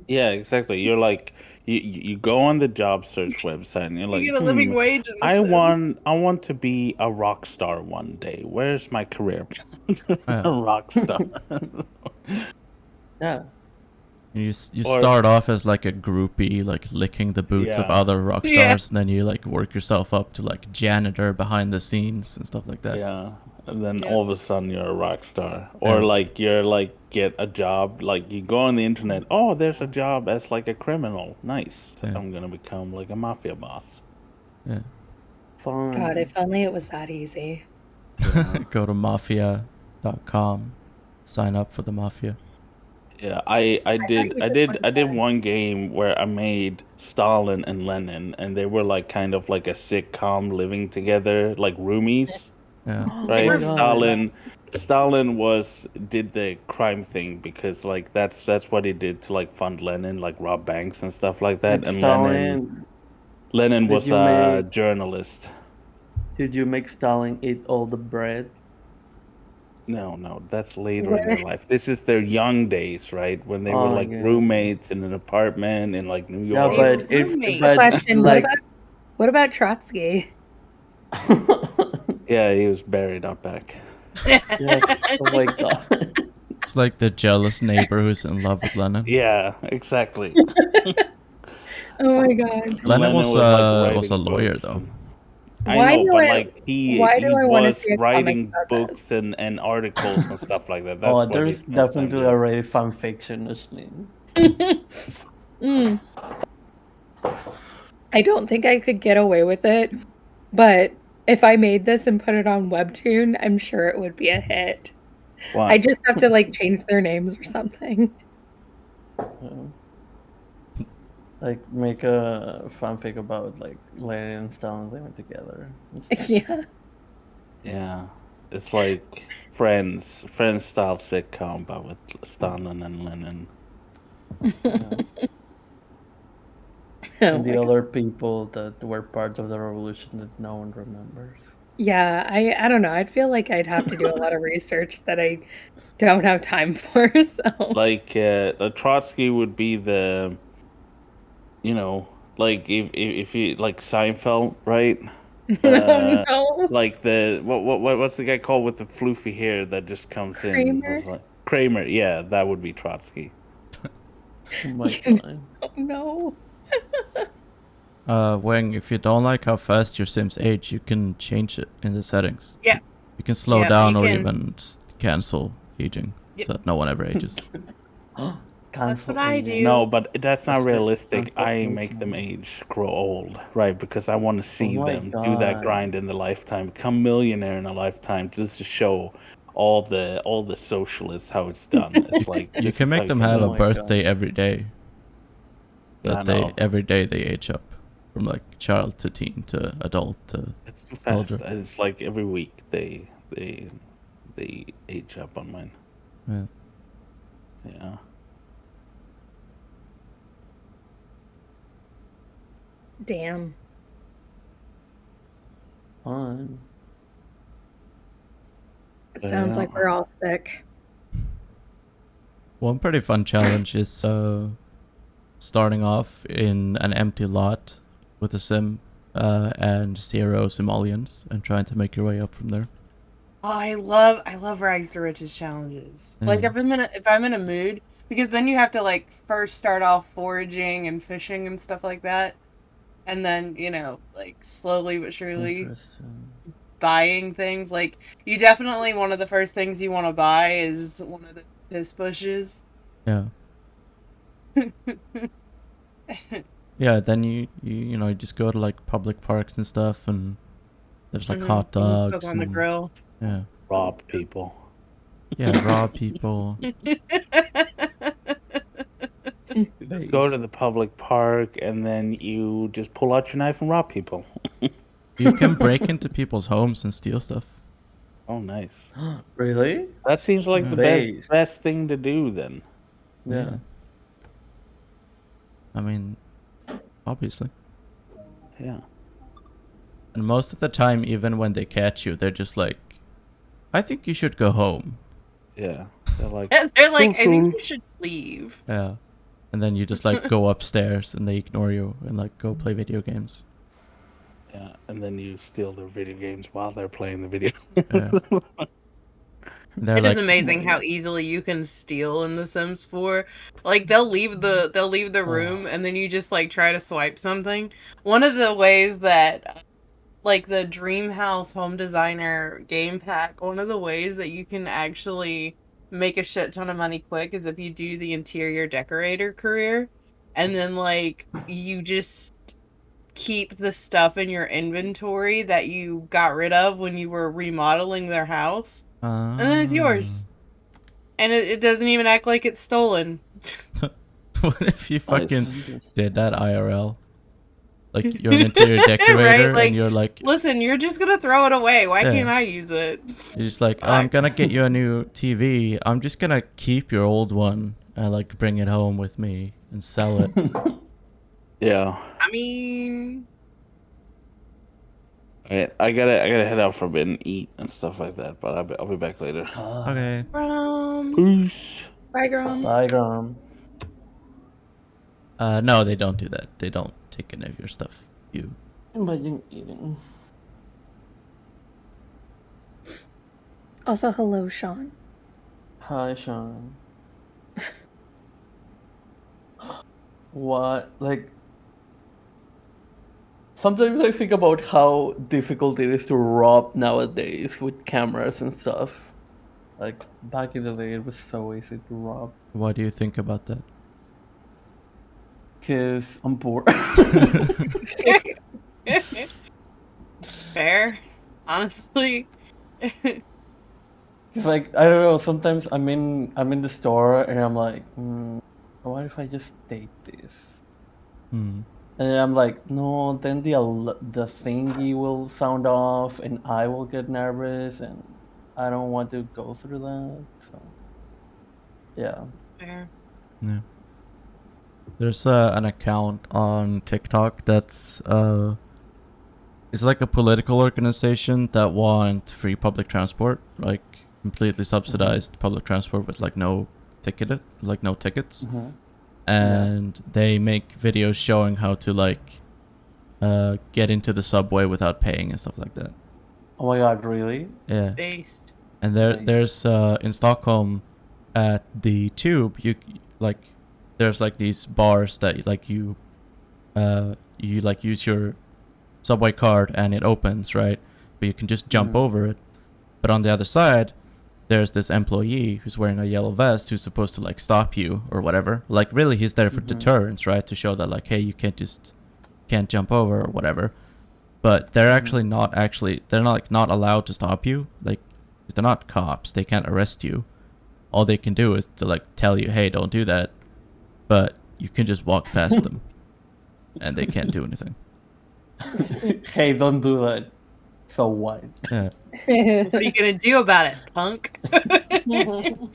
Yeah, exactly. You're like you go on the job search website and you're You like, get a living wage in The I Sims. want to be a rock star one day. Where's my career? Yeah. A rock star. Yeah. You Or- start off as like a groupie, like licking the boots of Yeah. other rock Yeah. stars, and then you like work yourself up to like janitor behind the scenes and stuff like that. Yeah. And then Yeah. all of a sudden you're a rock star. Or Yeah. like you're like get a job, like you go on the internet, oh, there's a job as like a criminal. Nice. Yeah. I'm gonna become like a mafia boss. Yeah. Fun. God, if only it was that easy. Go to mafia.com, sign up for the mafia. Yeah, I you just did one game where I made Stalin and Lenin, and they were like kind of like a sitcom living together, like roomies, Yeah. right? my Stalin did the crime thing because like that's what he did to like fund Lenin, like rob banks and stuff like that. Did And Stalin, Lenin did was you a make- journalist. did you make Stalin eat all the bread? No, that's later in their life. This is their young days, right? When they were Oh, like yeah. roommates in an apartment in like New Yeah, York. but Roommate. Question: like what about Trotsky? Yeah, he was buried out back. yeah, oh my god. It's like the jealous neighbor who's in love with Lenin. Yeah, exactly. Oh my god! Lenin was a writing lawyer books though. and- I Why know, do but I- like he why do I wanna was see a comic writing about books and articles and stuff like that. That's Oh, what he there's spends time definitely doing. already fan fiction, listening. Mm. I don't think I could get away with it, but if I made this and put it on Webtoon, I'm sure it would be a hit. Why? I just have to like change their names or something. Like make a fanfic about like Lenin and Stalin living together. Yeah. Yeah. It's like Friends style sitcom, but with Stalin and Lenin. Yeah. Oh And my the God. other people that were part of the revolution that no one remembers. Yeah, I don't know. I'd feel like I'd have to do a lot of research that I don't have time for. So Like the Trotsky would be the, you know, like if you like Seinfeld, right? oh Uh, no, like the what's the guy called with the floofy hair that just comes in? Kramer. Was like Kramer. Yeah, that would be Trotsky. Oh my You god. don't know. Wang, if you don't like how fast your Sims age, you can change it in the settings. Yeah. You can slow Yeah, down you or can. even cancel aging, Yep. so that no one ever ages. That's what Cancel I aging. do. No, but that's not That's right, realistic. cancel I make them aging. age, grow old, right? Because I want to Oh see my them do that god. grind in the lifetime, become millionaire in a lifetime, just to show all the socialists how it's done. It's like You this can is how make you them can have Oh a live. my god. birthday every day. Yeah, I That they know. every day they age up, from like child to teen to adult to It's too fast. older. It's like every week they age up on mine. Yeah. Yeah. Damn. Fun. It sounds like we're all sick. One pretty fun challenge is starting off in an empty lot with a sim and 0 simoleons and trying to make your way up from there. Oh, I love Rise to Riches challenges. Like Yeah. if I'm in a mood, because then you have to like first start off foraging and fishing and stuff like that. And then, like slowly but surely Interesting. buying things. Like you definitely one of the first things you want to buy is one of the piss bushes. Yeah. Yeah, then you just go to like public parks and stuff, and there's like hot You can cook dogs on the and grill. yeah, Rob people. raw people. Just go to the public park and then you just pull out your knife and rob people. You can break into people's homes and steal stuff. Oh, nice. Really? That seems like the Base. best thing to do then. Yeah. I mean, obviously. Yeah. And most of the time, even when they catch you, they're just like, I think you should go home. Yeah. They're like, They're like, I think "Fool." you should leave. Yeah. And then you just like go upstairs and they ignore you and like go play video games. Yeah, and then you steal their video games while they're playing the video. Yeah. And they're It is like, amazing how easily you can steal in The Sims 4. Like they'll leave the room and then you just like try to swipe something. One of the ways that like the Dream House Home Designer game pack, one of the ways that you can actually make a shit ton of money quick is if you do the interior decorator career and then like you just keep the stuff in your inventory that you got rid of when you were remodeling their house. And then it's yours. And it doesn't even act like it's stolen. What if you fucking Nice. did that IRL? Like you're an interior decorator Like, and you're like, listen, you're just gonna throw it away. Why Yeah. can't I use it? you're just like, oh, I'm gonna get you a new TV. I'm just gonna keep your old one and like bring it home with me and sell it. Yeah. I mean, Alright, I gotta head out for a bit and eat and stuff like that, but I'll be back later. Okay. Peace. Bye, Grom. Bye, Grom. No, they don't do that. They don't take any of your stuff. You. Imagine eating. Also, hello, Sean. Hi, Sean. What? Like, sometimes I think about how difficult it is to rob nowadays with cameras and stuff. Like, back in the day, it was so easy to rob. What do you think about that? Because I'm bored. fair. Honestly. It's like, I don't know, sometimes I'm in the store and I'm like, what if I just take this? Hmm. And then I'm like, no, then the thingy will sound off and I will get nervous and I don't want to go through that. So yeah. Fair. Yeah. There's an account on TikTok that's it's like a political organization that want free public transport, like completely subsidized public transport with like no tickets. Mm-hmm. And they make videos showing how to like get into the subway without paying and stuff like that. Oh my god, really? Yeah. Based. And Nice. there's in Stockholm at the tube, you like there's like these bars that like you like use your subway card and it opens, right? But you can just jump Mhm. over it. But on the other side, there's this employee who's wearing a yellow vest who's supposed to like stop you or whatever. Like really he's there for Mhm. deterrence, right? To show that like, hey, you can't jump over or whatever. But they're they're not allowed to stop you. Like, 'cause they're not cops. They can't arrest you. All they can do is to like tell you, hey, don't do that. But you can just walk past them. And they can't do anything. Hey, don't do that. So what? Yeah. What are you gonna do about it, punk? Oh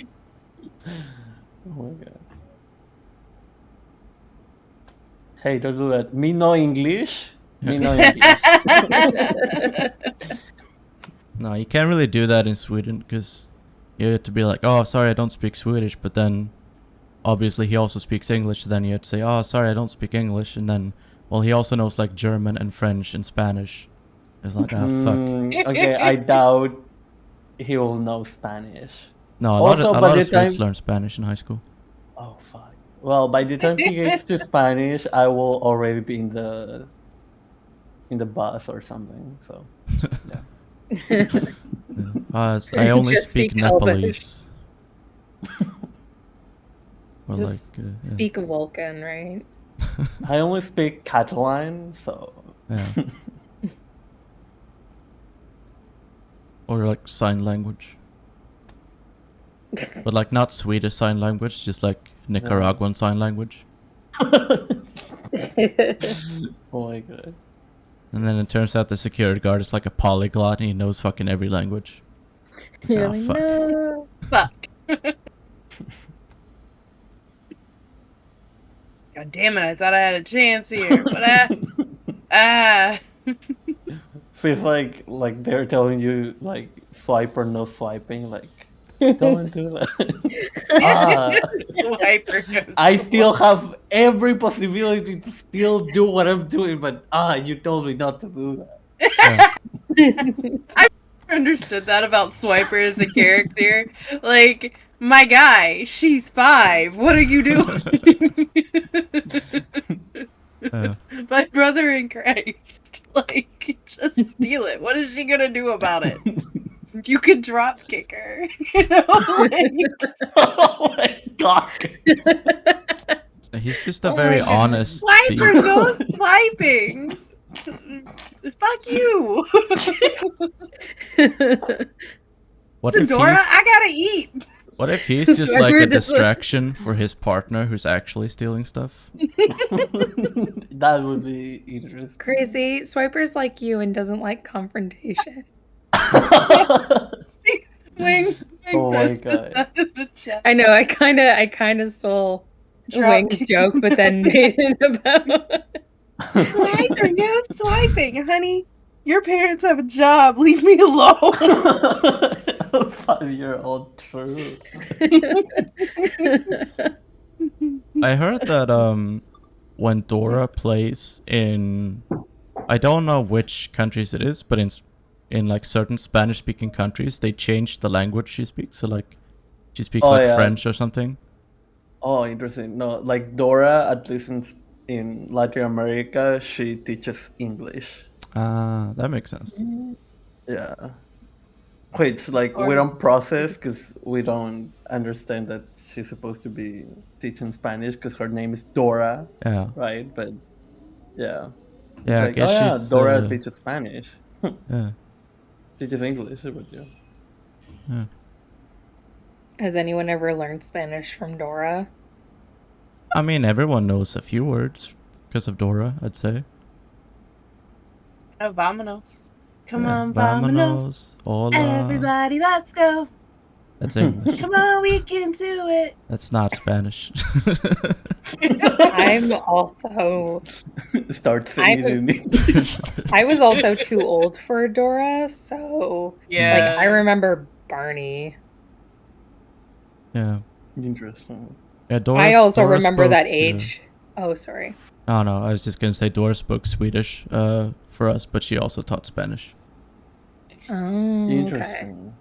my god. Hey, don't do that. Me no English. Me no English. No, you can't really do that in Sweden because you have to be like, oh, sorry, I don't speak Swedish. But then obviously he also speaks English. So then you have to say, oh, sorry, I don't speak English. And then, well, he also knows like German and French and Spanish. It's like, ah, fuck. Okay, I doubt he will know Spanish. No, a Also, lot by of the Swedes time- learn Spanish in high school. Oh fuck. Well, by the time he gets to Spanish, I will already be in the bus or something. So yeah. Yeah. I only Just speak speak Elvish. Nepalese. Or Just like, speak Vulcan, right? I only speak Catalan, so yeah. Or like sign language. But like not Swedish sign language, just like Nicaraguan sign language. oh my god. And then it turns out the security guard is like a polyglot and he knows fucking every language. You're Oh, like, fuck. no. Fuck. God damn it! I thought I had a chance here, but Feels like they're telling you like swipe or no swiping, like don't do that. Wiper goes I to still work. have every possibility to still do what I'm doing, but you told me not to do that. Yeah. Understood that about Swiper as a character. Like, my guy, she's 5. What are you doing? My brother in Christ. Like, just steal it. What is she gonna do about it? You could drop kick her. You know? Like, Oh my god. He's just a Oh very my goodness. honest Swiper, thief. no swiping. Fuck you. What if Sedora, he's I gotta eat. What if he's just like Swiper a does- distraction for his partner who's actually stealing stuff? That would be interesting. Crazy. Swiper's like you and doesn't like confrontation. Wing Oh my posted God. that in the chat. I know. I kind of stole Drop Wing's kick. joke, but then made it about. Swiper, no swiping, honey. Your parents have a job. Leave me alone. 5-year-old true. I heard that when Dora plays in, I don't know which countries it is, but in like certain Spanish-speaking countries, they changed the language she speaks. So like, she speaks Oh, like yeah. French or something. Oh, interesting. No, like Dora, at least in Latin America, she teaches English. Ah, that makes sense. Yeah. Which, like, we don't process because we don't understand that she's supposed to be teaching Spanish because her name is Dora, Yeah, right? But, yeah. yeah. I Like, guess oh yeah, she's Dora teaches Spanish. yeah, Teaches English, but yeah. yeah. Has anyone ever learned Spanish from Dora? I mean, everyone knows a few words because of Dora, I'd say. Oh, vamonos. Come Yeah, on, vamonos. Hola. Everybody, let's go. That's English. Come on, we can do it. That's not Spanish. I'm also Start singing I- in English. I was also too old for Dora, so Yeah. like I remember Barney. Yeah. Interesting. Yeah, Doris, I also Doris remember spoke, that age. Oh, sorry. Oh no, I was just gonna say Doris spoke Swedish for us, but she also taught Spanish. Oh, okay. Interesting.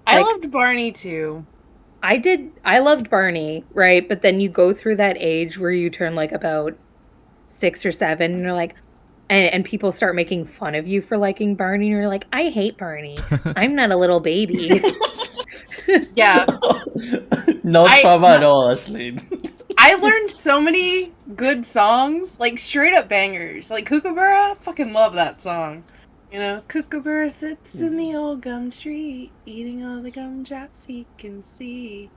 I Like- loved Barney too. I loved Barney, right? But then you go through that age where you turn like about 6 or 7 and you're like and people start making fun of you for liking Barney and you're like, I hate Barney. I'm not a little baby. Yeah. Not I- fun at all, Ashley. I learned so many good songs, like straight up bangers. Like Kookaburra, fucking love that song. You know, Kookaburra sits in the old gum tree, eating all the gumdrops he can see.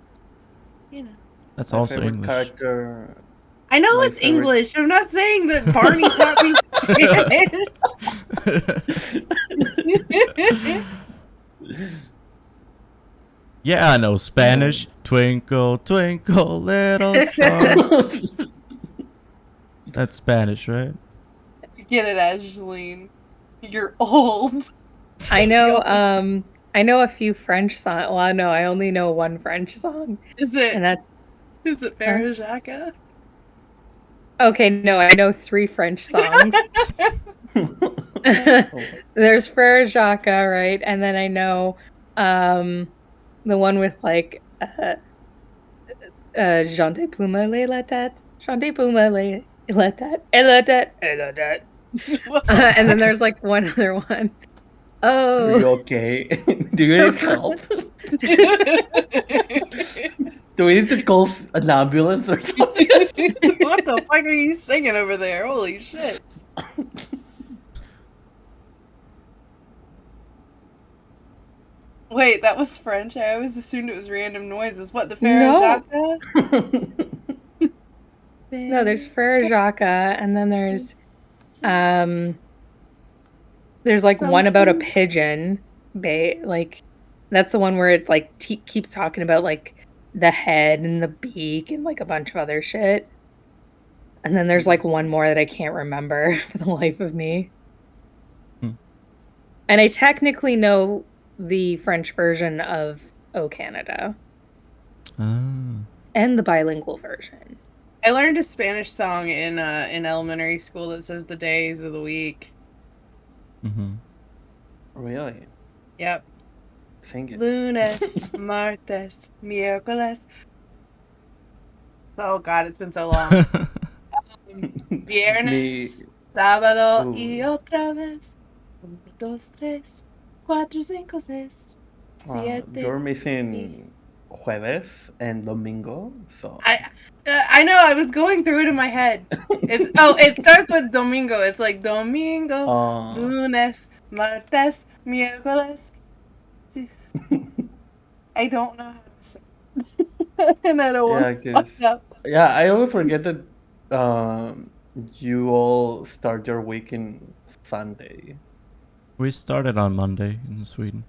You know. That's My also favorite English. character. I know My it's favorite- English. I'm not saying that Barney taught me Spanish. Yeah, I know Spanish. Twinkle, twinkle, little star. That's Spanish, right? Get it, Ashley. You're old. I know a few French songs. Well, no, I only know one French song. Is And it that's Farajaka? okay, no, I know 3 French songs. There's Frere Jacques, right? And then I know the one with like Jante Puma le la tête, Jante Puma le la tête, et la tête, et la tête. And then there's like one other one. Are you Oh, okay? Do you need help? Do we need to call an ambulance or something? What the fuck are you singing over there? Holy shit. Wait, that was French? I always assumed it was random noises. What, the No. Farajaka? no, there's Frere Jacques, and then there's like one about a pigeon. Like that's the one where it like keeps talking about like the head and the beak and like a bunch of other shit. And then there's like one more that I can't remember for the life of me. Hmm. And I technically know the French version of O Canada Ah. and the bilingual version. I learned a Spanish song in elementary school that says the days of the week. Mm-hmm. Really? Yep. Sing it. Lunes, martes, miércoles. Oh god, it's been so long. Viernes, Me- sábado Ooh. y otra vez. 1, 2, 3, 4, 5, 6, siete. You're missing jueves and domingo, so I know. I was going through it in my head. It starts with domingo. It's like domingo, lunes, martes, miércoles. I don't know how to say it. And I don't want to Yeah, fuck 'cause- up. yeah, I always forget that you all start your week in Sunday. We started on Monday in Sweden.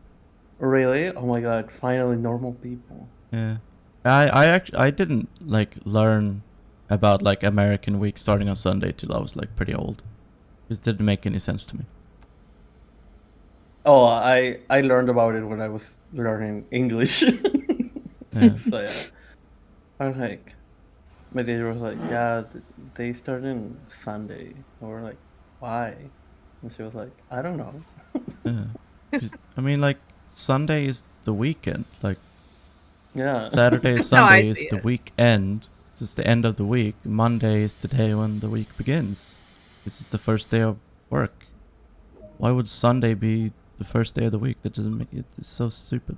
Really? Oh my god, finally normal people. Yeah. I didn't like learn about like American week starting on Sunday till I was like pretty old. It didn't make any sense to me. Oh, I learned about it when I was learning English. Yeah. So yeah, I was like, my teacher was like, yeah, they start in Sunday. And we're like, why? And she was like, I don't know. Yeah. 'Cause, I mean, like Sunday is the weekend. Like Yeah. Saturday, That's how I Sunday is see the it. weekend. It's the end of the week. Monday is the day when the week begins. This is the first day of work. Why would Sunday be the first day of the week? That doesn't make it. It's so stupid.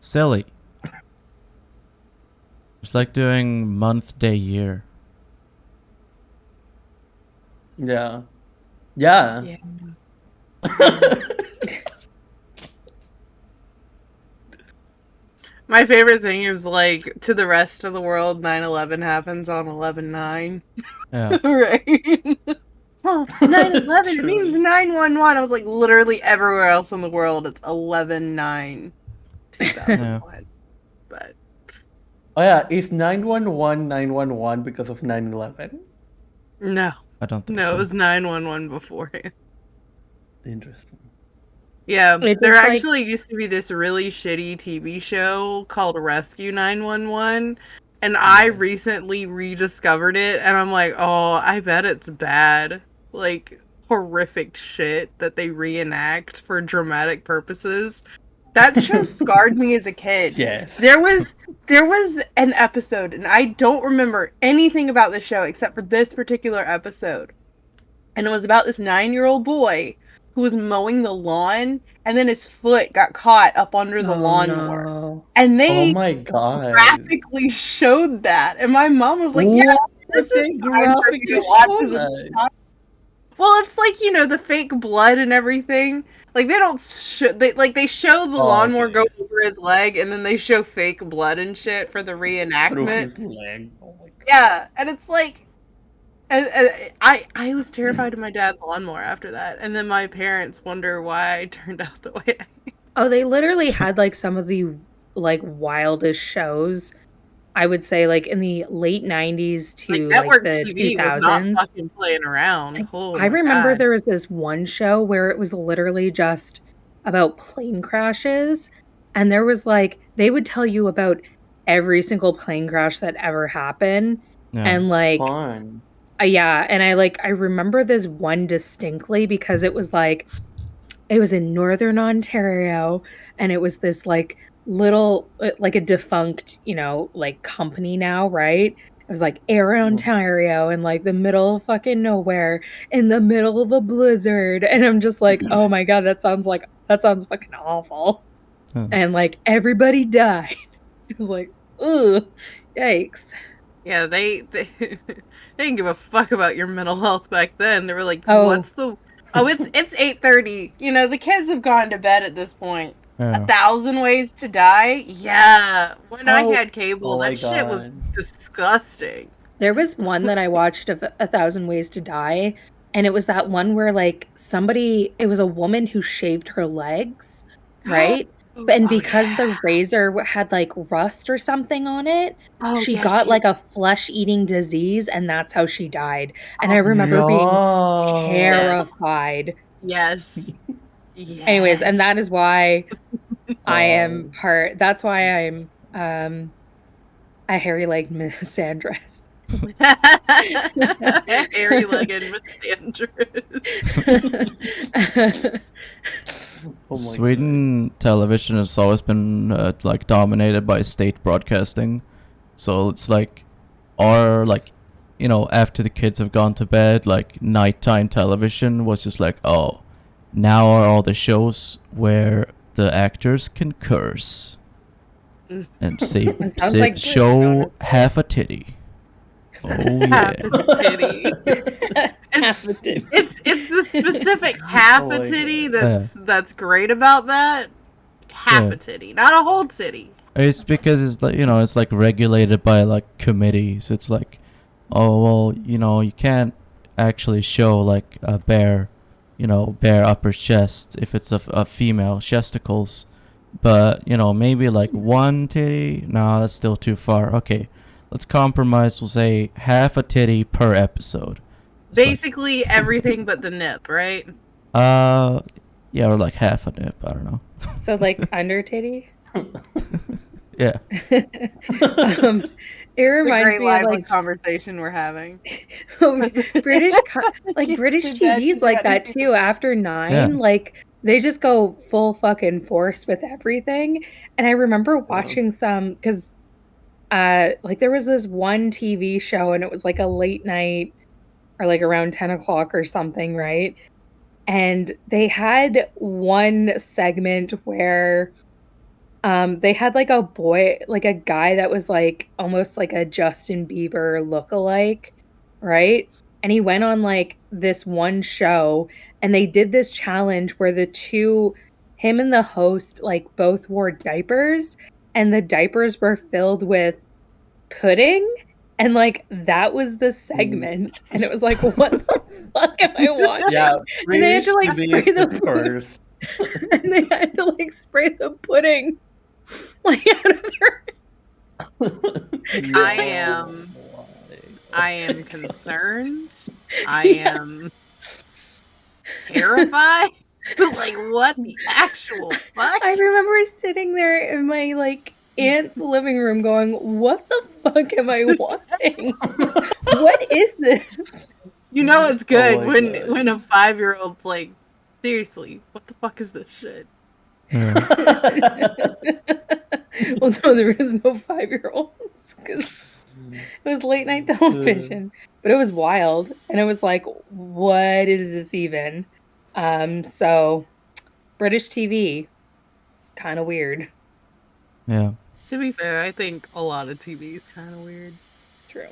Silly. It's like doing month, day, year. Yeah. Yeah. Yeah. My favorite thing is like to the rest of the world, 9/11 happens on 11/9. Yeah. Right? Oh, 9/11 9/11. It means True. 911. I was like, literally everywhere else in the world, it's 11/9/2001. But Oh yeah, is 911 911 because of 9/11? no, I don't think no, so. it was 911 beforehand. Interesting. Yeah, It there just, like- actually used to be this really shitty TV show called Rescue 911, and I Yeah. recently rediscovered it, and I'm like, oh, I bet it's bad. Like, horrific shit that they reenact for dramatic purposes. That show scarred me as a kid. Yes. There was an episode, and I don't remember anything about the show except for this particular episode. And it was about this 9-year-old boy who was mowing the lawn, and then his foot got caught up under the lawnmower. no. And Oh they my god. graphically showed that. And my mom was like, yeah, What? this They is time for me graphically to watch show as a that? child. Well, it's like, the fake blood and everything. Like, they don't they show the Oh, lawnmower okay. go over his leg, and then they show fake blood and shit for the Through reenactment. his leg. Oh my god. Yeah, and it's like, I was terrified of my dad's lawnmower after that, and then my parents wonder why I turned out the way I. Oh, they literally had like some of the like wildest shows. I would say like in the late 90s Like, to like network the TV was not 2000s. fucking playing around. Oh I my remember God. there was this one show where it was literally just about plane crashes, and there was like they would tell you about every single plane crash that ever happened, Yeah. and like Fun. yeah, and I remember this one distinctly because it was in Northern Ontario, and it was this like little like a defunct, like company now, right? It was like Air Ontario in like the middle of fucking nowhere in the middle of a blizzard, and I'm just like, oh my god, that sounds fucking awful. Huh. And like everybody died. It was like, ugh, yikes. Yeah, they didn't give a fuck about your mental health back then. They were like, Oh. it's 8:30. The kids have gone to bed at this point. Yeah. 1,000 Ways to Die? Yeah. When I Oh. had cable, Oh my that shit was God. disgusting. There was one that I watched of 1,000 Ways to Die, and it was that one where like it was a woman who shaved her legs, right? And Oh, because yeah. the razor had like rust or something on it, Oh, she yeah, got like a flesh-eating disease, and that's how she died. And I Oh, remember being No. terrified. Yes. Anyways, and that is why I am Oh. that's why I'm a hairy-legged misandrist. Hairy-legged misandrist. Oh my Sweden television has always been like dominated by state broadcasting, so it's like, after the kids have gone to bed, like nighttime television was just like, oh, now are all the shows where the actors can curse and It sounds like show half a titty. Oh yeah. Titty. Half a titty. It's the specific half Oh a my titty God. that's great about that. Half Yeah. a titty, not a whole titty. It's because it's like, it's like regulated by like committees. It's like, oh well, you can't actually show like a bare upper chest if it's a female chesticles, but maybe like one titty. No, that's still too far. Okay, let's compromise. We'll say half a titty per episode. It's like, Basically everything but the nip, right? yeah, or like half a nip. I don't know. So like under titty. Yeah. It The reminds great me of lively like conversation we're having. British Keep British your dad TVs like that chatting too. After 9, Yeah. like they just go full fucking force with everything. And I remember watching some because like there was this one TV show and it was like a late night or like around 10 o'clock or something, right? And they had one segment where they had like a boy, like a guy that was like almost like a Justin Bieber lookalike, right? And he went on like this one show and they did this challenge where him and the host, like both wore diapers and the diapers were filled with pudding. And like that was the segment. And it was like, what the fuck am I watching? Yeah, And they had to like British spray TV is the just cursed. and they had to like spray the pudding like out of their. I am- I am concerned. I am terrified. Like, what the actual fuck? I remember sitting there in my like aunt's living room, going, "What the fuck am I watching? What is this?" You know it's good my when God. when a 5-year-old's like, seriously, what the fuck is this shit? Yeah. Well, no, there was no 5-year-olds because it was late night television, but it was wild, and it was like, what is this even? So British TV, kind of weird. Yeah. To be fair, I think a lot of TV is kind of weird. True.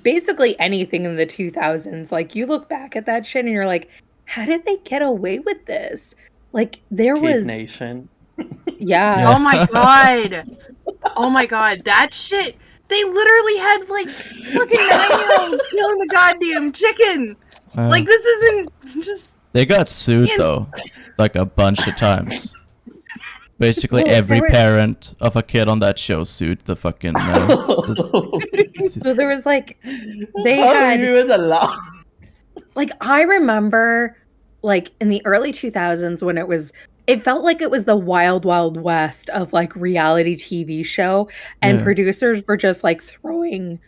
Basically anything in the 2000s, like you look back at that shit and you're like, how did they get away with this? Like there Kid was, Nation. yeah. Yeah. Oh my god! Oh my god, that shit! They literally had like fucking 9-year-olds killing the goddamn chicken. Like this isn't just. They got sued Yeah. though, like a bunch of times. Basically, Well, every there was- parent of a kid on that show sued the fucking. So there was like, they How had, are you even allowed? like, I remember like in the early 2000s when it felt like it was the wild, wild west of like reality TV show, and Yeah. producers were just like throwing.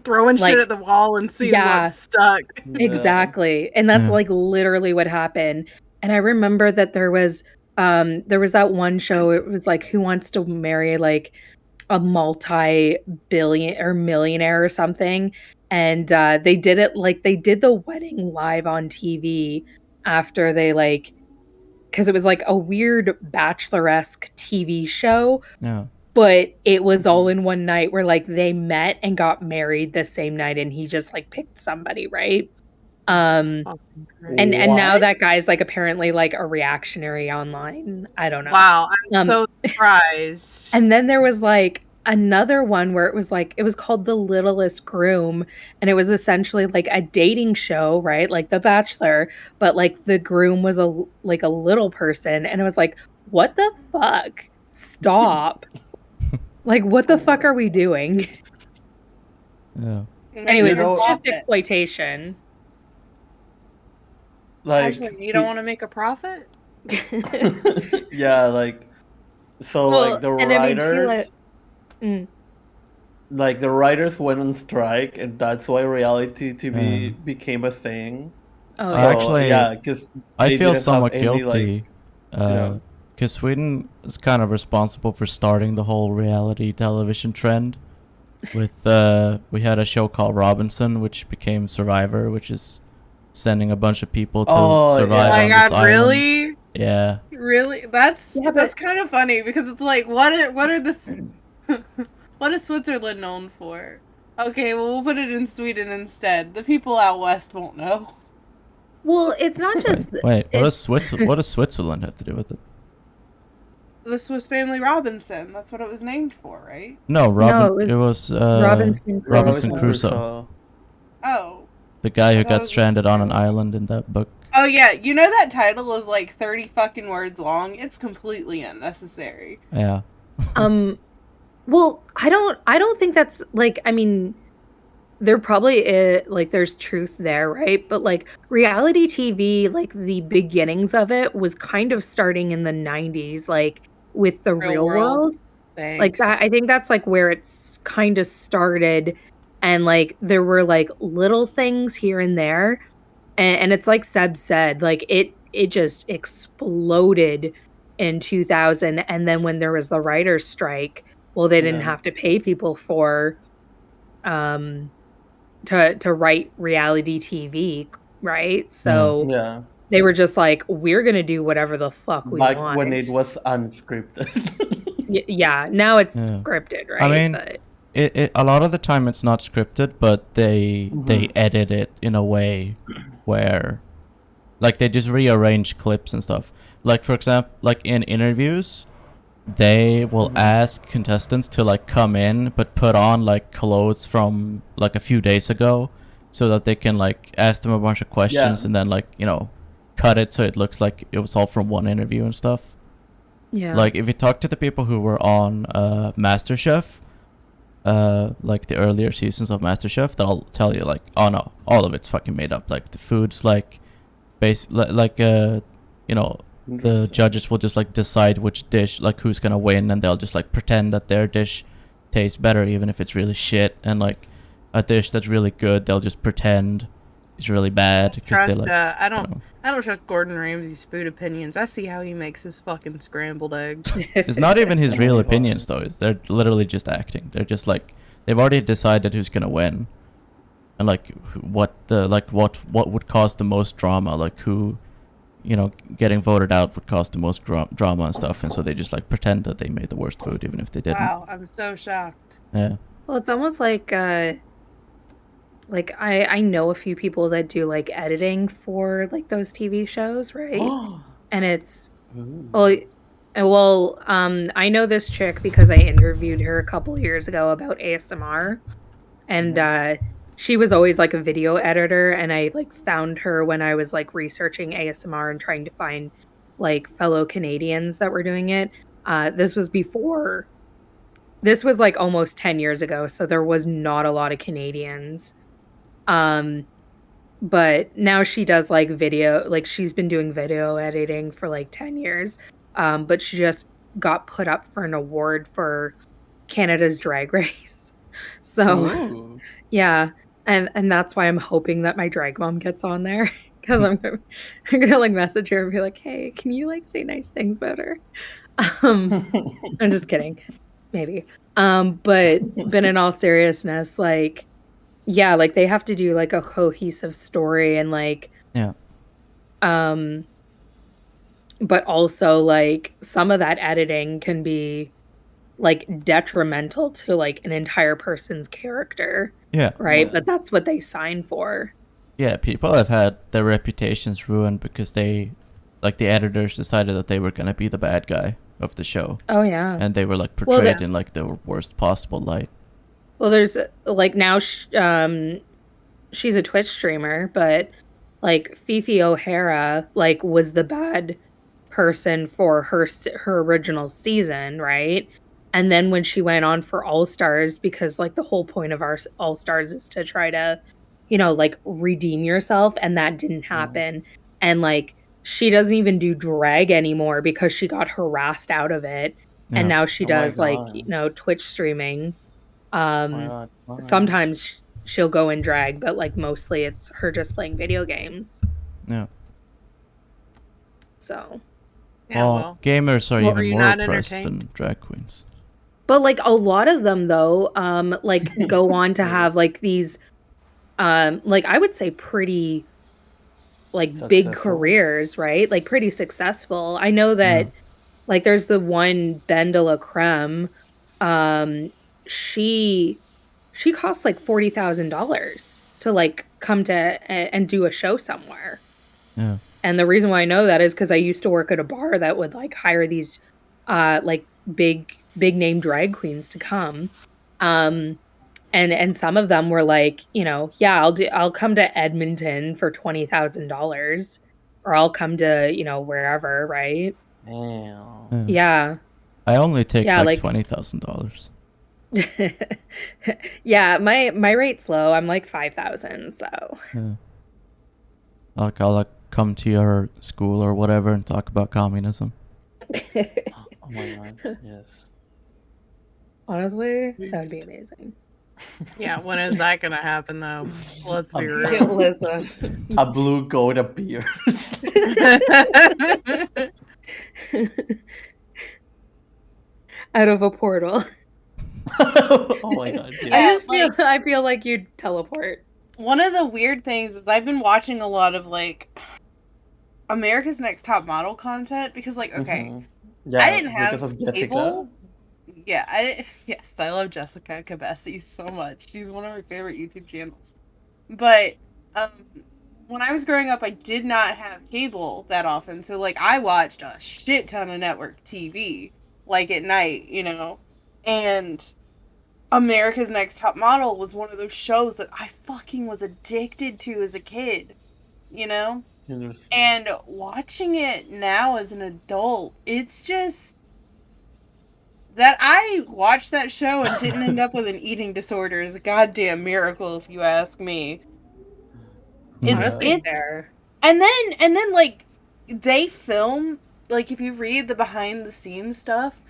Throwing Like, shit at the wall and seeing yeah. what's stuck. Exactly. And that's Yeah. like literally what happened. And I remember that there was that one show, it was like Who Wants to Marry like a multi-billion or millionaire or something. And they did the wedding live on TV after they like, because it was like a weird bacheloresque TV show, Yeah. but it was all in one night where like they met and got married the same night, and he just like picked somebody, right? This is fucking crazy. And now What? that guy's like apparently like a reactionary online. I don't know. Wow, I'm Um, so surprised. And then there was like another one where it was called The Littlest Groom, and it was essentially like a dating show, right? Like The Bachelor, but like the groom was a little person, and it was like, what the fuck? Stop. Like, what the fuck are we doing? Yeah. Anyways, You know- it's just exploitation. Like, Actually, you don't want to make a profit? yeah, like, so Well, like the and I mean, too, writers, Mm. like the writers went on strike, and that's why reality TV became a thing. Oh, I yeah. actually- yeah, because I feel somewhat guilty. yeah. Because Sweden is kind of responsible for starting the whole reality television trend. With we had a show called Robinson, which became Survivor, which is sending a bunch of people to Oh, survive Oh yeah. my on god, this island. really? Yeah. Really? That's Yeah, that's but- kind of funny because it's like, what are this? What is Switzerland known for? Okay, well we'll put it in Sweden instead. The people out west won't know. Well, it's not just Wait, what it's- does Switzerland have to do with it? The Swiss Family Robinson. That's what it was named for, right? No, No, it was Robinson Crusoe. Robinson Crusoe, Oh. the guy I who thought it got was stranded on an Robinson. island in that book. Oh yeah, you know that title is like 30 fucking words long. It's completely unnecessary. Yeah. Well, I don't think that's like, I mean, there probably is, like, there's truth there, right? But like reality TV, like the beginnings of it was kind of starting in the 90s, like with the Real real World. world. Thanks. Like that, I think that's like where it's kind of started, and like there were like little things here and there, and it's like Seb said, like it just exploded in 2000, and then when there was the writers' strike, well, they didn't Yeah. have to pay people for to write reality TV, right? So Yeah, they were just like, we're gonna do whatever the fuck we back want. when it was unscripted. Yeah, now it's Yeah. scripted, right? I mean, But It a lot of the time it's not scripted, but they Mhm. edit it in a way where, like, they just rearrange clips and stuff. Like, for example, like in interviews, they will ask contestants to like come in but put on like clothes from like a few days ago, so that they can like ask them a bunch of questions Yeah. and then like, you know, cut it so it looks like it was all from one interview and stuff. Yeah. Like if you talk to the people who were on MasterChef, like the earlier seasons of MasterChef, they'll tell you like, oh no, all of it's fucking made up. Like the food's like you know, the Interesting. judges will just like decide which dish, like who's gonna win, and they'll just like pretend that their dish tastes better even if it's really shit, and like a dish that's really good they'll just pretend is really bad because Trust, they like, I you don't know. I don't trust Gordon Ramsay's food opinions. I see how he makes his fucking scrambled eggs. It's not even his Oh real my God. opinions though. They're literally just acting. They're just like, they've already decided who's gonna win, and like what would cause the most drama, like who, you know, getting voted out would cause the most drama and stuff, and so they just like pretend that they made the worst food even if they didn't. Wow, I'm so shocked. Yeah. Well, it's almost like I know a few people that do like editing for like those TV shows, right? And it's Ooh. I know this chick because I interviewed her a couple years ago about ASMR, and she was always like a video editor, and I like found her when I was like researching ASMR and trying to find like fellow Canadians that were doing it. This was like almost 10 years ago, so there was not a lot of Canadians. But now she does like video, like she's been doing video editing for like 10 years. But she just got put up for an award for Canada's Drag Race. So Ooh. yeah, and that's why I'm hoping that my drag mom gets on there because I'm gonna like message her and be like, hey, can you like say nice things about her? I'm just kidding, maybe. But in all seriousness, like, yeah, like they have to do like a cohesive story and like, Yeah. but also like some of that editing can be like detrimental to like an entire person's character. Yeah. Right. Yeah. But that's what they sign for. Yeah, people have had their reputations ruined because they, like the editors decided that they were gonna be the bad guy of the show, Oh yeah. and they were like Well, portrayed in like the worst possible light. Well, there's like now she's a Twitch streamer, but like Fifi O'Hara like was the bad person for her original season, right? And then when she went on for All Stars, because like the whole point of our All Stars is to try to, you know, like redeem yourself, and that didn't happen. And like she doesn't even do drag anymore because she got harassed out of it. Yeah. And now she Oh my does like, God. you know, Twitch streaming. Oh my God. Why? Sometimes she'll go in drag, but like mostly it's her just playing video games. Yeah. So, Yeah, well. Gamers are Well, are even you more not oppressed entertained? than drag queens. but like a lot of them though, like go on to have like these, like I would say pretty like big Successful. careers, right? Like pretty successful. I know that like there's the one Ben de la Creme, she costs like $40,000 to like come to and do a show somewhere. Yeah. And the reason why I know that is because I used to work at a bar that would like hire these like big name drag queens to come. And some of them were like, you know, yeah, I'll come to Edmonton for $20,000, or I'll come to, you know, wherever, right? Damn. Yeah. I only take Yeah, like like- $20,000. Yeah, my rate's low. I'm like 5,000, so. Yeah. Like I'll like come to your school or whatever and talk about communism. Oh my God. Yes. Honestly, that would be amazing. Yeah, when is that gonna happen though? Let's be Okay. real. Listen. A blue gold appears. Out of a portal. Oh my God. Yeah. I just like- feel like you'd teleport. One of the weird things is I've been watching a lot of like America's Next Top Model content because like okay, Mhm. Yeah, I didn't because have of Jessica. cable. Yeah, I didn't, yes, I love Jessica Cabesi so much. She's one of my favorite YouTube channels. But when I was growing up, I did not have cable that often, so like I watched a shit ton of network TV, like at night, you know, and America's Next Top Model was one of those shows that I fucking was addicted to as a kid, you know? Interesting. And watching it now as an adult, it's just that I watched that show and didn't end up with an eating disorder is a goddamn miracle, if you ask me. Honestly, It's fair. and then like they film, like if you read the behind the scenes stuff,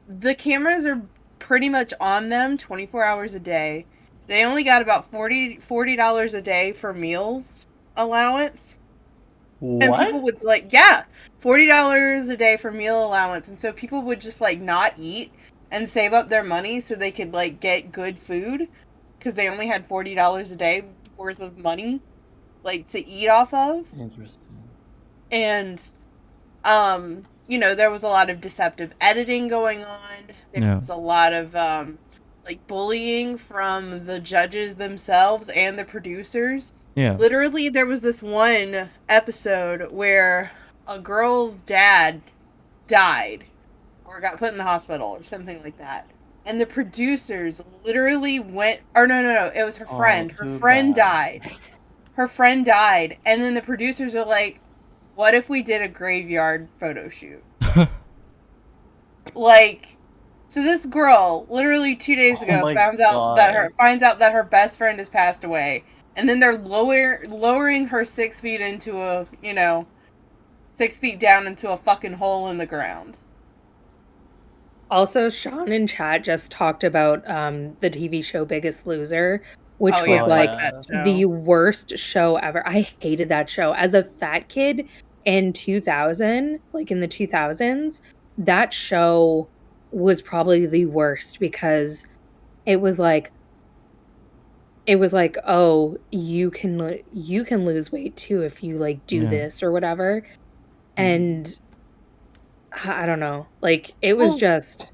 the cameras are pretty much on them 24 hours a day. They only got about $40 a day for meals allowance. And people What? would like, yeah, $40 a day for meal allowance. And so people would just like not eat and save up their money so they could like get good food because they only had $40 a day worth of money like to eat off of. Interesting. And you know, there was a lot of deceptive editing going on. There was a lot of like bullying from the judges themselves and the producers. Yeah. Literally, there was this one episode where a girl's dad died or got put in the hospital or something like that. And the producers literally went, or no, it was her friend. Her too friend bad. died. Her friend died. And then the producers are like, what if we did a graveyard photo shoot? Like, so this girl literally 2 days ago my finds out that her best friend has passed away, and then they're lowering her 6 feet into a 6 feet down into a fucking hole in the ground. Also, Sean in chat just talked about the TV show Biggest Loser, which Oh, was yeah, like fuck that show. the worst show ever. I hated that show. As a fat kid in 2000, like in the 2000s, that show was probably the worst because it was like, oh, you can lose weight too if you like do this or whatever. And I don't know. Like it was just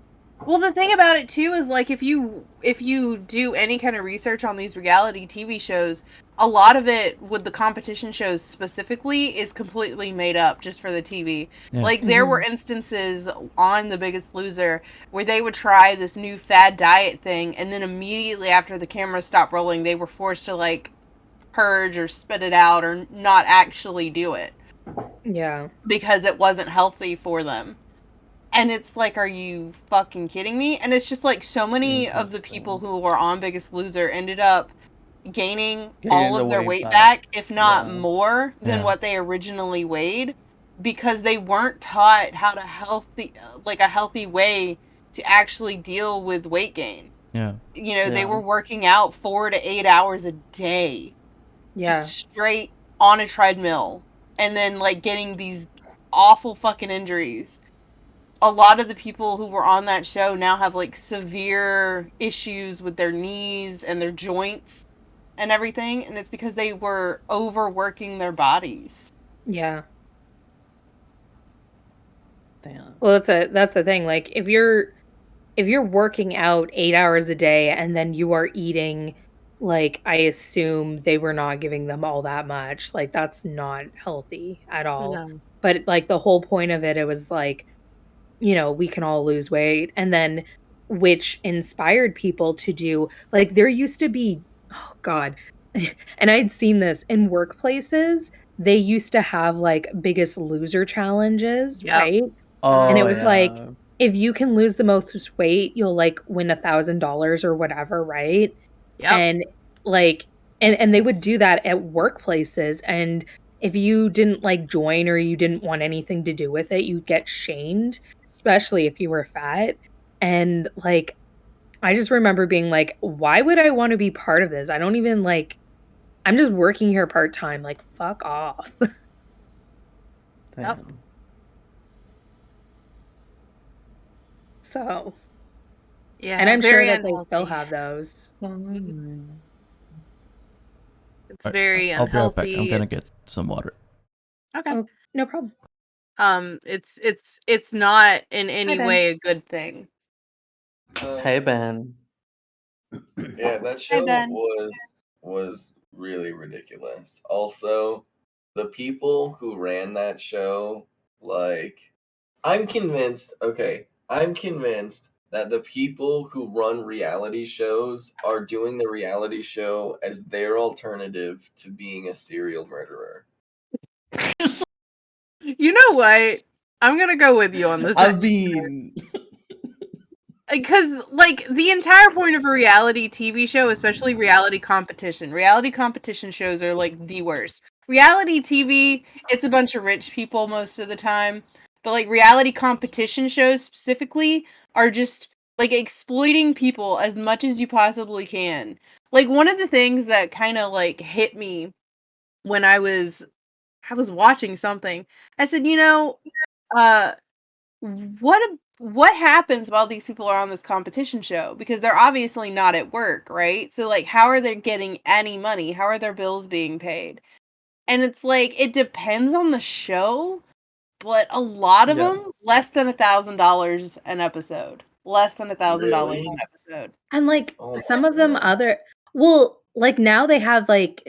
Well, the thing about it too is like if you do any kind of research on these reality TV shows, a lot of it with the competition shows specifically is completely made up just for the TV. Yeah. Like there were instances on The Biggest Loser where they would try this new fad diet thing, and then immediately after the cameras stopped rolling, they were forced to like purge or spit it out or not actually do it yeah. because it wasn't healthy for them. And it's like, are you fucking kidding me? And it's just like so many of the people who were on Biggest Loser ended up gaining all of their weight back, if not more than what they originally weighed, because they weren't taught how to a healthy way to actually deal with weight gain. Yeah. You know, they were working out 4 to 8 hours a day. Yeah. Just straight on a treadmill. And then like getting these awful fucking injuries. A lot of the people who were on that show now have like severe issues with their knees and their joints and everything, and it's because they were overworking their bodies. Yeah. Damn. Well, that's the thing. Like if you're working out 8 hours a day and then you are eating, like I assume they were not giving them all that much. Like that's not healthy at all. No. But like the whole point of it was like, you know, we can all lose weight, and then which inspired people to do like there used to be, oh god, and I'd seen this in workplaces. They used to have like Biggest Loser challenges, Yep. right? And it was like, if you can lose the most weight, you'll like win $1,000 or whatever, right? Yep. And like, and they would do that at workplaces, and if you didn't like join or you didn't want anything to do with it, you'd get shamed, especially if you were fat. And like, I just remember being like, why would I want to be part of this? I don't even like, I'm just working here part-time. Like, fuck off. Yep. So, Yeah, and I'm sure very that they unhealthy. still have those. It's very I'll be right back. unhealthy. I'm gonna get some water. Okay. Oh, no problem. It's not in any Ben. way a good thing. Hey, Ben. Yeah, that show was really ridiculous. Also, the people who ran that show, like, I'm convinced that the people who run reality shows are doing the reality show as their alternative to being a serial murderer. You know what? I'm gonna go with you on this. I mean, because like the entire point of a reality TV show, especially reality competition shows are like the worst. Reality TV, it's a bunch of rich people most of the time, but like reality competition shows specifically are just like exploiting people as much as you possibly can. Like one of the things that kind of like hit me when I was watching something, I said, uh what happens while these people are on this competition show? Because they're obviously not at work, right? So like how are they getting any money? How are their bills being paid? And it's like it depends on the show, but a lot of yeah. them less than $1,000 an episode. Less than $1,000 Really? an episode. And like Oh some my of them God. like now they have like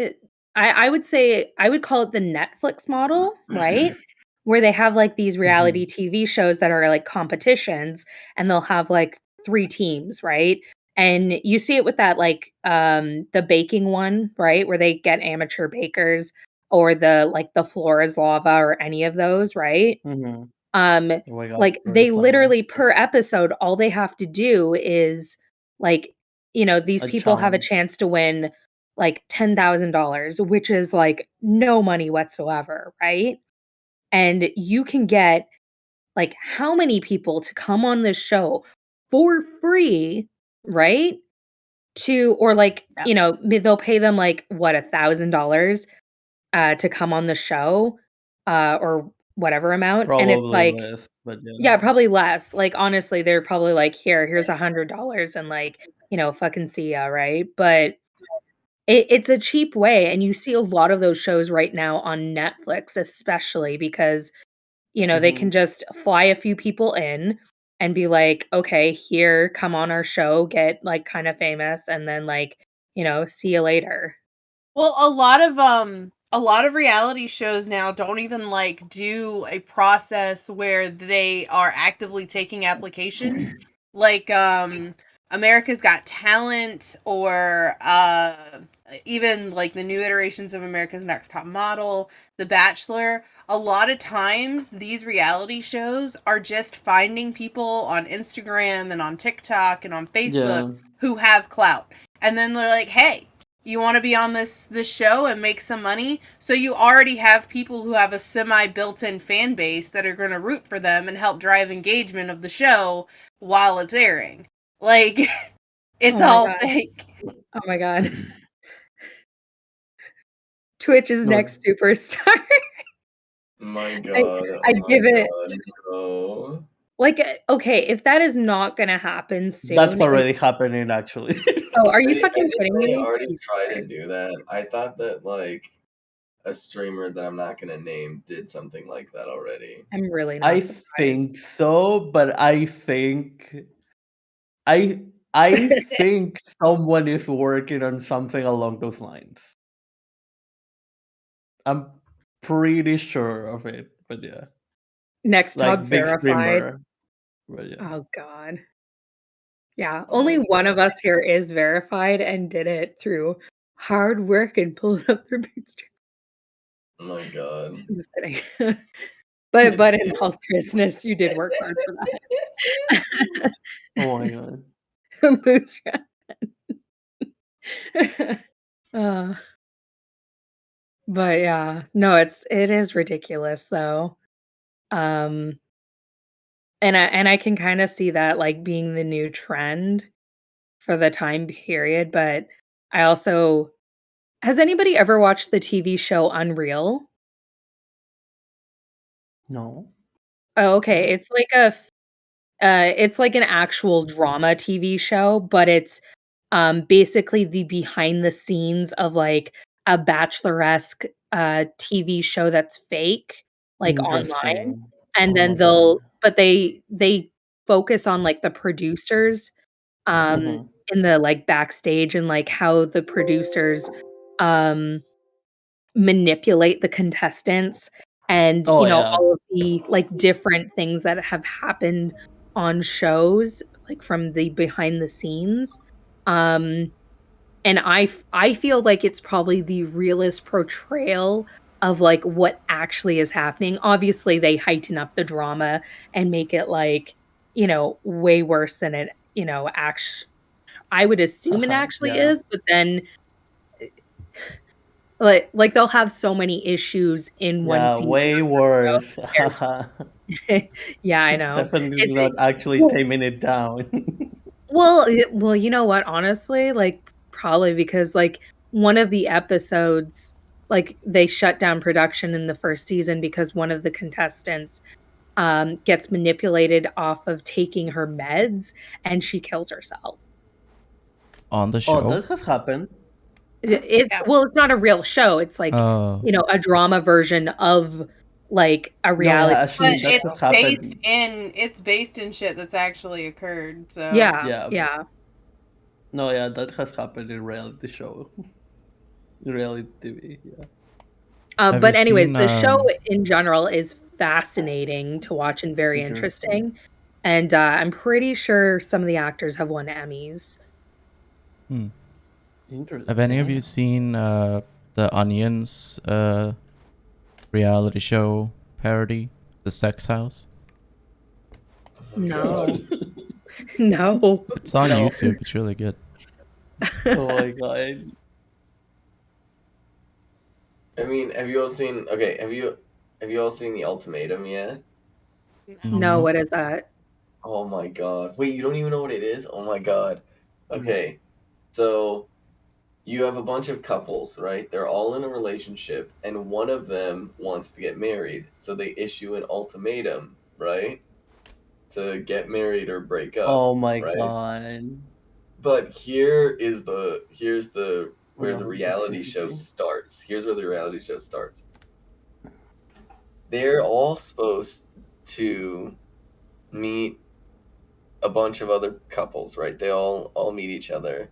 I would say I would call it the Netflix model, right? Where they have like these reality TV shows that are like competitions and they'll have like 3 teams, right? And you see it with that like the baking one, right? Where they get amateur bakers or the floor is lava or any of those, right? Mm-hmm. Um, Oh my God, like very they clever. literally per episode, all they have to do is like, these A people have a challenge. chance to win like $10,000, which is like no money whatsoever, right? And you can get like how many people to come on this show for free, right? Or like, Yeah. they'll pay them like what, $1,000 to come on the show, or whatever amount. And it's Probably like, less, but yeah. yeah, probably less. Like, honestly, they're probably like, here's $100 and like, fucking see ya, right? But it's a cheap way, and you see a lot of those shows right now on Netflix, especially because, they can just fly a few people in and be like, "Okay, here, come on our show, get, like, kinda famous, and then, like, see you later." Well, a lot of reality shows now don't even like do a process where they are actively taking applications. Like America's Got Talent or even like the new iterations of America's Next Top Model, The Bachelor. A lot of times these reality shows are just finding people on Instagram and on TikTok and on Facebook Yeah. who have clout. And then they're like, "Hey, you want to be on this show and make some money?" So you already have people who have a semi built-in fan base that are going to root for them and help drive engagement of the show while it's airing. Like it's Oh my all god. fake. Oh my god. Twitch's No, next superstar. My I God. I Oh my give it God. No. like, okay, if that is not gonna happen that's soon already happening actually. oh, are you I fucking didn't kidding they me? already Jesus try to Christ. do that? I thought that like a streamer that I'm not gonna name did something like that already. I'm really I not surprised. think so, but I think someone is working on something along those lines. I'm pretty sure of it, but yeah. Next top Like big verified. streamer. But yeah. Oh god. Yeah, Oh only my one of God. us here is verified and did it through hard work and pulling up their bootstraps. Oh my God. I'm just kidding. But in all seriousness, you did work hard for that. Oh my god. Bootstrap. uh, but yeah, no, it is ridiculous though. Um, and I can kind of see that like being the new trend for the time period, but I also has anybody ever watched the TV show Unreal? No. Oh, okay. It's like an actual drama TV show, but it's basically the behind the scenes of like a bacheloresque TV show that's fake, like online. Interesting. And Oh my then god. they focus on like the producers Mhm. in the like backstage and like how the producers um manipulate the contestants and Oh yeah. all of the like different things that have happened on shows like from the behind the scenes. And I feel like it's probably the realest portrayal of like what actually is happening. Obviously, they heighten up the drama and make it like, way worse than it, I would assume it actually Yeah. is, but then like they'll have so many issues in one Yeah, season way of the show worse. compared to yeah, I know. Definitely It not actually well taming it down. well, you know what, honestly, like, probably because, like, one of the episodes, like, they shut down production in the 1st season because one of the contestants, gets manipulated off of taking her meds, and she kills herself. On the Oh, show? that has happened. It's Yeah. well, it's not a real show, it's like, Oh. a drama version of, like, a No, yeah, reality actually, But that show. has happened. it's based in shit that's actually occurred. So Yeah, Yeah. yeah. No, yeah, that has happened in reality show. In reality TV, yeah. Have you But anyways, seen the show in general is fascinating to watch and very Interesting. interesting, and, I'm pretty sure some of the actors have won Emmys. have any of you Interesting. seen the Onions reality show parody, The Sex House? No. No. It's on No. YouTube. It's really good. Oh my god. I mean, have you all seen? Okay, have you all seen The Ultimatum yet? No, No. what is that? Oh my god! Wait, you don't even know what it is? Oh my god! No. Okay, so you have a bunch of couples, right? They're all in a relationship, and one of them wants to get married, so they issue an ultimatum, right? To get married or break up, Oh my right? god. But here's the Oh where no, the reality show toxicity. starts. Here's where the reality show starts. They're all supposed to meet a bunch of other couples, right? They all meet each other,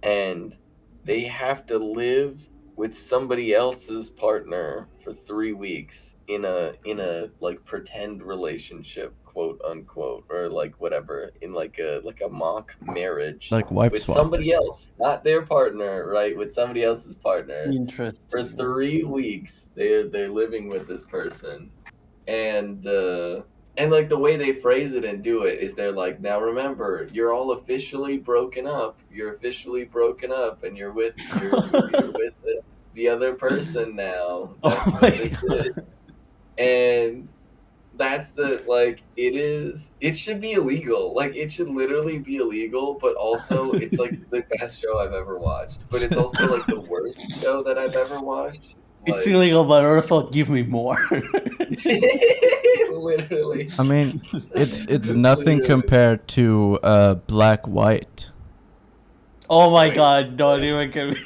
and they have to live with somebody else's partner for 3 weeks in a like pretend relationship, quote unquote, or like whatever, in like a mock marriage Like wife with swap. somebody else, not their partner, right? With somebody else's partner for Interesting. 3 weeks. They're living with this person, and like the way they phrase it and do it is they're like, now remember, you're all officially broken up. You're officially broken up, and you're with the other person now. That's Oh what my this is, god. and that's the like it is. It should be illegal. Like it should literally be illegal. But also, it's like the best show I've ever watched. But it's also like the worst show that I've ever watched. It's Like illegal, but also give me more. literally. I mean, it's nothing Literally. compared to Black White. Oh my Wait, god, don't even get me.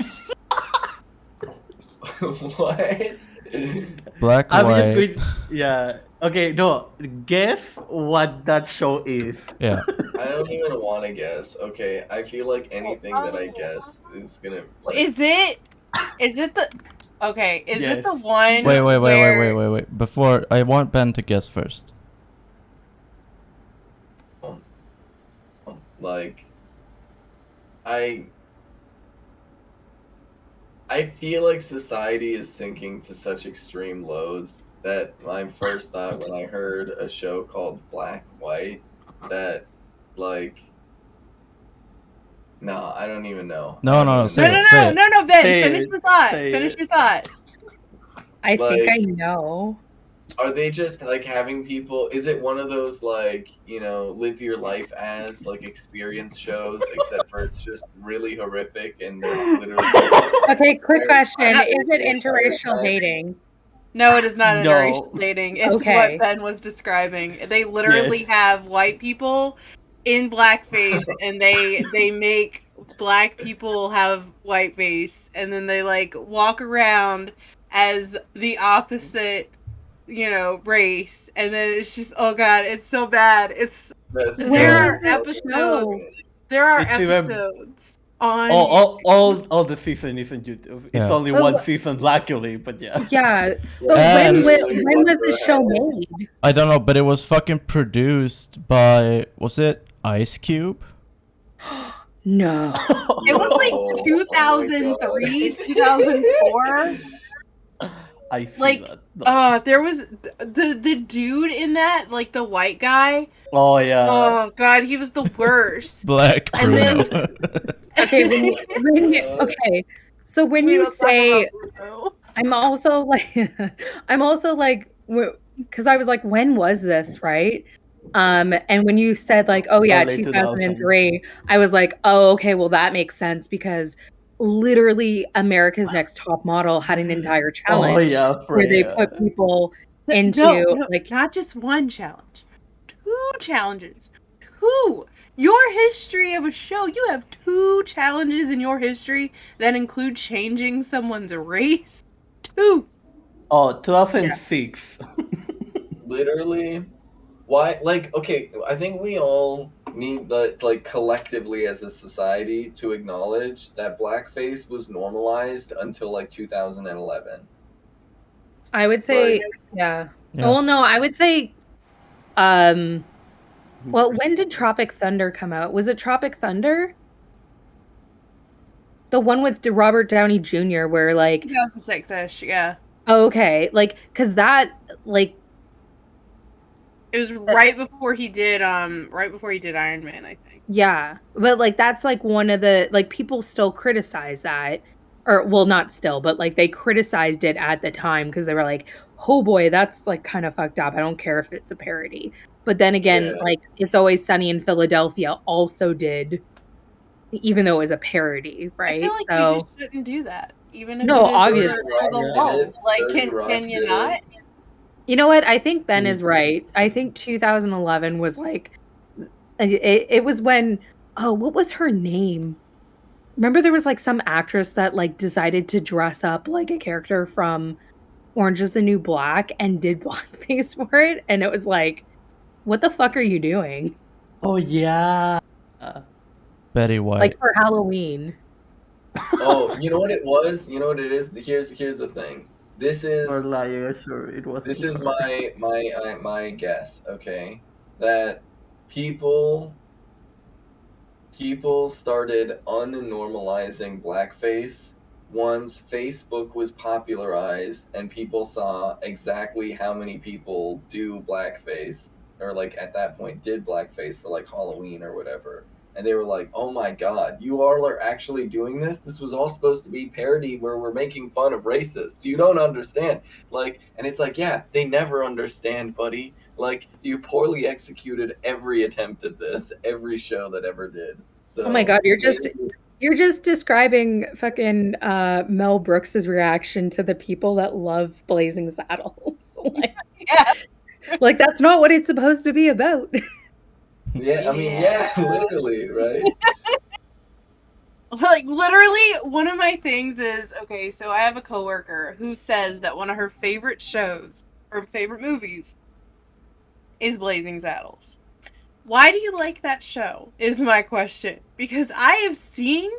what? Black I'm just White. going. Yeah. Okay, no. Guess what that show is. Yeah. I don't even want to guess. Okay, I feel like anything that I guess is gonna. Like, is it the okay? Is it Yes. the one Wait. Before, I want Ben to guess first. like, I feel like society is sinking to such extreme lows that my first thought when I heard a show called Black White, that like, no, I don't even know. No, I don't no, even say know. it, say it. No, Ben, Say finish it, your thought. say Finish it. your thought. I think I Like- know. Are they just like having people? Is it one of those like, live your life as like experience shows, except for it's just really horrific and they're literally Okay, quick Very question. fine. Is it interracial dating? No, it is not No. interracial dating. It's Okay. what Ben was describing. They literally Yes. have white people in blackface, and they make black people have whiteface, and then they like walk around as the opposite, race, and then it's just, oh god, it's so bad. That's Where so is There are this show? episodes. There are It's even- episodes on all the season isn't YouTube. It's Yeah. only Oh, one season, luckily, but yeah. Yeah. Yeah, But And- when was the show made? I don't know, but it was fucking produced by, was it Ice Cube? No. It was like Oh, 2003, 2004. I see Like, that. No. there was the dude in that, like the white guy. Oh yeah. Oh god, he was the worst. Black And Bruno. Okay, okay. So when We you don't talk say, about Bruno. I'm also like, because I was like, when was this, right? And when you said like, oh yeah, Late 2003, I was like, oh okay, well that makes sense because literally America's Next Top Model had an entire challenge Oh yeah, where they Freya. put people into No, like not just one challenge. 2 challenges. 2. Your history of a show, you have 2 challenges in your history that include changing someone's race. 2. Oh, 2006. Literally, why? Like, okay, I think we all need like collectively as a society to acknowledge that blackface was normalized until like 2011. I would say, Like, yeah. Yeah. Well, no, I would say, well, when did Tropic Thunder come out? Was it Tropic Thunder? The one with Robert Downey Jr., where like, 2006-ish, yeah. oh, okay, like, because that, like, It was right before he did Iron Man, I think. yeah, but like that's like one of the like people still criticize that, or well, not still, but like they criticized it at the time because they were like, oh boy, that's like kind of fucked up. I don't care if it's a parody. But then again, Yeah. like It's Always Sunny in Philadelphia also did, even though it was a parody, I right? feel like you just shouldn't do that, even if No, it is obviously. for the Yeah. lulz. Like, Dirty Rock can you did. not? You know what? I think Ben is right. I think 2011 was like, it was when, oh, what was her name? Remember there was like some actress that like decided to dress up like a character from Orange is the New Black and did blackface for it. And it was like, what the fuck are you doing? Oh yeah. Betty White. Like for Halloween. Oh, you know what it was? You know what it is? Here's the thing. This is Or liar, sure it was. this is my guess, okay? That people started unnormalizing blackface once Facebook was popularized and people saw exactly how many people do blackface, or like at that point did blackface for like Halloween or whatever. And they were like, oh my god, you all are actually doing this? This was all supposed to be parody where we're making fun of racists. You don't understand. Like, and it's like, yeah, they never understand, buddy. Like, you poorly executed every attempt at this, every show that ever did. So, Oh my god, you're just describing fucking Mel Brooks's reaction to the people that love Blazing Saddles. Like, Yeah. like that's not what it's supposed to be about. yeah, I mean, yeah, literally, right? Like, literally, one of my things is, okay, so I have a coworker who says that one of her favorite shows or favorite movies is Blazing Saddles. Why do you like that show, is my question. Because I have seen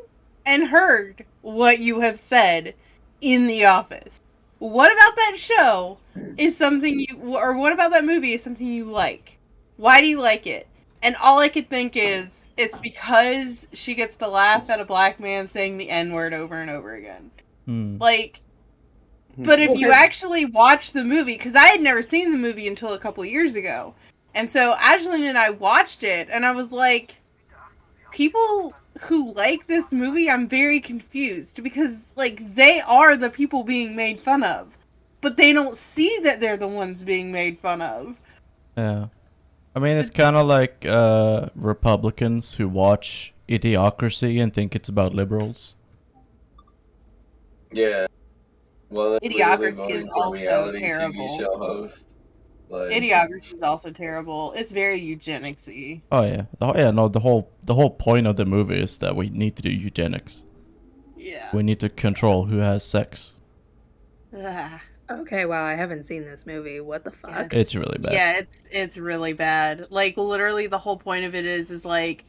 and heard what you have said in The Office. What about that show is something you, or what about that movie is something you like? Why do you like it? And all I could think is, it's because she gets to laugh at a black man saying the N-word over and over again. Like, but if you actually watch the movie, because I had never seen the movie until a couple years ago, and so Ashlyn and I watched it, and I was like, people who like this movie, I'm very confused, because, like, they are the people being made fun of, but they don't see that they're the ones being made fun of. Yeah. I mean, it's kind of like Republicans who watch Idiocracy and think it's about liberals. Yeah. Well, that's Idiocracy literally voting is for also reality terrible. TV show host. Like, Idiocracy is also terrible. It's very eugenics-y. Oh yeah. Oh yeah. No, the whole point of the movie is that we need to do eugenics. Yeah. We need to control who has sex. Ugh. Okay, wow, I haven't seen this movie. What the fuck? It's really bad. Yeah, it's really bad. Like, literally, the whole point of it is like,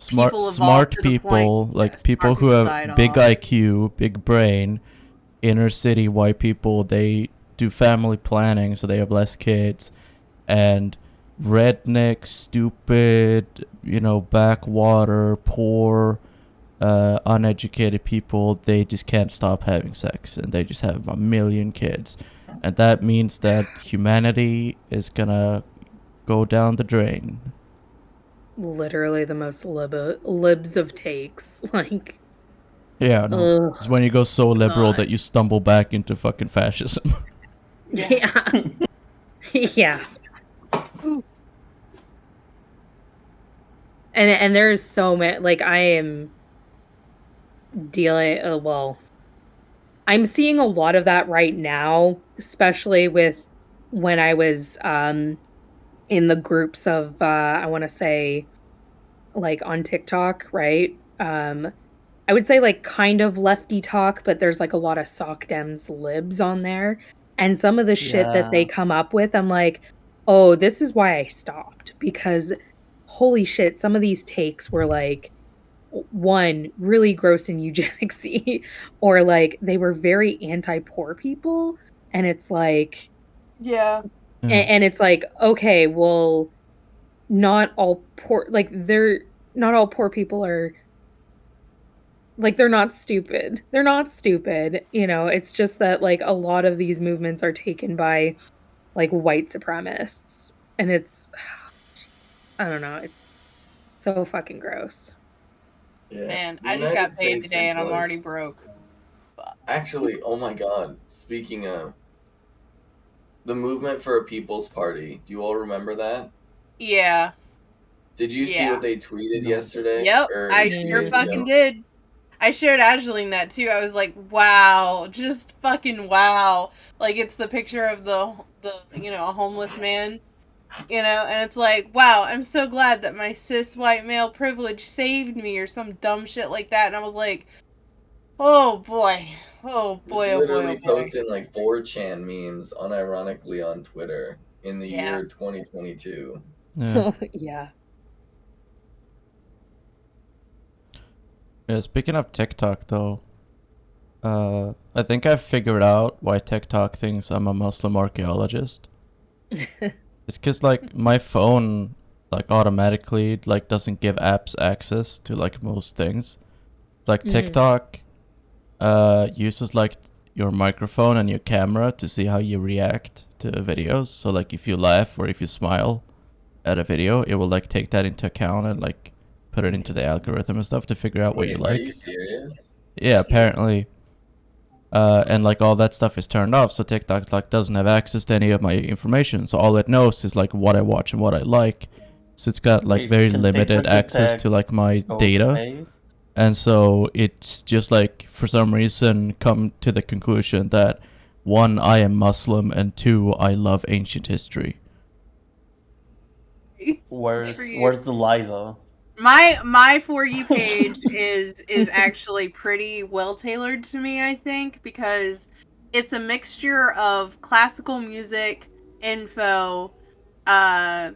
smart people evolved smart to the people, point. like Yes, people smart who people have died big off. IQ, big brain, inner city white people, they do family planning, so they have less kids. And redneck, stupid, backwater, poor, uneducated people, they just can't stop having sex, and they just have a million kids. And that means that humanity is gonna go down the drain. Literally the most libs of takes. Like, Yeah, no. ugh, It's when you go so liberal God. that you stumble back into fucking fascism. Yeah. Yeah. And there's so many, like, I am dealing, I'm seeing a lot of that right now, especially with when I was in the groups of I want to say like on TikTok, right? I would say like kind of lefty talk, but there's like a lot of sock dems libs on there. And some of the shit that they Yeah. come up with, I'm like, oh, this is why I stopped. Because holy shit, some of these takes were like one, really gross and eugenicsy, or like they were very anti-poor people. And it's like, Yeah. Yeah. and it's like, okay, well, not all poor, like they're not all poor people are like they're not stupid. They're not stupid, it's just that like a lot of these movements are taken by like white supremacists, and it's I don't know, it's so fucking gross. Yeah. Man, The I just got United paid States today is and I'm like already broke. Fuck. actually, oh my god. Speaking of the movement for a People's Party, do you all remember that? Yeah. Did you see Yeah. what they tweeted No. yesterday Yep. or I 2 sure days Mm. fucking ago? did. I showed Angeline that too. I was like, wow, just fucking wow. Like it's the picture of the a homeless man, and it's like, wow, I'm so glad that my cis white male privilege saved me or some dumb shit like that. And I was like, oh boy. Oh Just boy, oh boy, oh literally boy. posting like 4chan memes unironically on Twitter in the Yeah. year 2022. Yeah. Yeah. Yeah, speaking of TikTok though, I think I've figured out why TikTok thinks I'm a Muslim archaeologist. It's cause like my phone like automatically like doesn't give apps access to like most things. Like Mhm. TikTok uses like your microphone and your camera to see how you react to videos. So like if you laugh or if you smile at a video, it will like take that into account and like put it into the algorithm and stuff to figure out what you Wait, are you like. serious? Yeah, apparently. And like all that stuff is turned off, so TikTok like doesn't have access to any of my information. So all it knows is like what I watch and what I like. So it's got like Wait, very can limited TikTok access detect to like my ghost data. face? And so it's just like for some reason come to the conclusion that one, I am Muslim, and two, I love ancient history. Where's For you. where's the lie though? My For You page is actually pretty well tailored to me, I think, because it's a mixture of classical music, info, uh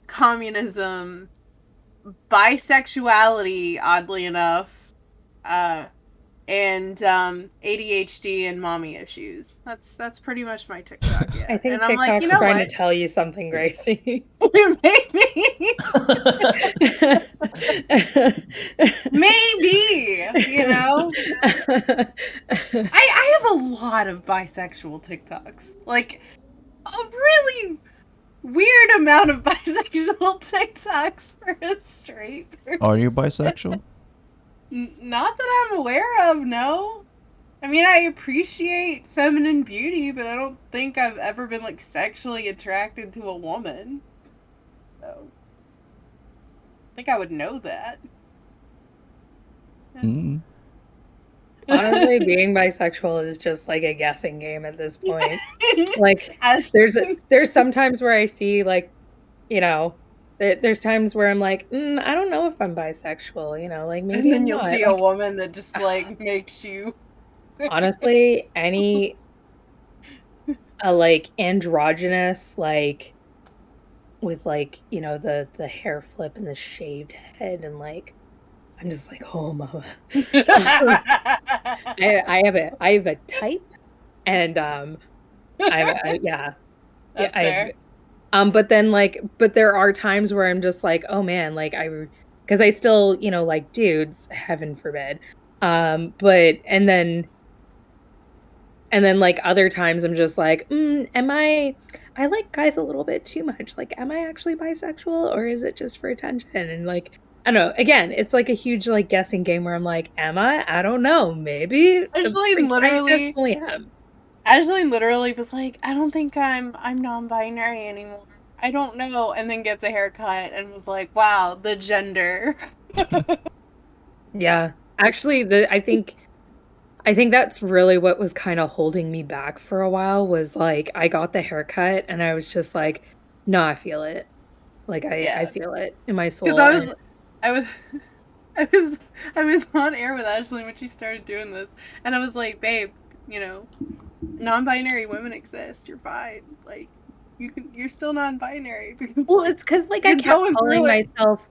communism, bisexuality, oddly enough, and ADHD and mommy issues. That's pretty much my TikTok, yeah. I think And I'm like, you TikTok's know trying what? to tell you something, Gracie. Maybe, I have a lot of bisexual TikToks. Like a really weird amount of bisexual TikToks for a straight person. Are you bisexual? Not that I'm aware of, no. I mean, I appreciate feminine beauty, but I don't think I've ever been like sexually attracted to a woman. So I think I would know that. Mm. Honestly, being bisexual is just like a guessing game at this point. Like As- there's some times where I see like, there's times where I'm like, I don't know if I'm bisexual, like and maybe then I'm you'll not. see a Like, woman that just like makes you. honestly, any like androgynous, like with like, you know, the hair flip and the shaved head, and like I'm just like, oh mama. I have a type, and yeah. Yeah, That's fair. but then like, but there are times where I'm just like, oh man, like because I still, you know, like dudes, heaven forbid. But and then like other times I'm just like, am I like guys a little bit too much. Like, am I actually bisexual or is it just for attention? And like, I don't know. Again, it's like a huge like guessing game where I'm like, am I? I don't know. Maybe. I definitely am. Ashley literally was like, I don't think I'm non-binary anymore. I don't know, and then gets a haircut and was like, wow, the gender. Yeah. Actually, I think that's really what was kind of holding me back for a while was like I got the haircut and I was just like, no, I feel it. Like I Yeah. feel it in my Because soul. And I was I was on air with Ashley when she started doing this, and I was like, babe, you know, non-binary women exist. You're fine. Like, you're still non-binary. well, it's because like I You're kept going calling through it. myself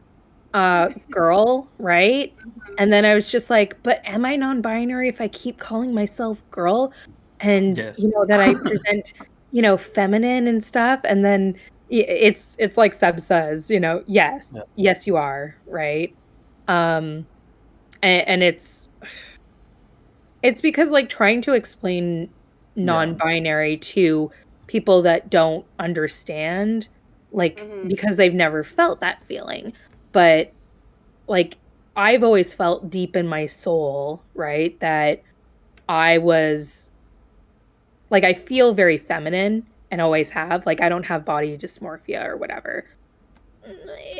girl, right? Mhm. And then I was just like, but am I non-binary if I keep calling myself girl? And Yes. you know that I present, you know, feminine and stuff. And then it's like Seb says, you know, yes, Yeah. yes, you are, right? And it's because like trying to explain non-binary to people that don't understand, like Mhm. because they've never felt that feeling. But like I've always felt deep in my soul, right, that I was like I feel very feminine and always have. Like I don't have body dysmorphia or whatever.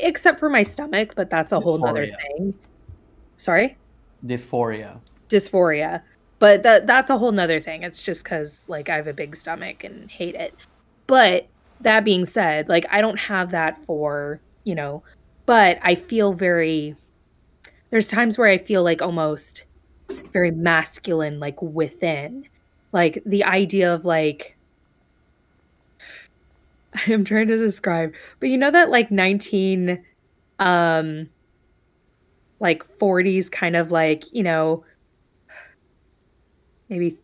Except for my stomach, but that's a whole nother Dysphoria. thing. Sorry? Dysphoria. Dysphoria. But that's a whole nother thing. It's just because like I have a big stomach and hate it. But that being said, like I don't have that for, you know, but I feel very there's times where I feel like almost very masculine, like within. Like the idea of like I'm trying to describe, but you know that like 19 um like 40s kind of like, you know, maybe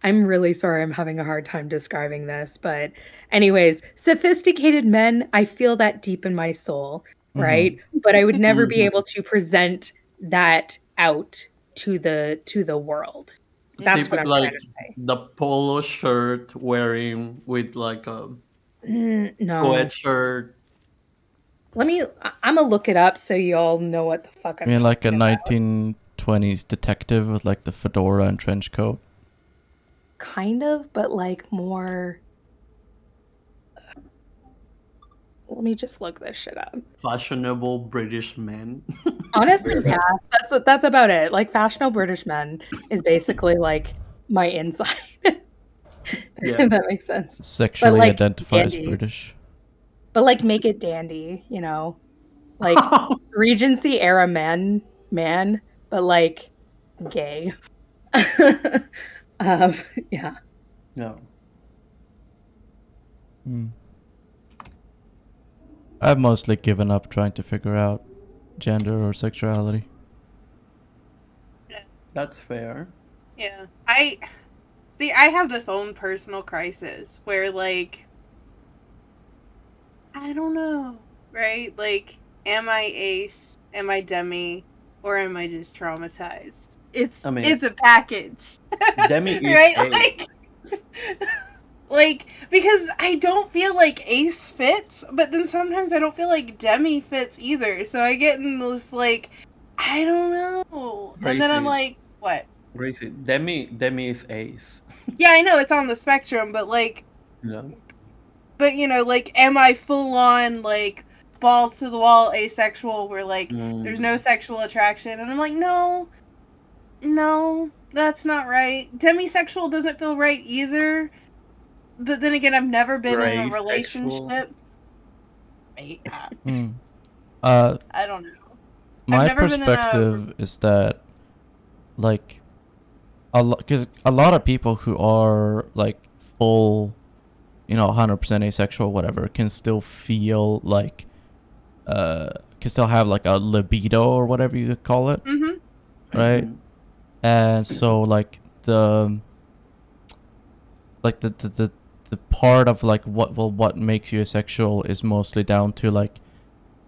I'm really sorry I'm having a hard time describing this, but anyways, sophisticated men, I feel that deep in my soul, right? But I would never be Mhm. able to present that out to the world. That's what I'm Like trying to say. the polo shirt wearing with like a No. sweatshirt. I'm gonna look it up so you all know what the fuck I I'm mean, like a talking about. 1920s detective with like the fedora and trench coat. Kind of, but like more. Let me just look this shit up. Fashionable British men. Honestly, yeah, that's about it. Like fashionable British men is basically like my inside. Yeah. If that makes sense. But Sexually like identify as dandy. British. But like make it dandy, you know? Like Regency era man, but like gay. um, yeah. No. Hmm. I've mostly given up trying to figure out gender or sexuality. That's fair. Yeah. I have this own personal crisis where like I don't know, right? Like, am I ace? Am I demi? Or am I just traumatized? I mean, It's a package. Demi is Right? ace. Like because I don't feel like ace fits, but then sometimes I don't feel like demi fits either. So I get in this like I don't know. And then I'm Gracie. like, what? Gracie. Demi is ace. Yeah, I know it's on the spectrum, but like No. but you know, like am I full on like balls to the wall asexual where like there's no sexual attraction? And I'm like, no, that's not right. Demisexual doesn't feel right either. But then again, I've never been in a Gray sexual. relationship. Hmm. Uh, I don't know. my never been in a perspective is that, like, cause a lot of people who are like full 100% asexual, whatever, can still feel like, can still have like a libido or whatever you could call it, Mm-hmm. right? Mhm. And so like the part of like what makes you asexual is mostly down to like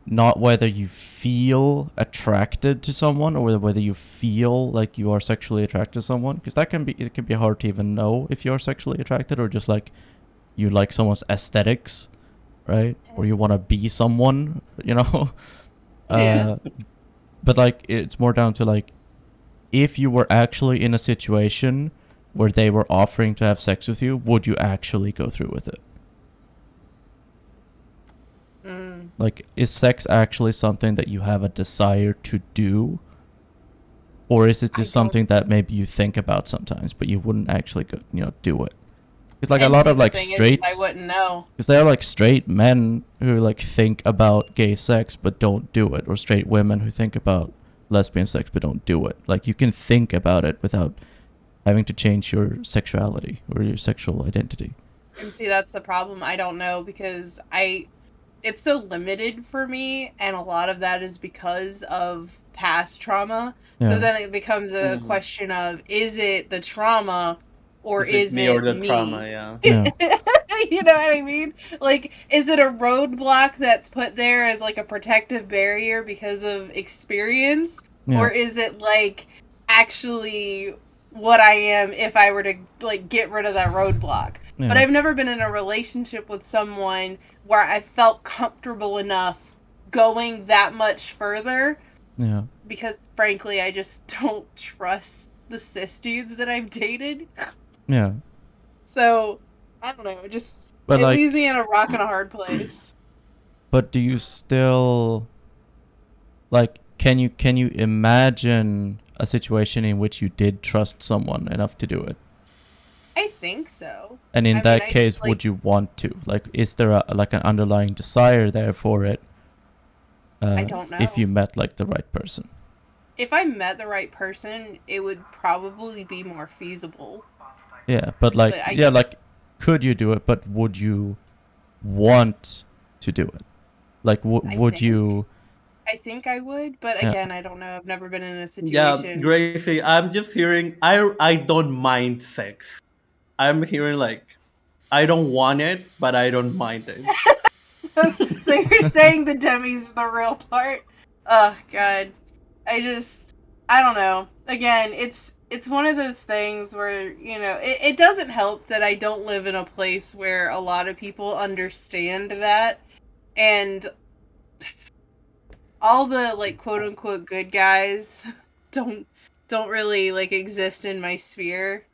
not whether you feel attracted to someone or whether you feel like you are sexually attracted to someone, because it can be hard to even know if you're sexually attracted or just like you like someone's aesthetics, right? Or you want to be someone, Yeah. But like it's more down to like if you were actually in a situation where they were offering to have sex with you, would you actually go through with it? Mm. Like, is sex actually something that you have a desire to do? Or is it just something that maybe you think about sometimes, but you wouldn't actually go, do it? It's like a And lot see, of the like thing straight, is, I wouldn't know. because there are like straight men who like think about gay sex but don't do it, or straight women who think about lesbian sex but don't do it. Like you can think about it without having to change your sexuality or your sexual identity. And see, that's the problem. I don't know because it's so limited for me, and a lot of that is because of past trauma. Yeah. So then it becomes a Mhm. question of, is it the trauma or Is is me or it the me? trauma? Yeah. Yeah. You know what I mean? Like, is it a roadblock that's put there as like a protective barrier because of experience? Yeah. Or is it like actually what I am if I were to like get rid of that roadblock? Yeah. But I've never been in a relationship with someone where I felt comfortable enough going that much further, Yeah. because frankly I just don't trust the cis dudes that I've dated. Yeah. So I don't know, But it like, leaves me in a rock and a hard place. but do you still like? Can you imagine a situation in which you did trust someone enough to do it? I think so. And in I mean, that I case, just, would you want to? Like, is there like an underlying desire there for it? I don't know. If you met like the right person. If I met the right person, it would probably be more feasible. Yeah, but like, But yeah, like, could you do it? But would you want to do it? Like, would you? I think I would, but Yeah. again, I don't know. I've never been in a Yeah, situation. Gracie, I'm just hearing I don't mind sex. I'm hearing like I don't want it, but I don't mind it. So you're saying the Demi's the real part? Oh god. I don't know. Again, it's one of those things where, it doesn't help that I don't live in a place where a lot of people understand that, and all the like quote unquote good guys don't really like exist in my sphere.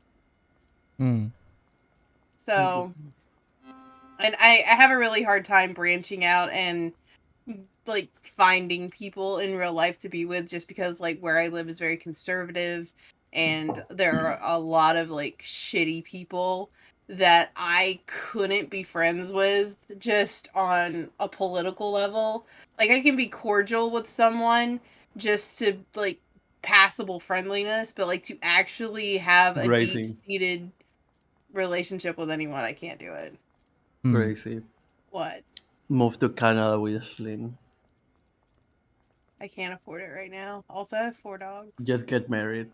Mm. So, and I have a really hard time branching out and like finding people in real life to be with, just because like where I live is very conservative and there are a lot of like shitty people that I couldn't be friends with just on a political level. Like I can be cordial with someone just to like passable friendliness, but like to actually have a Gracie. deep-seated relationship with anyone, I can't do it. Mm. Gracie. What? Move to Canada with Sling. I can't afford it right now. Also, I have 4 dogs. Just get married.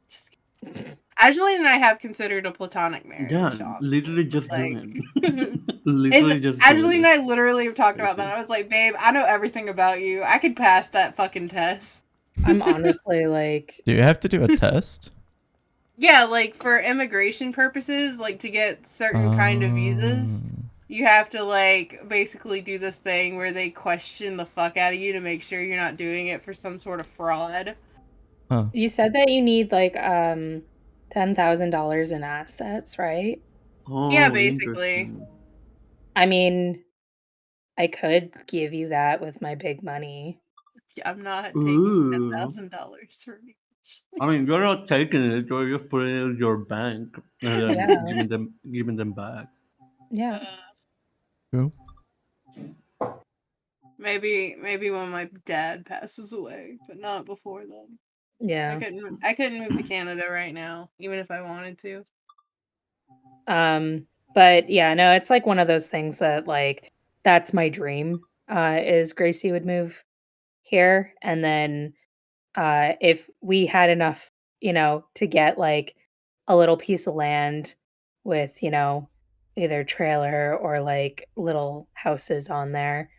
Just kidding. Angeline and I have considered a platonic marriage. Yeah, honestly. literally just do Like, it. Literally just do Angeline and it. I literally have talked about that. I was like, babe, I know everything about you. I could pass that fucking test. I'm honestly like, Do you have to do a test? Yeah, like for immigration purposes, like to get certain kind of visas, you have to like basically do this thing where they question the fuck out of you to make sure you're not doing it for some sort of fraud. Huh. you said that you need like $10,000 in assets, right? Oh, Yeah, basically. interesting. I mean, I could give you that with my big money. I'm not taking Ooh. $10,000 from you. I mean, you're not taking it; you're just putting it in your bank and then Yeah. giving them back. Yeah. True. Maybe when my dad passes away, but not before then. Yeah. I couldn't move to Canada right now, even if I wanted to. But yeah, no, it's like one of those things that like that's my dream, is Gracie would move here. And then if we had enough, to get like a little piece of land with, either trailer or like little houses on there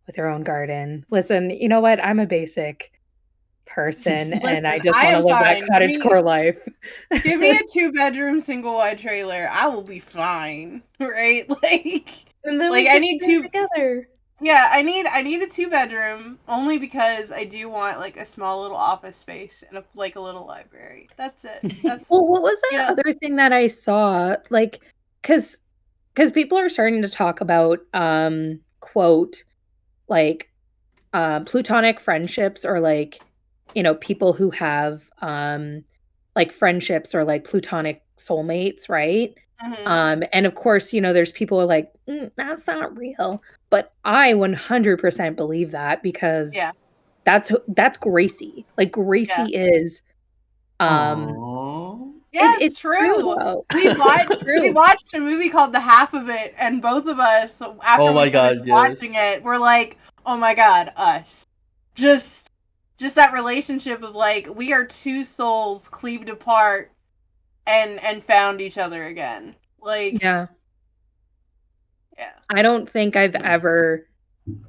with their own garden. Listen, you know what? I'm a basic person and I Listen, just I want to am live that fine. cottagecore life. Give me a 2-bedroom single wide trailer. I will be fine. Right? And then Like we I can need stay to together. yeah, I need a 2-bedroom only because I do want like a small little office space and a little library. That's it. That's Well, what was that yeah. other thing that I saw? Like, because people are starting to talk about quote like plutonic friendships or like people who have like friendships or like plutonic soulmates, right? Mhm. And of course, there's people who are like, that's not real, but I 100% believe that because Yeah. that's Gracie. Like Yeah. Gracie is Aww. Yeah, it's it's true true. though. We It's watched we true. watched a movie called The Half of It, and both of us, after Oh we my finished god, yes. watching it, were like, "Oh my god, us!" Just, just that relationship of like we are two souls cleaved apart and found each other again. Like, Yeah. yeah. I don't think I've ever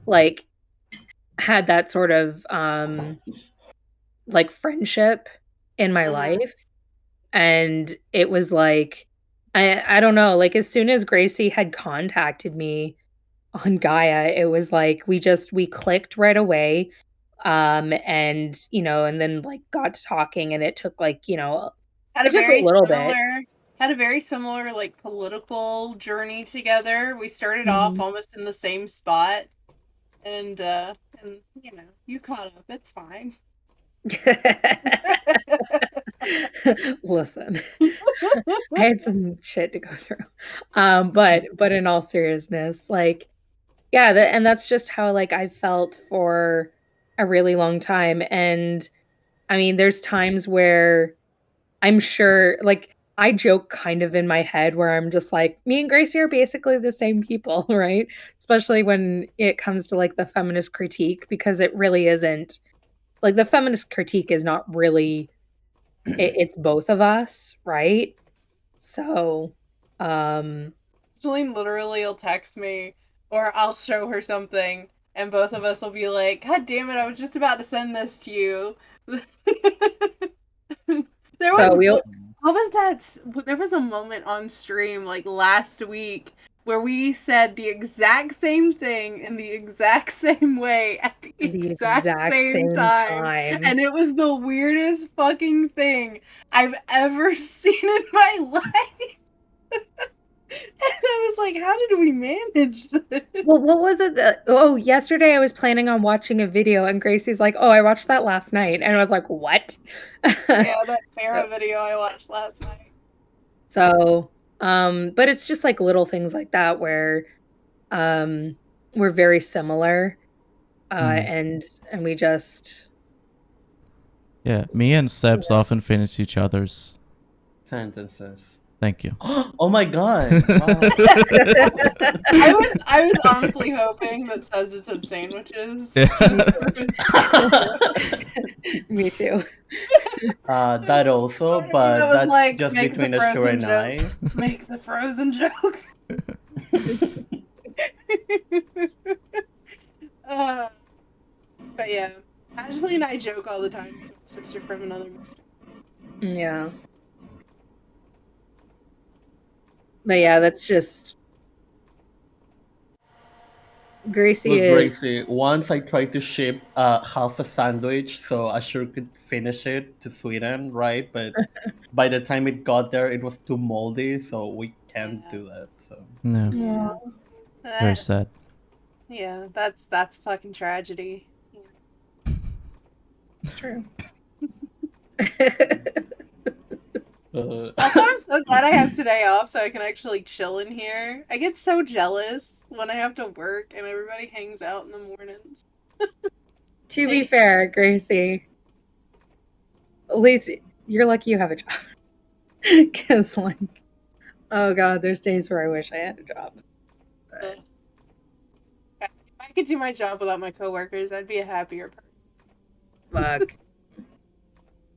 like had that sort of like friendship in my Mhm. life. And it was like I don't know, like as soon as Gracie had contacted me on Gaia, it was like we clicked right away. And then like got to talking and it took like, Had it a took a very little bit. similar had a very similar like political journey together. We started off Mhm. almost in the same spot, and you caught up. It's fine. Listen, I had some shit to go through. But in all seriousness, like, yeah, and that's just how like I felt for a really long time. And I mean, there's times where I'm sure, like, I joke kind of in my head where I'm just like, me and Gracie are basically the same people, right? Especially when it comes to like the feminist critique, because it really isn't. Like, the feminist critique is not really it's both of us, right? So, um, Jolene literally will text me, or I'll show her something, and both of us will be like, "God damn it! I was just about to send this to you." There so was we'll what was that? There was a moment on stream like last week where we said the exact same thing in the exact same way at the at the exact exact same same time, time. and it was the weirdest fucking thing I've ever seen in my life. And I was like, how did we manage this? Well, what was it yesterday I was planning on watching a video and Gracie's like, "Oh, I watched that last night." And I was like, "What?" Yeah, that So Sarah video I watched last night. so, but it's just like little things like that where we're very similar, Mm. and we just Yeah, me and Sebs often finish each other's. Sentences. Thank you. Oh my god. Wow. I was honestly hoping that says it said sandwiches. Yeah. me too. That also, Part of me that but was that's like, just make the between Ashura frozen and joke. I. Make the frozen joke. uh, but yeah, Ashley and I joke all the time. It's my sister from another mister. Yeah. But yeah, that's just Gracie Look, is Gracie, once I tried to ship half a sandwich so Ashur could finish it to Sweden, right? But by the time it got there, it was too moldy, so we can't Yeah. do that. So No, Yeah. very sad. Yeah, that's fucking tragedy. it's true. Also, I'm so glad I have today off so I can actually chill in here. I get so jealous when I have to work and everybody hangs out in the mornings. To be fair, Gracie, at least you're lucky you have a job. Because, like, Oh god, there's days where I wish I had a job. But If I could do my job without my coworkers, I'd be a happier person. fuck.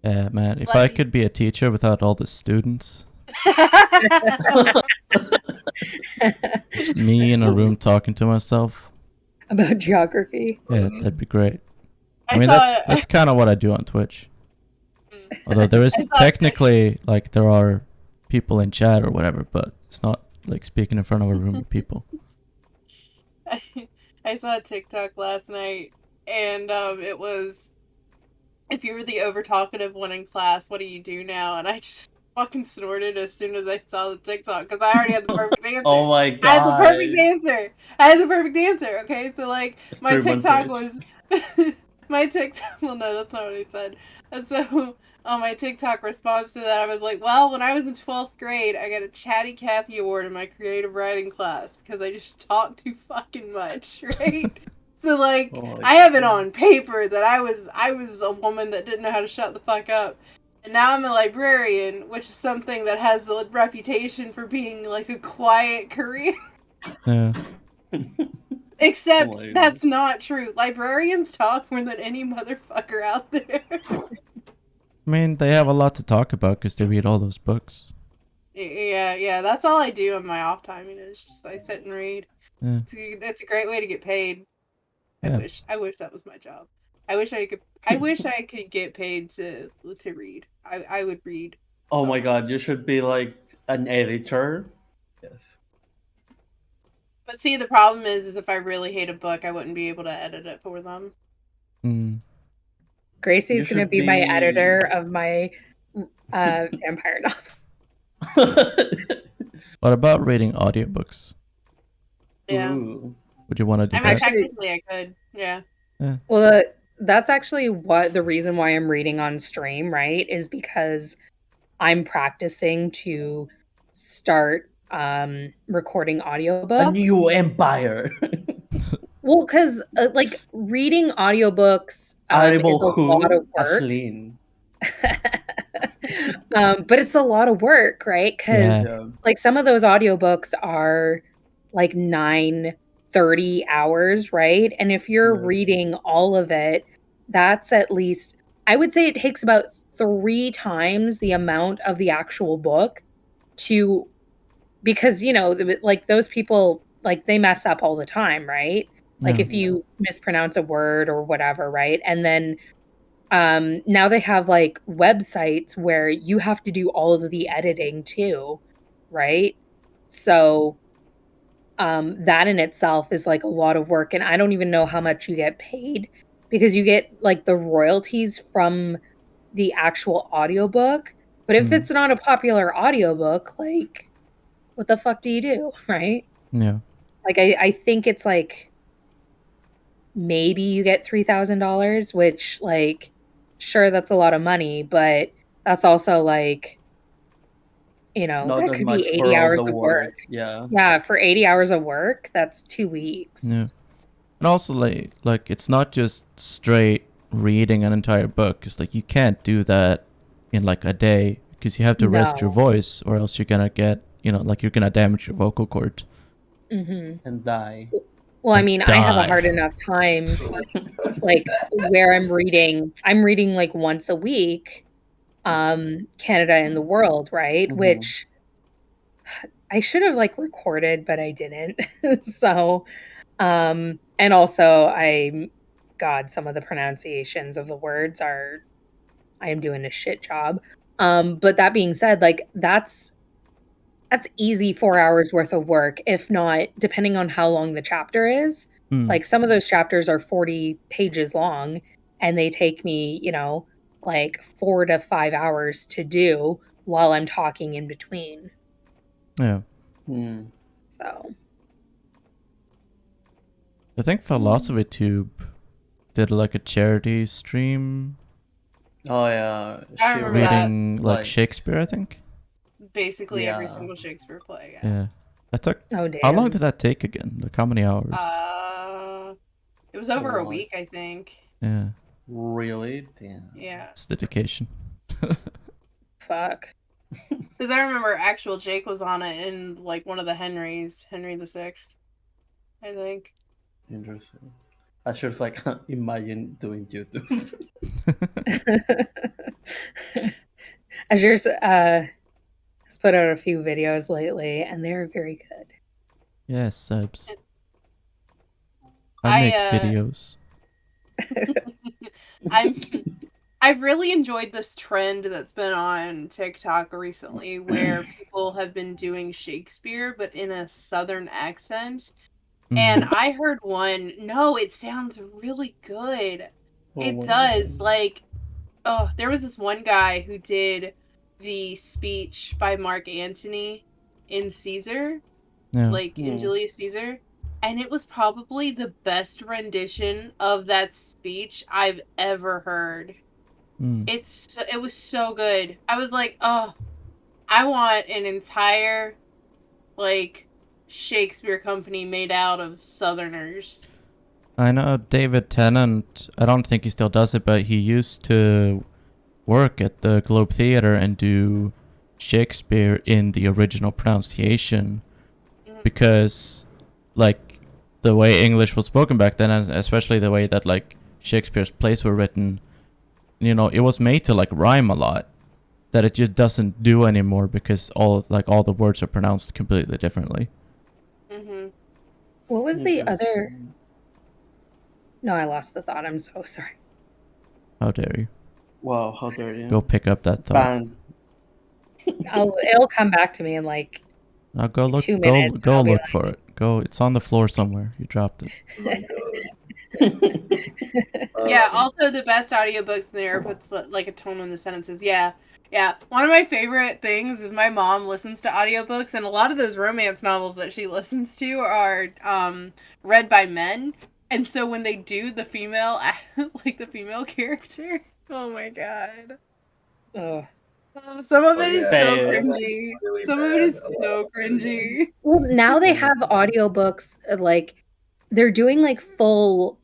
Yeah, man. If I Like- could be a teacher without all the students, just me in a room talking to myself, About geography. yeah, that'd be great. I I mean, saw that's kind of what I do on Twitch. Although there is I saw- technically, like, there are people in chat or whatever, but it's not like speaking in front of a room of people. I saw a TikTok last night, and it was, if you were the over talkative one in class, what do you do now? And I just fucking snorted as soon as I saw the TikTok because I already had the perfect answer. Oh my god. I had the perfect answer. I had the perfect answer. Okay, so like my Stream on TikTok Twitch. was my TikTok. Well, no, that's not what he said. So on my TikTok response to that, I was like, "Well, when I was in 12th grade, I got a Chatty Cathy award in my creative writing class because I just talked too fucking much, right?" So like, Oh my I have it God. on paper that I was a woman that didn't know how to shut the fuck up. And now I'm a librarian, which is something that has a reputation for being like a quiet career. Yeah. Except Hilarious. that's not true. Librarians talk more than any motherfucker out there. I mean, they have a lot to talk about because they read all those books. Yeah, that's all I do in my off time. It's just I sit and read. Yeah. That's a great way to get paid. Yeah. I wish that was my job. I wish I could get paid to read. I would read. Oh so my much. god, you should be like an editor. Yes. But see, the problem is if I really hate a book, I wouldn't be able to edit it for them. Mm. Gracie's You gonna should be my be- editor of my vampire novel. What about reading audiobooks? Yeah. Ooh. Would you want to do I mean, that? Actually- technically, I could. Yeah. Well, that's actually what the reason why I'm reading on stream, right? Is because I'm practicing to start recording audiobooks. A new empire. Well, because like reading audiobooks is Audible a lot who? of work. Ashleen. But it's a lot of work, right? Because Yeah. like some of those audiobooks are like 9-30 hours, right? And if you're Yeah. reading all of it, that's at least, I would say it takes about 3 times the amount of the actual book to, because, you know, like those people, like they mess up all the time, right? Like Yeah. if you mispronounce a word or whatever, right? And then now they have like websites where you have to do all of the editing too, right? So that in itself is like a lot of work, and I don't even know how much you get paid because you get like the royalties from the actual audiobook. But if Mm. it's not a popular audiobook, like what the fuck do you do, right? Yeah. Like I think it's like maybe you get $3,000, which like sure that's a lot of money, but that's also like, you know, Not that that could much be 80 for all hours the of work. work. Yeah. Yeah, for 80 hours of work, that's 2 weeks. Yeah. And also, like it's not just straight reading an entire book. It's like you can't do that in like a day because you have to rest your No. voice, or else you're gonna get, like you're gonna damage your vocal cord. Mm-hmm. And die. Well, I And mean, I have a die. hard enough time, like where I'm reading like once a week, Canada and the World, right? Mhm. Which I should have like recorded, but I didn't. So, and also God, some of the pronunciations of the words I am doing a shit job. But that being said, like that's easy 4 hours worth of work, if not, depending on how long the chapter is. Mm. Like some of those chapters are 40 pages long and they take me, like 4 to 5 hours to do while I'm talking in between. Yeah. Hmm. So, I think Philosophy Tube did like a charity stream Oh yeah. I remember that. reading like Shakespeare, I think. Basically, every Yeah. single Shakespeare play. Yeah. That took. oh damn. How long did that take again? Like how many hours? It was over a Long. week, I think. Yeah. Really? Damn. Yeah. It's dedication. Fuck. Because I remember actual Jake was on it in like one of the Henrys, Henry the Sixth, I think. Interesting. I should like imagine doing YouTube. Azur's has put out a few videos lately, and they're very good. Yes, subs. I make videos. I've really enjoyed this trend that's been on TikTok recently where people have been doing Shakespeare but in a southern accent. And I heard one, no, it sounds really good. It does. Like, oh, there was this one guy who did the speech by Mark Antony in Caesar, like in Julius Caesar. And it was probably the best rendition of that speech I've ever heard. It was so good. I was like, oh, I want an entire like Shakespeare company made out of Southerners. I know David Tennant, I don't think he still does it, but he used to work at the Globe Theatre and do Shakespeare in the original pronunciation because, like, the way English was spoken back then, and especially the way that, like, Shakespeare's plays were written, you know, it was made to, like, rhyme a lot that it just doesn't do anymore because all the words are pronounced completely differently. What was the other? No, I lost the thought. I'm so sorry. How dare you? Wow, how dare you? Go pick up that thought. It'll come back to me in like Now go look. 2 minutes. Go look for it. Go. It's on the floor somewhere. You dropped it. Yeah. Also, the best audiobooks in there puts like a tone in the sentences. Yeah. Yeah. One of my favorite things is my mom listens to audiobooks, and a lot of those romance novels that she listens to are read by men. And so when they do the female, like the female character, oh my god. Oh. Some of it is so bad. cringy. Really Some of it is bad. so cringy. Well, now they have audiobooks like they're doing like full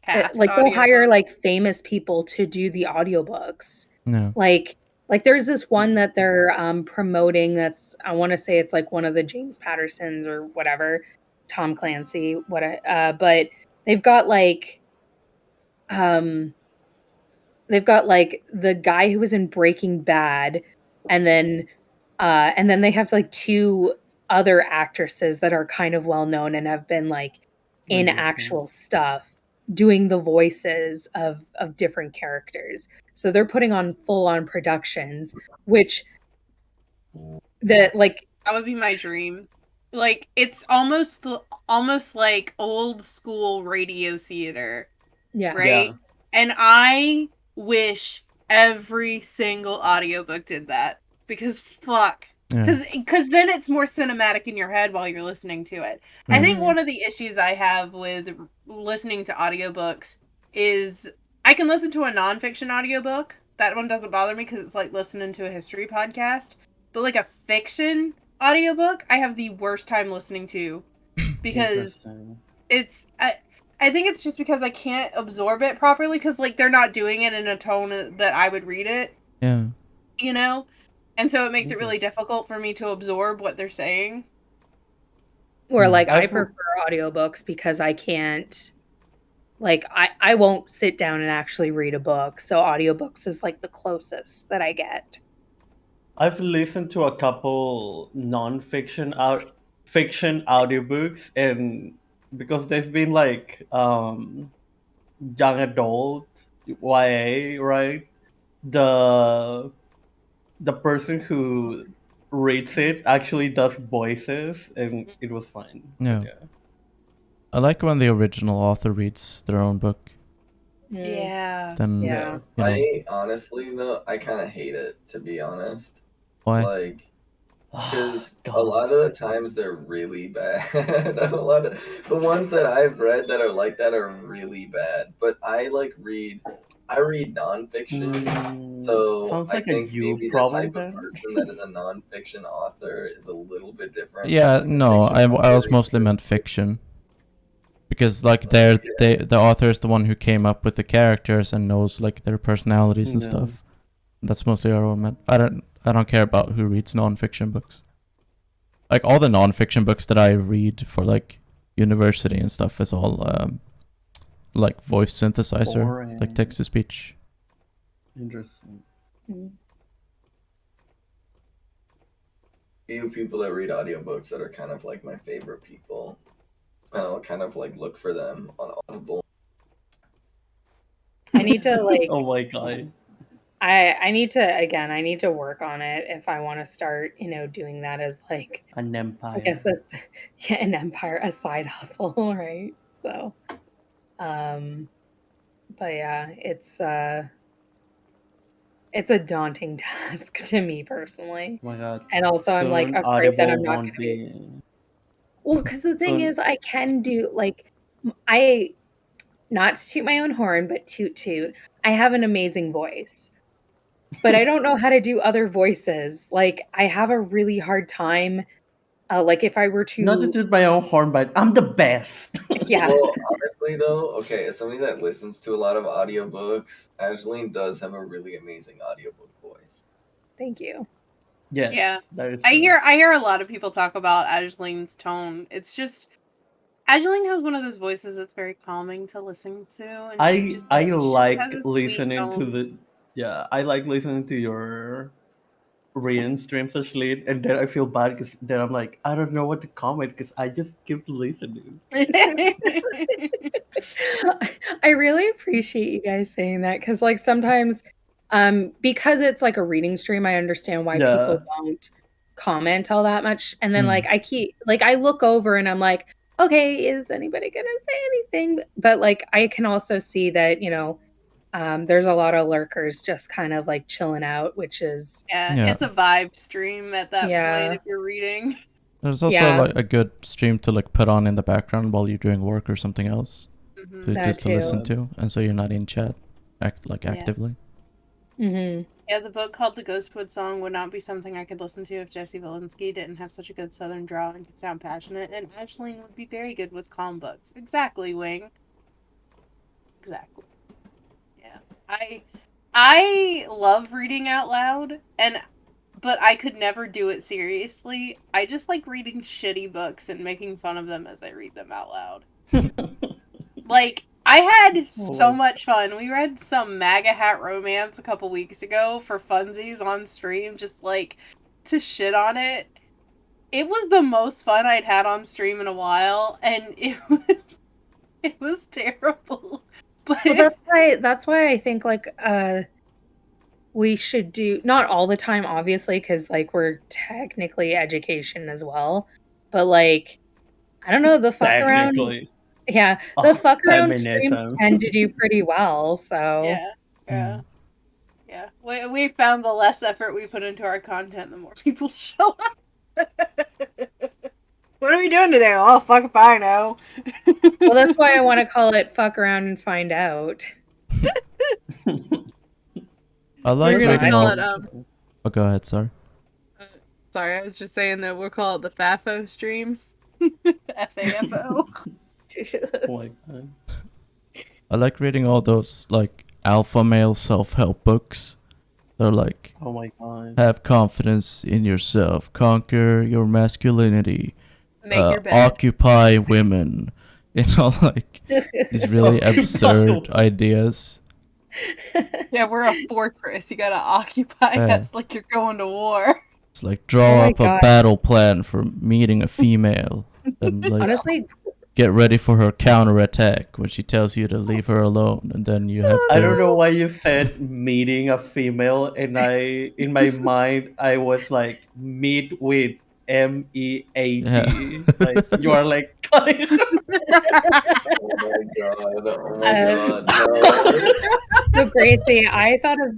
Cast like they'll hire audiobooks. like famous people to do the audiobooks. No. Like there's this one that they're promoting that's I want to say it's like one of the James Pattersons or whatever, Tom Clancy, but they've got like the guy who was in Breaking Bad, and then they have like two other actresses that are kind of well known and have been like in actual stuff doing the voices of different characters. So they're putting on full on productions, which that would be my dream. Like it's almost like old school radio theater. Yeah. Right? Yeah. And I wish every single audiobook did that because fuck. Because then it's more cinematic in your head while you're listening to it. I think one of the issues I have with listening to audiobooks is I can listen to a nonfiction audiobook. That one doesn't bother me because it's like listening to a history podcast. But like a fiction audiobook, I have the worst time listening to because it's... I think it's just because I can't absorb it properly because, like, they're not doing it in a tone that I would read it. Yeah. You know? And so it makes it really difficult for me to absorb what they're saying. Or, like, I prefer audiobooks because I can't... Like, I won't sit down and actually read a book, so audiobooks is, like, the closest that I get. I've listened to a couple non-fiction fiction audiobooks, and because they've been like young adult YA, right? The person who reads it actually does voices, and it was fine. No. Yeah. I like when the original author reads their own book. Yeah. Then, Yeah. you know, I honestly though, I kind of hate it, to be honest. why? Like, because a lot of the times they're really bad. A lot of the ones that I've read that are like that are really bad. But I read nonfiction, so sounds I like think a you maybe the problem type then. of person that is a nonfiction author is a little bit different. Yeah, from, like, a no, fiction I was author. mostly meant fiction. Because, like, the author is the one who came up with the characters and knows, like, their personalities and Yeah. stuff. That's mostly what I meant. I I don't care about who reads nonfiction books. Like all the nonfiction books that I read for like university and stuff is all like voice synthesizer, Boring. like text to speech. Interesting. Few people that read audiobooks that are kind of like my favorite people. And I'll kind of like look for them on Audible. I need to like Oh my god. I need to work on it if I want to start, doing that as like An empire. I guess that's an empire, a side hustle, right? So but yeah, it's a daunting task to me personally. Oh my god. And also I'm like Soon afraid that Audible I'm not won't gonna be be. well, because the thing Soon- is I can do like I not to toot my own horn, but toot. I have an amazing voice. But I don't know how to do other voices. Like I have a really hard time. Like if I were Not to to, toot my own horn, but I'm the best. yeah, Well, honestly though, okay, as somebody that listens to a lot of audiobooks, Angeline does have a really amazing audiobook voice. thank you. Yes. Yeah. That is I true. hear a lot of people talk about Angeline's tone. It's just Angeline has one of those voices that's very calming to listen to, and she just I she like has a sweet listening to tone. I like listening to your Rian streams of sleep, and then I feel bad because then I'm like, I don't know what to comment because I just keep listening. I really appreciate you guys saying that because like sometimes because it's like a reading stream, I understand why Yeah. people don't comment all that much. And then Mm. like I look over and I'm like, okay, is anybody gonna say anything? But like I can also see that, there's a lot of lurkers just kind of like chilling out, which is Yeah. It's a vibe stream at that Yeah. point if you're reading. There's also Yeah. like a good stream to like put on in the background while you're doing work or something else Mhm. to That just to too. listen to, and so you're not in chat Yeah. actively. Mm-hmm. Yeah, the book called The Ghostwood Song would not be something I could listen to if Jesse Valinsky didn't have such a good southern drawl and could sound passionate, and Ashleen would be very good with calm books. Exactly, Wing. Exactly. Yeah. I love reading out loud, but I could never do it seriously. I just like reading shitty books and making fun of them as I read them out loud. Like, I had so much fun. We read some MAGA Hat romance a couple weeks ago for funsies on stream, just like to shit on it. It was the most fun I'd had on stream in a while, and it was terrible. But Well, that's why I think like we should do not all the time, obviously, because like we're technically education as well. But like I don't know, the fuck around. Technically. Yeah, the fuck around streams tend to do pretty well. So yeah. We found the less effort we put into our content, the more people show up. What are we doing today? Oh, fuck if I know. Well, that's why I want to call it "fuck around and find out." I like We're gonna reading call all. it Oh, go ahead. Sorry. Sorry, I was just saying that we'll call it the FAFO stream. FAFO. Oh my god. I like reading all those like alpha male self-help books. They're like, Oh my god. have confidence in yourself, conquer your masculinity, Make your bed. occupy women. Like these really Occupy absurd ideas. Yeah, we're a fortress. You gotta occupy Yeah. us like you're going to war. It's like draw Oh my up a God. battle plan for meeting a female, and like Honestly, get ready for her counterattack when she tells you to leave her alone, and then you have I don't to. know why you said meeting a female, and in my mind I was like meet with MEAT. Yeah. Like you are like Oh my god, oh my god, no. so Gracie, I thought of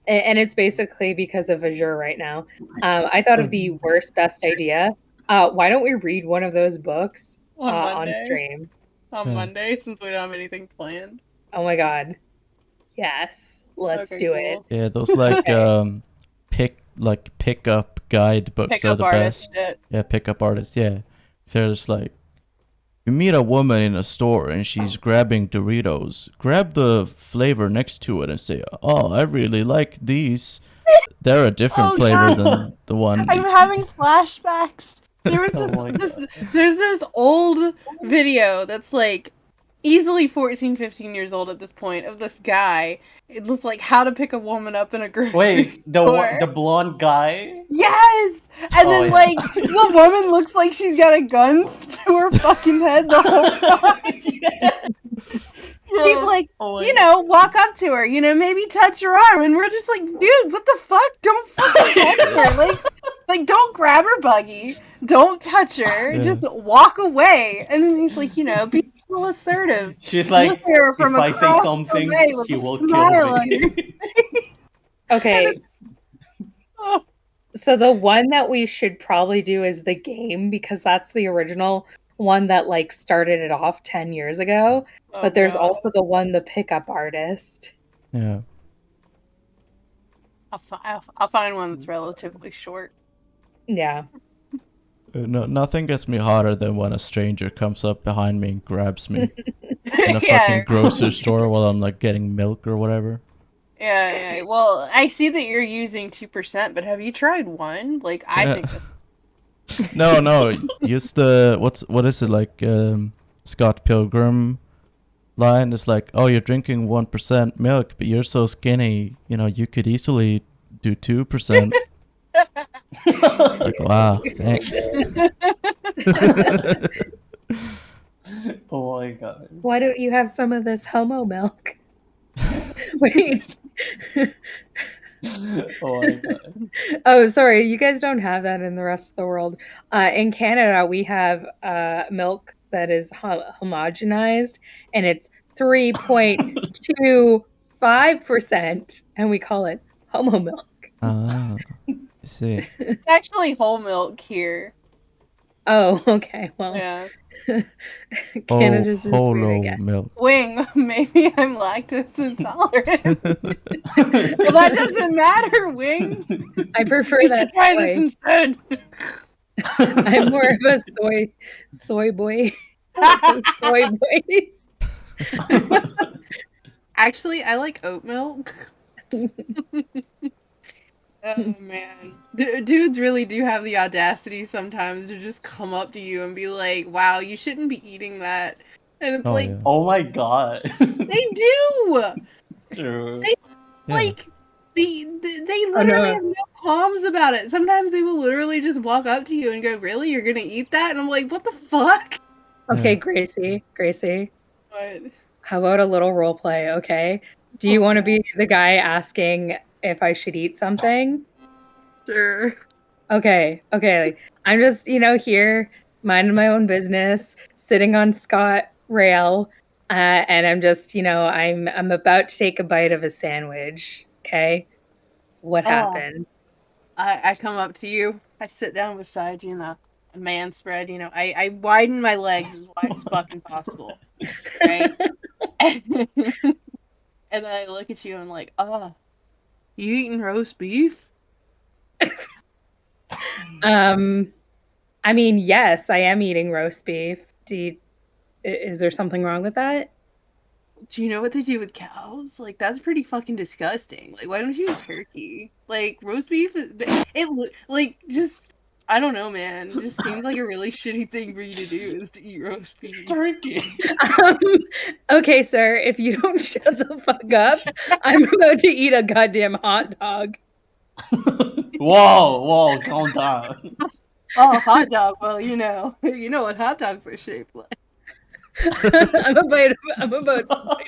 and it's basically because of Azure right now. I thought of the worst best idea. Why don't we read one of those books On on Monday. stream? On Yeah. Monday, since we don't have anything planned. Oh my god, yes, let's Okay, do cool. Yeah, those like pickup guide books Pick are up the artist best. shit. Yeah, pickup artists. Yeah, so they're just like, you meet a woman in a store and she's grabbing Doritos. Grab the flavor next to it and say, "Oh, I really like these. They're a different Oh, flavor God. than the one. I'm having flashbacks. There was Oh my there's this old video that's like easily 14, 15 years old at this point of this guy. It was like how to pick a woman up in a grocery Wait, store. the blonde guy? Yes! And Oh, then, yeah. like, the woman looks like she's got a gun to her fucking head the whole time. He's like, Oh my you know, walk up to her, you know, maybe touch her arm. And we're just like, dude, what the fuck? Don't fucking touch her. Like, don't grab her buggy. Don't touch her. Yeah. Just walk away. And then he's like, you know, be a little assertive. She's like, Look at her from if I say across something, the way with he a will smile on kill her me. Okay, Oh, so the one that we should probably do is the game because that's the original one that like started it off 10 years ago. But there's God. also the one, the pickup artist. Yeah. I'll find one that's relatively short. Yeah. No, nothing gets me hotter than when a stranger comes up behind me and grabs me in a Yeah. fucking grocery store while I'm like getting milk or whatever. Yeah. Well, I see that you're using 2%, but have you tried one? Like, I Yeah. think this. No. Use the what is it like? Scott Pilgrim line is like, oh, you're drinking 1% milk, but you're so skinny. You know, you could easily do 2%. Like, wow, thanks. Oh my god. Why don't you have some of this homo milk? Wait. Oh my god. Oh, sorry. You guys don't have that in the rest of the world. In Canada, we have milk that is homogenized, and it's 3.25%, and we call it homo milk. Ah, I see. It's actually whole milk here. Oh, okay. Well, Yeah. Canada's just weird Holo again. milk. Wing, maybe I'm lactose intolerant. Well, that doesn't matter, Wing. I prefer You that should try this soy. instead. I'm more of a soy boy. Soy boys. Actually, I like oat milk. Oh man, dudes really do have the audacity sometimes to just come up to you and be like, "Wow, you shouldn't be eating that," and it's Oh, like yeah. Oh my god. they do. True. Yeah. Like they literally have no qualms about it. Sometimes they will literally just walk up to you and go, "Really, you're gonna eat that?" And I'm like, "What the fuck?" Okay, Yeah. Gracie. What? How about a little role play, okay? Do you want to be the guy asking if I should eat something? Sure. Okay. I'm just, here, minding my own business, sitting on Scott Rail, and I'm just, I'm about to take a bite of a sandwich, okay? What Oh. happens? I come up to you. I sit down beside you in a man spread. I widen my legs as wide as fucking possible. Right? And then I look at you and I'm like, you eating roast beef? I mean, yes, I am eating roast beef. Is there something wrong with that? Do you know what they do with cows? Like, that's pretty fucking disgusting. Like, why don't you eat turkey? Like, roast beef is just I don't know, man. It just seems like a really shitty thing for you to do is to eat roast beef. Turkey. Okay, sir, if you don't shut the fuck up, I'm about to eat a goddamn hot dog. Whoa, calm down. Oh, hot dog. Well, you know what hot dogs are shaped like. I'm about to bite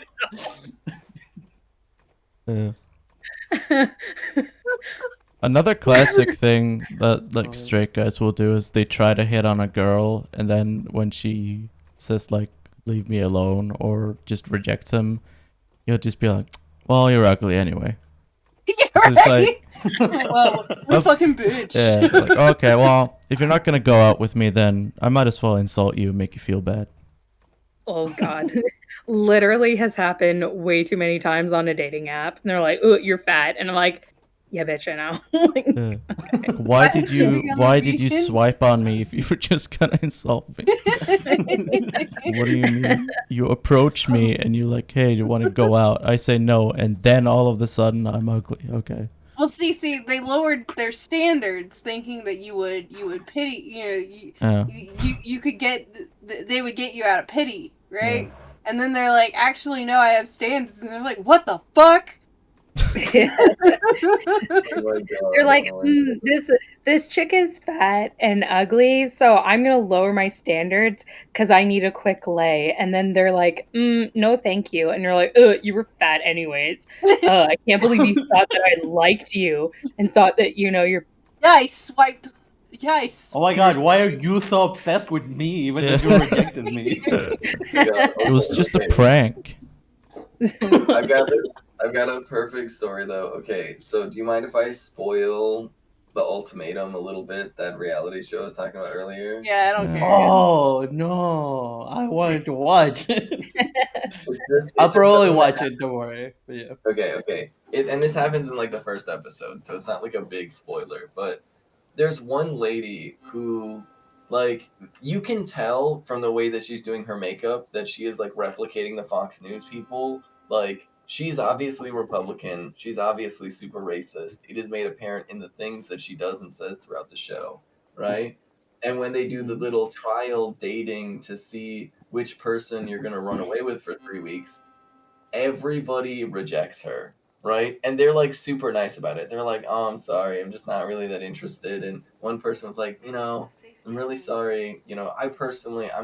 Yeah. it. Another classic thing that like straight guys will do is they try to hit on a girl, and then when she says like "leave me alone" or just rejects him, you'll just be like, "Well, you're ugly anyway." Yeah, So it's right? Well, what a fucking bitch. Yeah, like, okay, well, if you're not gonna go out with me, then I might as well insult you and make you feel bad. Oh god. Literally has happened way too many times on a dating app. And they're like, "Ooh, you're fat." And I'm like, "Yeah, bitch, I know." Like, Yeah. Why did you swipe on me if you were just gonna insult me? What do you mean? You approach me and you're like, "Hey, do you want to go out?" I say no, and then all of a sudden I'm ugly. Okay. Well, see, they lowered their standards, thinking that you would pity, you could get, they would get you out of pity, right? And then they're like, actually, no, I have standards, and they're like, what the fuck? They're like, this chick is fat and ugly, so I'm gonna lower my standards because I need a quick lay. And then they're like, no, thank you. And you're like, you were fat anyways. I can't believe you thought that I liked you and thought that you're. Yeah, I swiped. Oh my god, why are you so obsessed with me even though you rejected me? It was just a prank. I've got a perfect story though. Okay, so do you mind if I spoil the ultimatum a little bit, that reality show I was talking about earlier? Yeah, I don't care. Oh no, I wanted to watch it. It's I'll just probably something watch that it, don't worry. But yeah. Okay. And this happens in like the first episode, so it's not like a big spoiler, but there's one lady who, like, you can tell from the way that she's doing her makeup that she is like replicating the Fox News people. Like, she's obviously Republican, she's obviously super racist. It is made apparent in the things that she does and says throughout the show, right? And when they do the little trial dating to see which person you're gonna run away with for 3 weeks, everybody rejects her, right? And they're like super nice about it. They're like, "Oh, I'm sorry, I'm just not really that interested." And one person was like, "I'm really sorry. I personally, I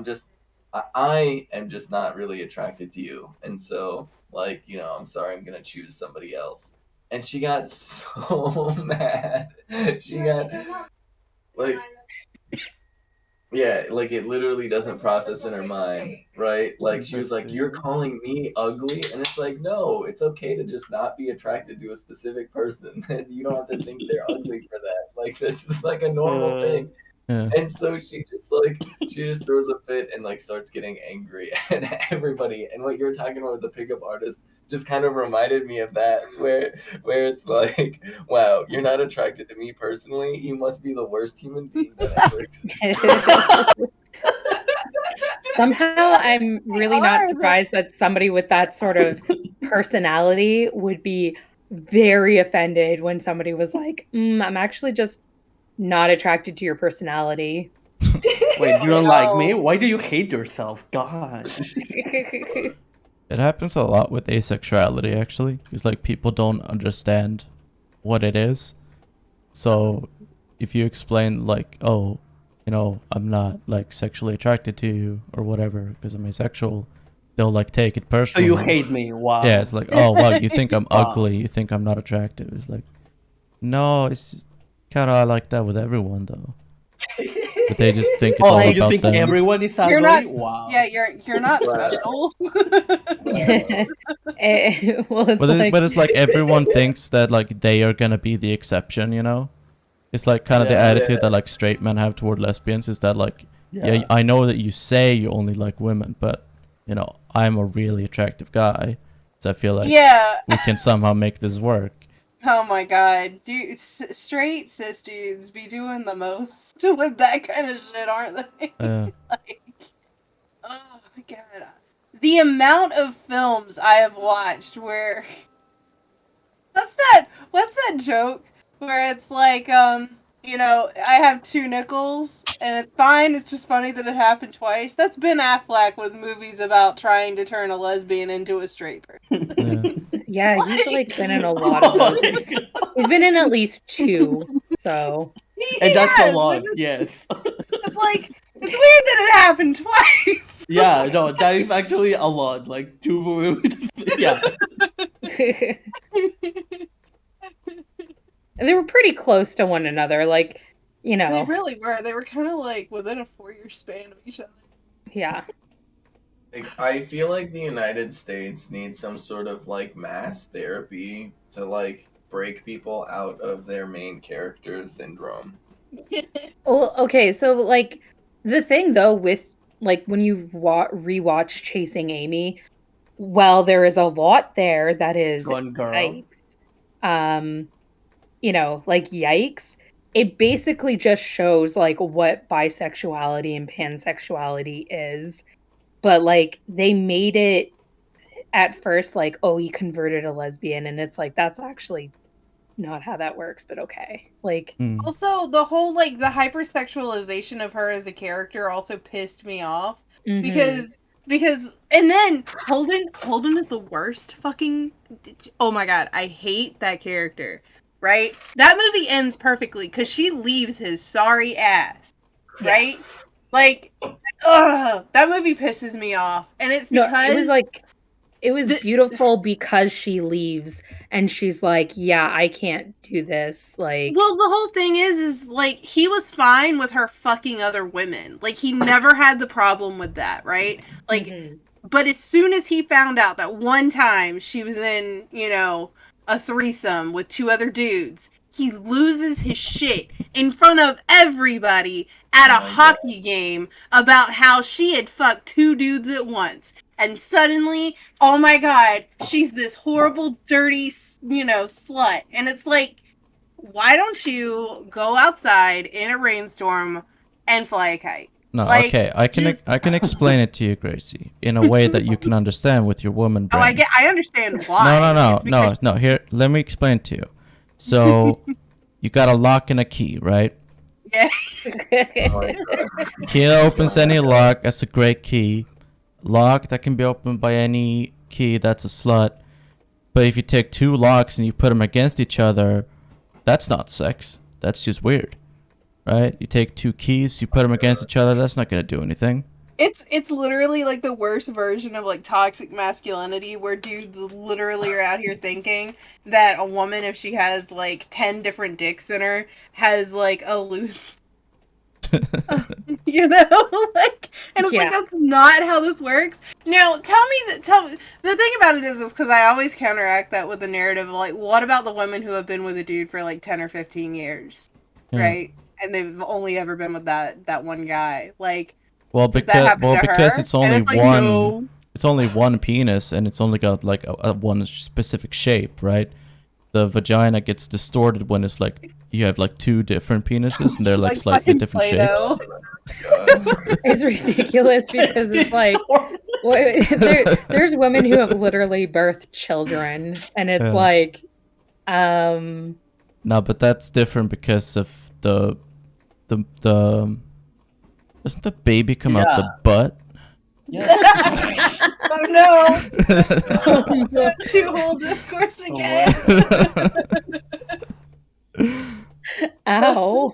am just not really attracted to you, and so like, I'm sorry, I'm gonna choose somebody else." And she got so mad. She got like. Yeah, like it literally doesn't process in her mind, right? Like she was like, "You're calling me ugly," and it's like, no, it's okay to just not be attracted to a specific person. You don't have to think they're ugly for that. Like this is like a normal thing. And so she just throws a fit and like starts getting angry at everybody. And what you were talking about with the pickup artist just kind of reminded me of that, where it's like, wow, you're not attracted to me personally. You must be the worst human being that ever existed. Somehow, I'm really not surprised that somebody with that sort of personality would be very offended when somebody was like, I'm actually just not attracted to your personality. Wait, you don't like me? Why do you hate yourself? God. It happens a lot with asexuality, actually. It's like people don't understand what it is. So if you explain like, oh, I'm not like sexually attracted to you or whatever because I'm asexual, they'll like take it So personally. you hate me? Wow. Yeah, it's like, oh wow, you think I'm Wow. ugly, you think I'm not attractive. It's like, no, it's kind of like that with everyone though. But they just think it's all you about think them. everyone is ugly? You're not. Wow. Yeah, you're not special. Well, it's But it's like everyone thinks that like they are gonna be the exception, It's like kind of the attitude that like straight men have toward lesbians is that like, yeah, I know that you say you only like women, but I'm a really attractive guy, so I feel like we can somehow make this work. Oh my god, dude, straight cis dudes be doing the most with that kind of shit, aren't they? Like, oh my god, the amount of films I have watched where what's that joke where it's like I have 2 nickels and it's fine, it's just funny that it happened twice. That's Ben Affleck with movies about trying to turn a lesbian into a straight person. Yeah, he's like been in a lot of those. He's been in at least 2, so. And that's a lot, yes. It's like, it's weird that it happened twice. Yeah, no, that is actually a lot. Like 2 movies. Yeah. They were pretty close to one another, like, They really were. They were kind of like within a 4-year span of each other. Yeah. Like, I feel like the United States needs some sort of like mass therapy to like break people out of their main character syndrome. Well, okay, so like the thing though with like when you rewatch Chasing Amy, well, there is a lot there that is yikes. Like yikes. It basically just shows like what bisexuality and pansexuality is. But like they made it at first like, oh, he converted a lesbian, and it's like that's actually not how that works, but okay. Like, Mm. Also, the whole like the hypersexualization of her as a character also pissed me off mhm. because and then Holden is the worst fucking. Oh my god, I hate that character. Right, that movie ends perfectly because she leaves his sorry ass. Right, like, ugh, that movie pisses me off, and it's No, because it was like it was the- beautiful because she leaves and she's like, yeah, I can't do this. Like, well, the whole thing is like he was fine with her fucking other women. Like he never had the problem with that, right? Like, mhm. but as soon as he found out that one time she was in, you know, a threesome with 2 other dudes, he loses his shit in front of everybody at a hockey game about how she had fucked 2 dudes at once. And suddenly, oh my god, she's this horrible, dirty, you know, slut. And it's like, why don't you go outside in a rainstorm and fly a kite? No, Like, okay. I can explain it to you, Gracie, in a way that you can understand with your woman Oh, brain. I understand why. No. It's because Here, let me explain it to you. So, you got a lock and a key, right? yeah. Key that opens any lock. That's a great key. Lock that can be opened by any key. That's a slut. But if you take 2 locks and you put them against each other, that's not sex. That's just weird, right? You take 2 keys, you put them against each other. That's not gonna do anything. It's literally like the worst version of like toxic masculinity where dudes literally are out here thinking that a woman, if she has like 10 different dicks in her, has like a loose you know, like, and it's Yeah. like that's not how this works. Now, tell me the thing about it is because I always counteract that with the narrative of like, what about the women who have been with a dude for like 10 or 15 years, Yeah. right? And they've only ever been with that one guy. Like, Well, does that happen to because her? it's And only it's like, one. no. It's only one penis, and it's only got like a one specific shape, right? The vagina gets distorted when it's like you have like 2 different penises, and they're like slightly fucking different Play-Doh. shapes. It's ridiculous because it's like there's women who have literally birthed children, and it's Yeah. like, No, but that's different because of the doesn't the baby come out the butt? Oh no! 2 whole discourse again. ow.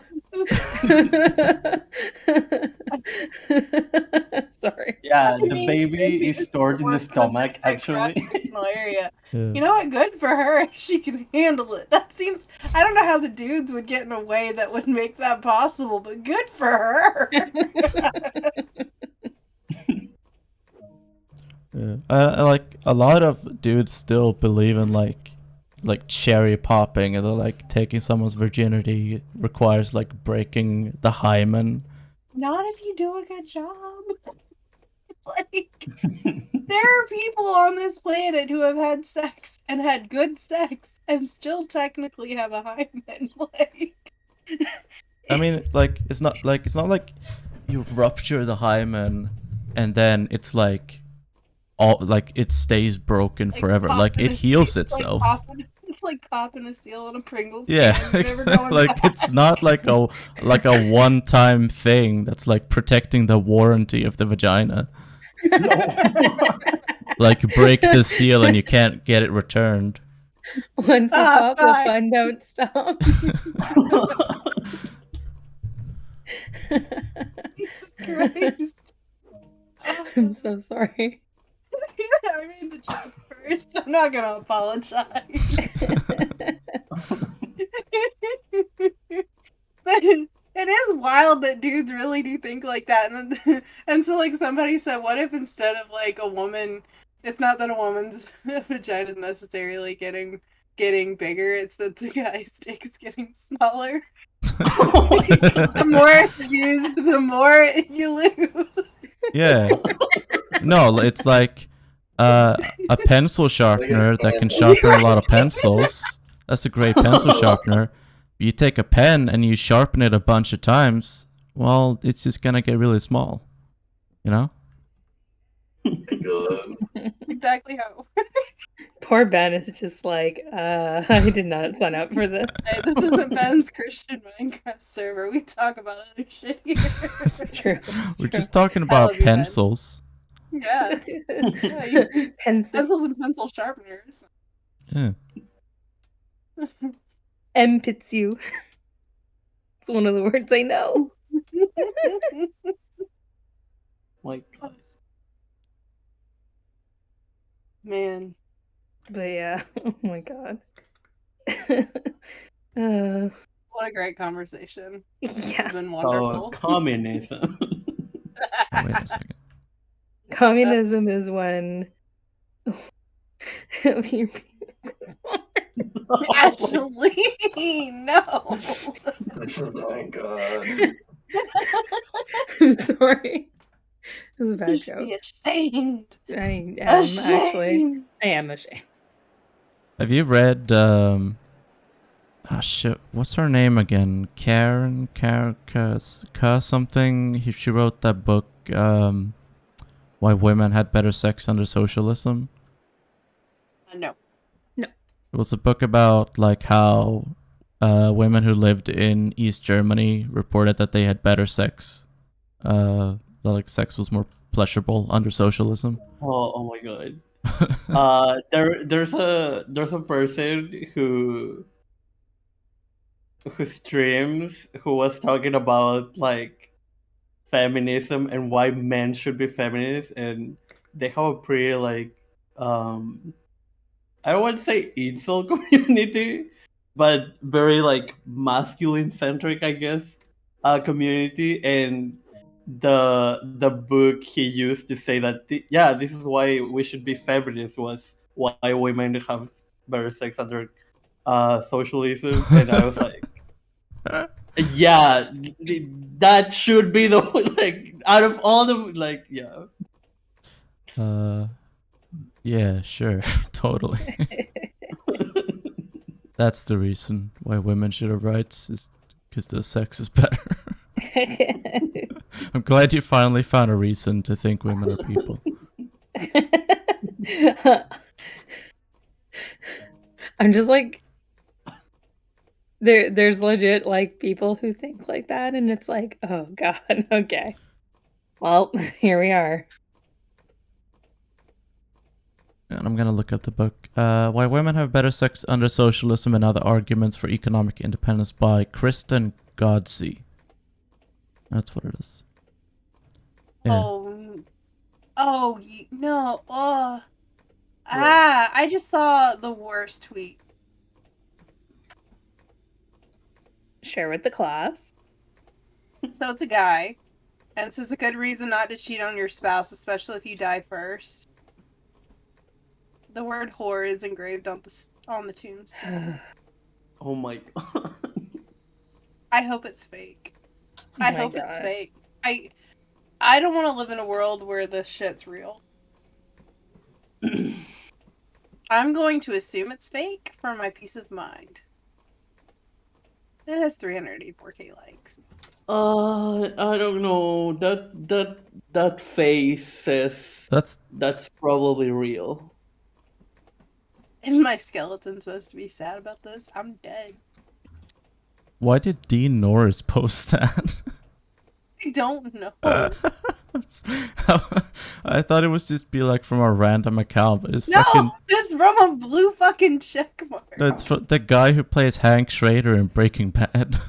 Sorry. Yeah, I the mean, baby is stored in the stomach, actually. Area. Yeah. You know what? Good for her if she can handle it. That seems. I don't know how the dudes would get in a way that would make that possible, but good for her. Yeah. I like a lot of dudes still believe in like cherry popping, and they're like taking someone's virginity requires like breaking the hymen. Not if you do a good job. Like, there are people on this planet who have had sex and had good sex and still technically have a hymen. Like, I mean, like it's not like you rupture the hymen and then it's like all like it stays broken forever. Like popping it a heals seal- itself. It's like popping a seal on a Pringles Yeah, can. Never going like back. it's not like a one-time thing that's like protecting the warranty of the vagina. Like you break the seal and you can't get it returned. Once you pop, the fun don't stop. Jesus Christ. I'm so sorry. I made the joke first. I'm not gonna apologize. But it is wild that dudes really do think like that, and so like somebody said, what if instead of like a woman, it's not that a woman's vagina is necessarily getting bigger, it's that the guy's dick is getting smaller. The more it's used, the more you lose. Yeah. No, it's like a pencil sharpener that can sharpen a lot of pencils. That's a great pencil sharpener. You take a pen and you sharpen it a bunch of times, well, it's just gonna get really small. You know? Good. Exactly how. Poor Ben is just like, I did not sign up for this. Hey, this isn't Ben's Christian Minecraft server. We talk about other shit here. It's true. It's We're true. just talking I about love you, Ben. pencils. Yeah. You- Pencil. Pencils and pencil sharpeners. Yeah. Empitsu. It's one of the words I know. My God. Man. But yeah, oh my god. What a great conversation. It's Yeah, been Oh, wonderful. communism. Oh, wait a second. communism is when you're Actually, no. Oh my god. I'm sorry. It was a bad You should joke. be ashamed. I am actually. Ashamed. I am ashamed. Have you read shit, what's her name again? Karen something. She wrote that book Why Women Had Better Sex Under Socialism. No. It was a book about like how women who lived in East Germany reported that they had better sex. Like sex was more pleasurable under socialism. Oh my God. There's a person who streams who was talking about like feminism and why men should be feminists, and they have a pretty like I don't want to say incel community, but very like masculine centric, I guess, community. And the book he used to say that yeah, this is why we should be feminists, was why women have better sex under socialism. And I was like, yeah, that should be the like out of all the like yeah. Yeah, sure. Totally. That's the reason why women should have rights, is because the sex is better. I'm glad you finally found a reason to think women are people. I'm just like there's legit like people who think like that, and it's like, oh god, okay. Well, here we are. And I'm gonna look up the book. Why Women Have Better Sex Under Socialism and Other Arguments for Economic Independence by Kristen Godsey. That's what it is. Yeah. No. I just saw the worst tweet. Share with the class. So it's a guy, and it says a good reason not to cheat on your spouse, especially if you die first. The word whore is engraved on the tombstone. Oh my God. I hope it's fake. Oh I my hope it's God. fake. I don't want to live in a world where this shit's real. I'm going to assume it's fake for my peace of mind. It has 384k likes. I don't know. That face says that's probably real. Is my skeleton supposed to be sad about this? I'm dead. Why did Dean Norris post that? I don't know. I thought it was just be like from a random account, but it's No, fucking. it's from a blue fucking check mark. No, it's the guy who plays Hank Schrader in Breaking Bad.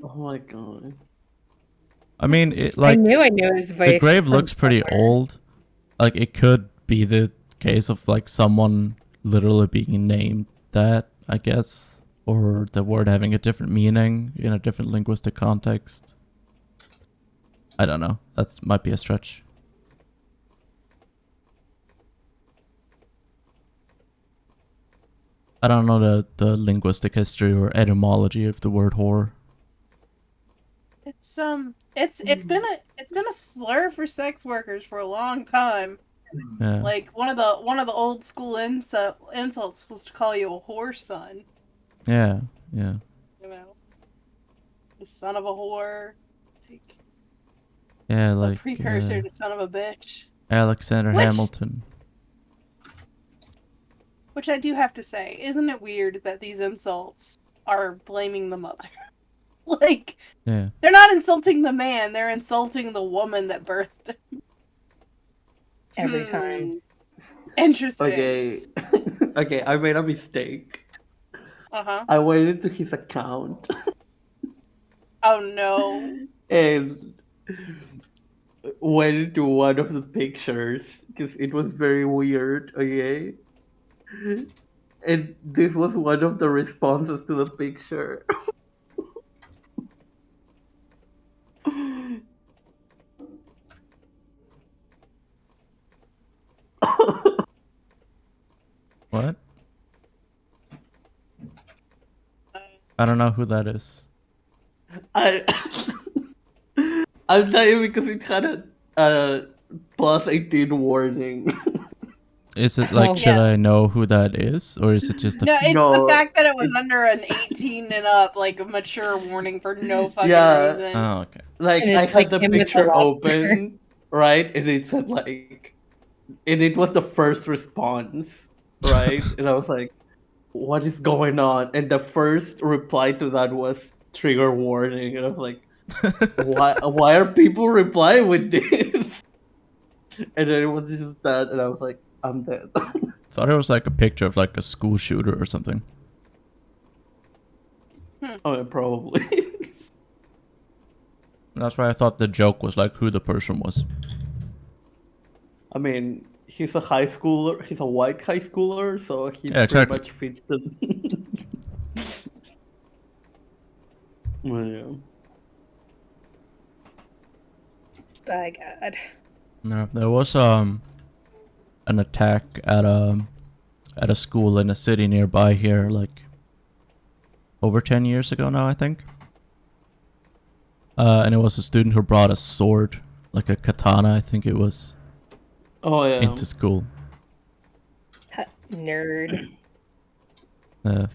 Oh my God. I mean, it like I knew his voice. the grave from looks pretty somewhere. old. Like it could be the case of like someone literally being named that, I guess, or the word having a different meaning in a different linguistic context. I don't know. That might be a stretch. I don't know the linguistic history or etymology of the word whore. It's been a slur for sex workers for a long time. Yeah. Like one of the old school insults was to call you a whore son. Yeah. You know, the son of a whore. Like Yeah, the like precursor to son of a bitch. Alexander Which- Hamilton. Which I do have to say, isn't it weird that these insults are blaming the mother? Like, Yeah. they're not insulting the man, they're insulting the woman that birthed him. Every time. Interesting. Okay. Okay, I made a mistake. Uh-huh. I went into his account Oh no. and went into one of the pictures because it was very weird, okay? And this was one of the responses to the picture. What? I don't know who that is. I I'm telling you because it had a plus 18 warning. Is it like, Oh. should Yeah. I know who that is? Or is it just a... No, it's No, the fact that it was it- under an 18 and up, like a mature warning for no fucking Yeah. reason. Oh, okay. like And I it's had like the him with the picture lobster. open, right? And it said like, and it was the first response, right? And I was like, what is going on? And the first reply to that was trigger warning. And I was like, why are people replying with this? And then it was just that, and I was like, I'm dead. Thought it was like a picture of like a school shooter or something. I mean, probably. That's why I thought the joke was like who the person was. I mean, he's a high schooler. He's a white high schooler, so he Yeah, exactly. pretty much fits the. Well, yeah. By God. No, there was an attack at a school in a city nearby here, like over 10 years ago now, I think. And it was a student who brought a sword, like a katana, I think it was, Oh yeah. into school. Nerd. Uh,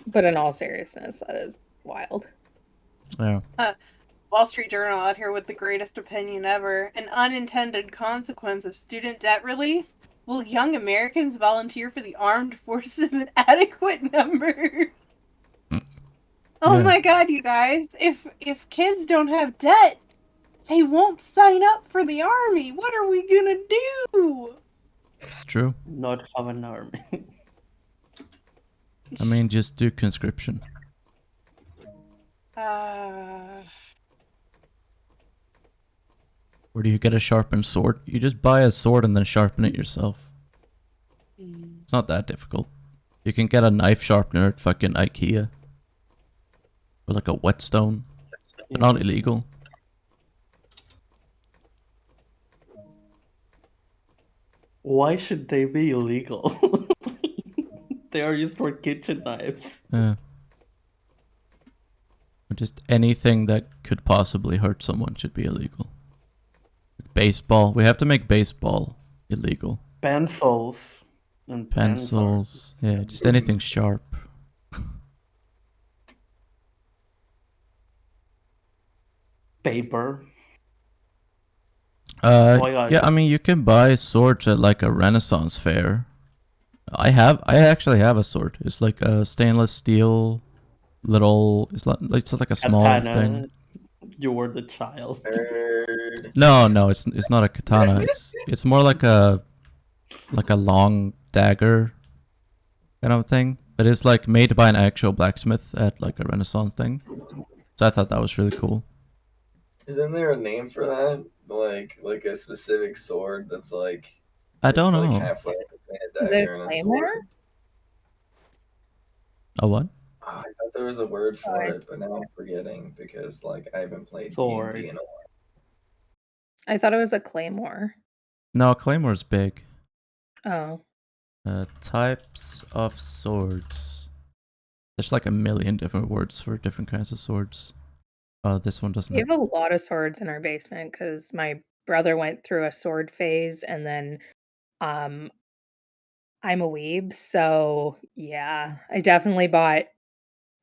But in all seriousness, that is wild. yeah. Wall Street Journal out here with the greatest opinion ever. An unintended consequence of student debt relief? Will young Americans volunteer for the armed forces in adequate numbers? Oh Yeah. my god, you guys. If kids don't have debt, they won't sign up for the army. What are we gonna do? It's true. Not have an army. I mean, just do conscription. Where do you get a sharpened sword? You just buy a sword and then sharpen it yourself. It's not that difficult. You can get a knife sharpener at fucking IKEA. Or like a whetstone. They're not illegal. Why should they be illegal? They are used for kitchen knives. Yeah. Or just anything that could possibly hurt someone should be illegal. Baseball. We have to make baseball illegal. Pencils. And Pencils. Yeah, just anything sharp. Paper. Yeah, God. I mean, you can buy swords at like a Renaissance fair. I actually have a sword. It's like a stainless steel little, it's like a small Katana. thing. You were the child. Nerd. No, it's not a katana. It's more like a long dagger kind of thing. But it's like made by an actual blacksmith at like a Renaissance thing. So I thought that was really cool. Isn't there a name for that? Like a specific sword that's like I don't it's know. like halfway between a There's dagger and a flame sword. there? A what? Oh, I thought there was a word for Sword. it, but now I'm forgetting because like I haven't played Sword. D&D in a while. I thought it was a claymore. No, Claymore's big. Oh. Types of swords. There's like a million different words for different kinds of swords. This one doesn't We have a lot of swords in our basement because my brother went through a sword phase, and then I'm a weeb, so yeah, I definitely bought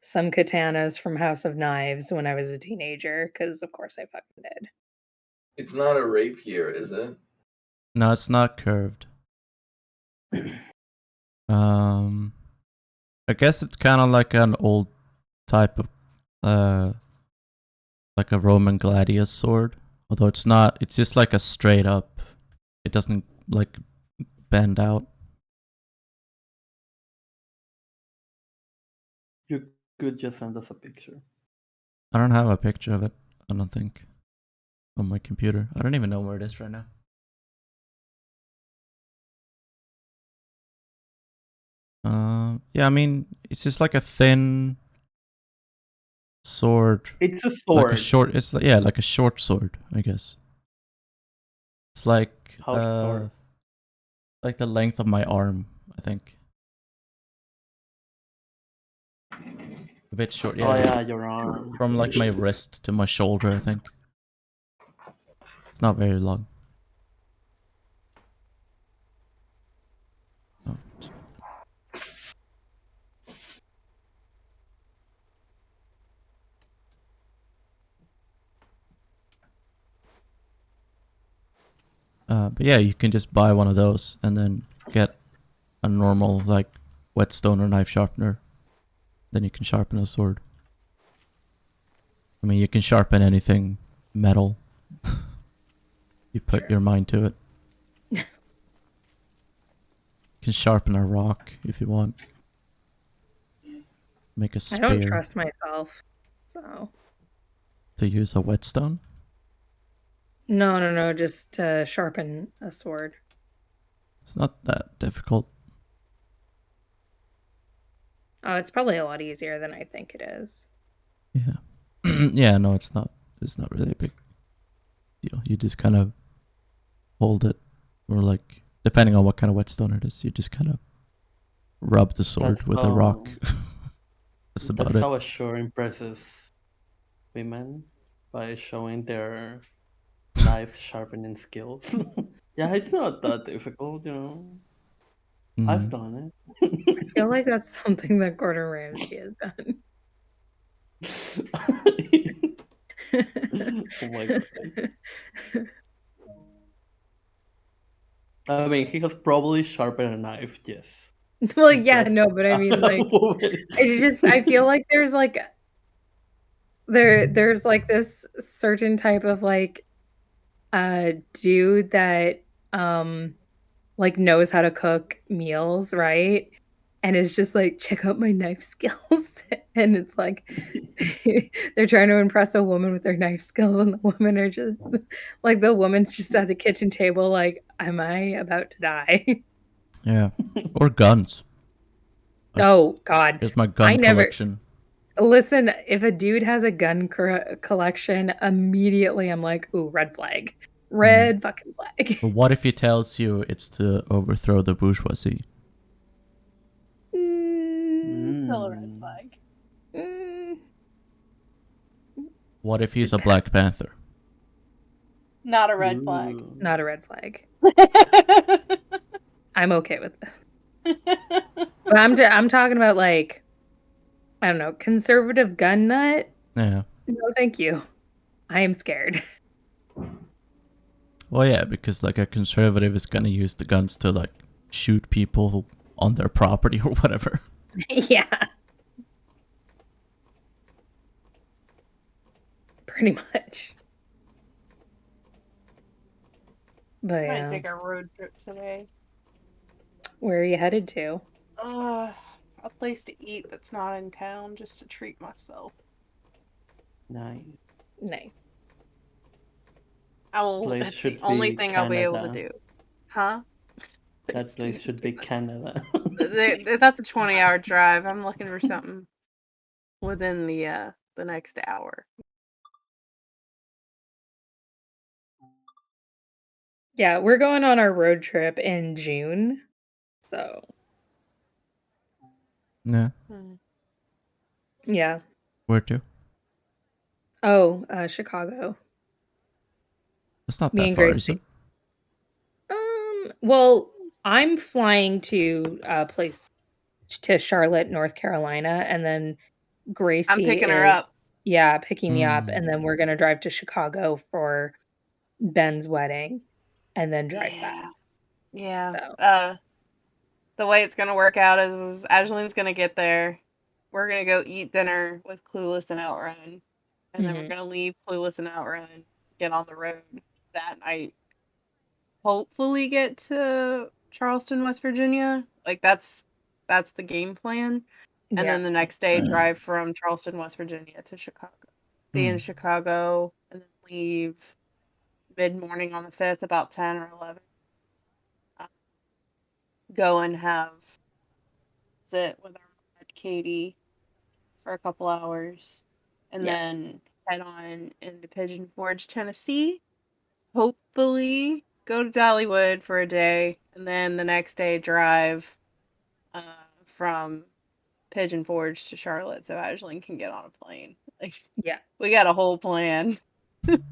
some katanas from House of Knives when I was a teenager because of course I fucking did. It's not a rapier, is it? No, it's not curved. I guess it's kind of like an old type of like a Roman gladius sword, although it's not. It's just like a straight up. It doesn't like bend out. You could just send us a picture. I don't have a picture of it. I don't think on my computer. I don't even know where it is right now. Yeah, I mean, it's just like a thin sword, It's a like sword. a short. It's yeah, like a short sword, I guess. It's like How short? like the length of my arm, I think. A bit short, yeah. Oh yeah, your arm. From like my wrist to my shoulder, I think. It's not very long. Oh. But yeah, you can just buy one of those and then get a normal like whetstone or knife sharpener. Then you can sharpen a sword. I mean, you can sharpen anything metal. You put your mind to it. You can sharpen a rock if you want. Make a I spear. don't trust myself, so. To use a whetstone? No, just to sharpen a sword. It's not that difficult. Oh, it's probably a lot easier than I think it is. Yeah. Yeah, no, it's not. It's not really a big deal. You just kind of hold it, or like, depending on what kind of whetstone it is, you just kind of rub the sword That's with a rock. That's about That's it. how Ashore impresses women, by showing their knife sharpening skills. Yeah, it's not that difficult, you know. I've Mm. done I it. feel like that's something that Gordon Ramsay has done. Oh my god. I mean, he has probably sharpened a knife, yes. Well, yeah, Just no, but I mean, like, woman. it's just, I feel like there's like, there's like this certain type of like, dude that, like knows how to cook meals, right? And it's just like, check out my knife skills. And it's like, they're trying to impress a woman with their knife skills, and the women are just like, the woman's just at the kitchen table, like, am I about to die? Yeah. Or guns. Like, Oh, God. here's my I gun never, collection. listen, if a dude has a gun collection, immediately I'm like, ooh, red flag. Red fucking flag. But what if he tells you it's to overthrow the bourgeoisie? Still a red Mm. flag. Mm, What if he's a Black Panther? Not a red flag. Ooh. not a red flag. I'm okay with this. But I'm talking about, like, I don't know, conservative gun nut? Yeah. No, thank you. I am scared. Well, yeah, because like a conservative is gonna use the guns to like shoot people on their property or whatever. Yeah. Pretty much. But I'm gonna yeah. take a road trip today. Where are you headed to? A place to eat that's not in town, just to treat myself. Nice. Nice. Place That's the should only be thing I'll be able to Canada. do. Huh? That place should be Canada. That's a 20-hour drive. I'm looking for something within the next hour. Yeah, we're going on our road trip in June. So, Yeah. yeah. Where to? Oh, Chicago. It's not Me that and far, is Gracie. it? Well, I'm flying to place to Charlotte, North Carolina, and then Gracie I'm picking her is, up. yeah, picking me up, Mm. and then we're gonna drive to Chicago for Ben's wedding, and then drive back. Yeah. So, the way it's gonna work out is Angeline's gonna get there. We're gonna go eat dinner with Clueless and Outrun, and then we're Mhm. gonna leave Clueless and Outrun, get on the road that night. Hopefully, get to Charleston, West Virginia. Like that's the game plan. And Yeah. then the next day, drive from Charleston, West Virginia to Chicago. Be in Chicago, and then leave mid morning on the 5th, about 10 or 11. Go and sit with our mod Katie for a couple hours, and Yeah. then head on into Pigeon Forge, Tennessee. Hopefully, go to Dollywood for a day, and then the next day drive from Pigeon Forge to Charlotte, so Ashlyn can get on a plane. Like, Yeah. we got a whole plan.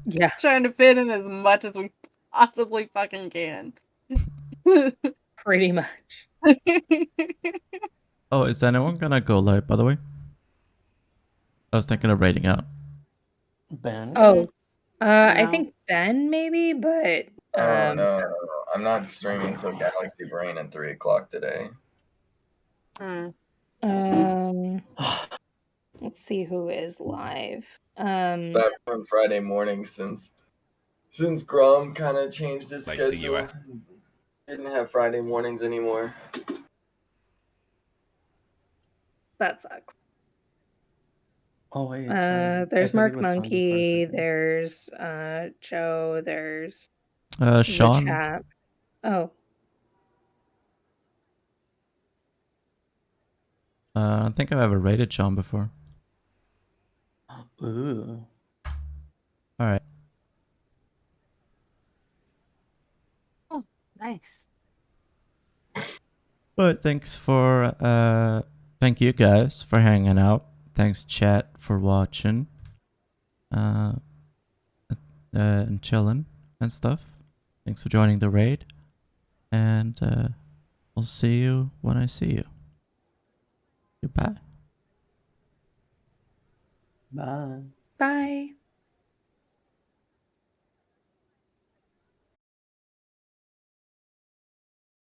Yeah. Trying to fit in as much as we possibly fucking can. Pretty much. Oh, is anyone gonna go live, by the way? I was thinking of raiding out. Ben? Oh, I No. think Ben maybe, but Oh no, I'm not streaming till Galaxy Brain at 3 o'clock today. Mm. let's see who is live. So I'm on Friday morning since Grom kind of changed his Like the schedule. US. Didn't have Friday mornings anymore. That sucks. Oh wait. Sorry. I There's thought he Mark was on for a Monkey, second. there's Joe, there's Sean. the chat. Oh, I don't think I've ever raided Sean before. Ooh. All right. Oh, nice. But thank you guys for hanging out. Thanks chat for watching. And chilling and stuff. Thanks for joining the raid. And we'll see you when I see you. Goodbye. Bye. bye.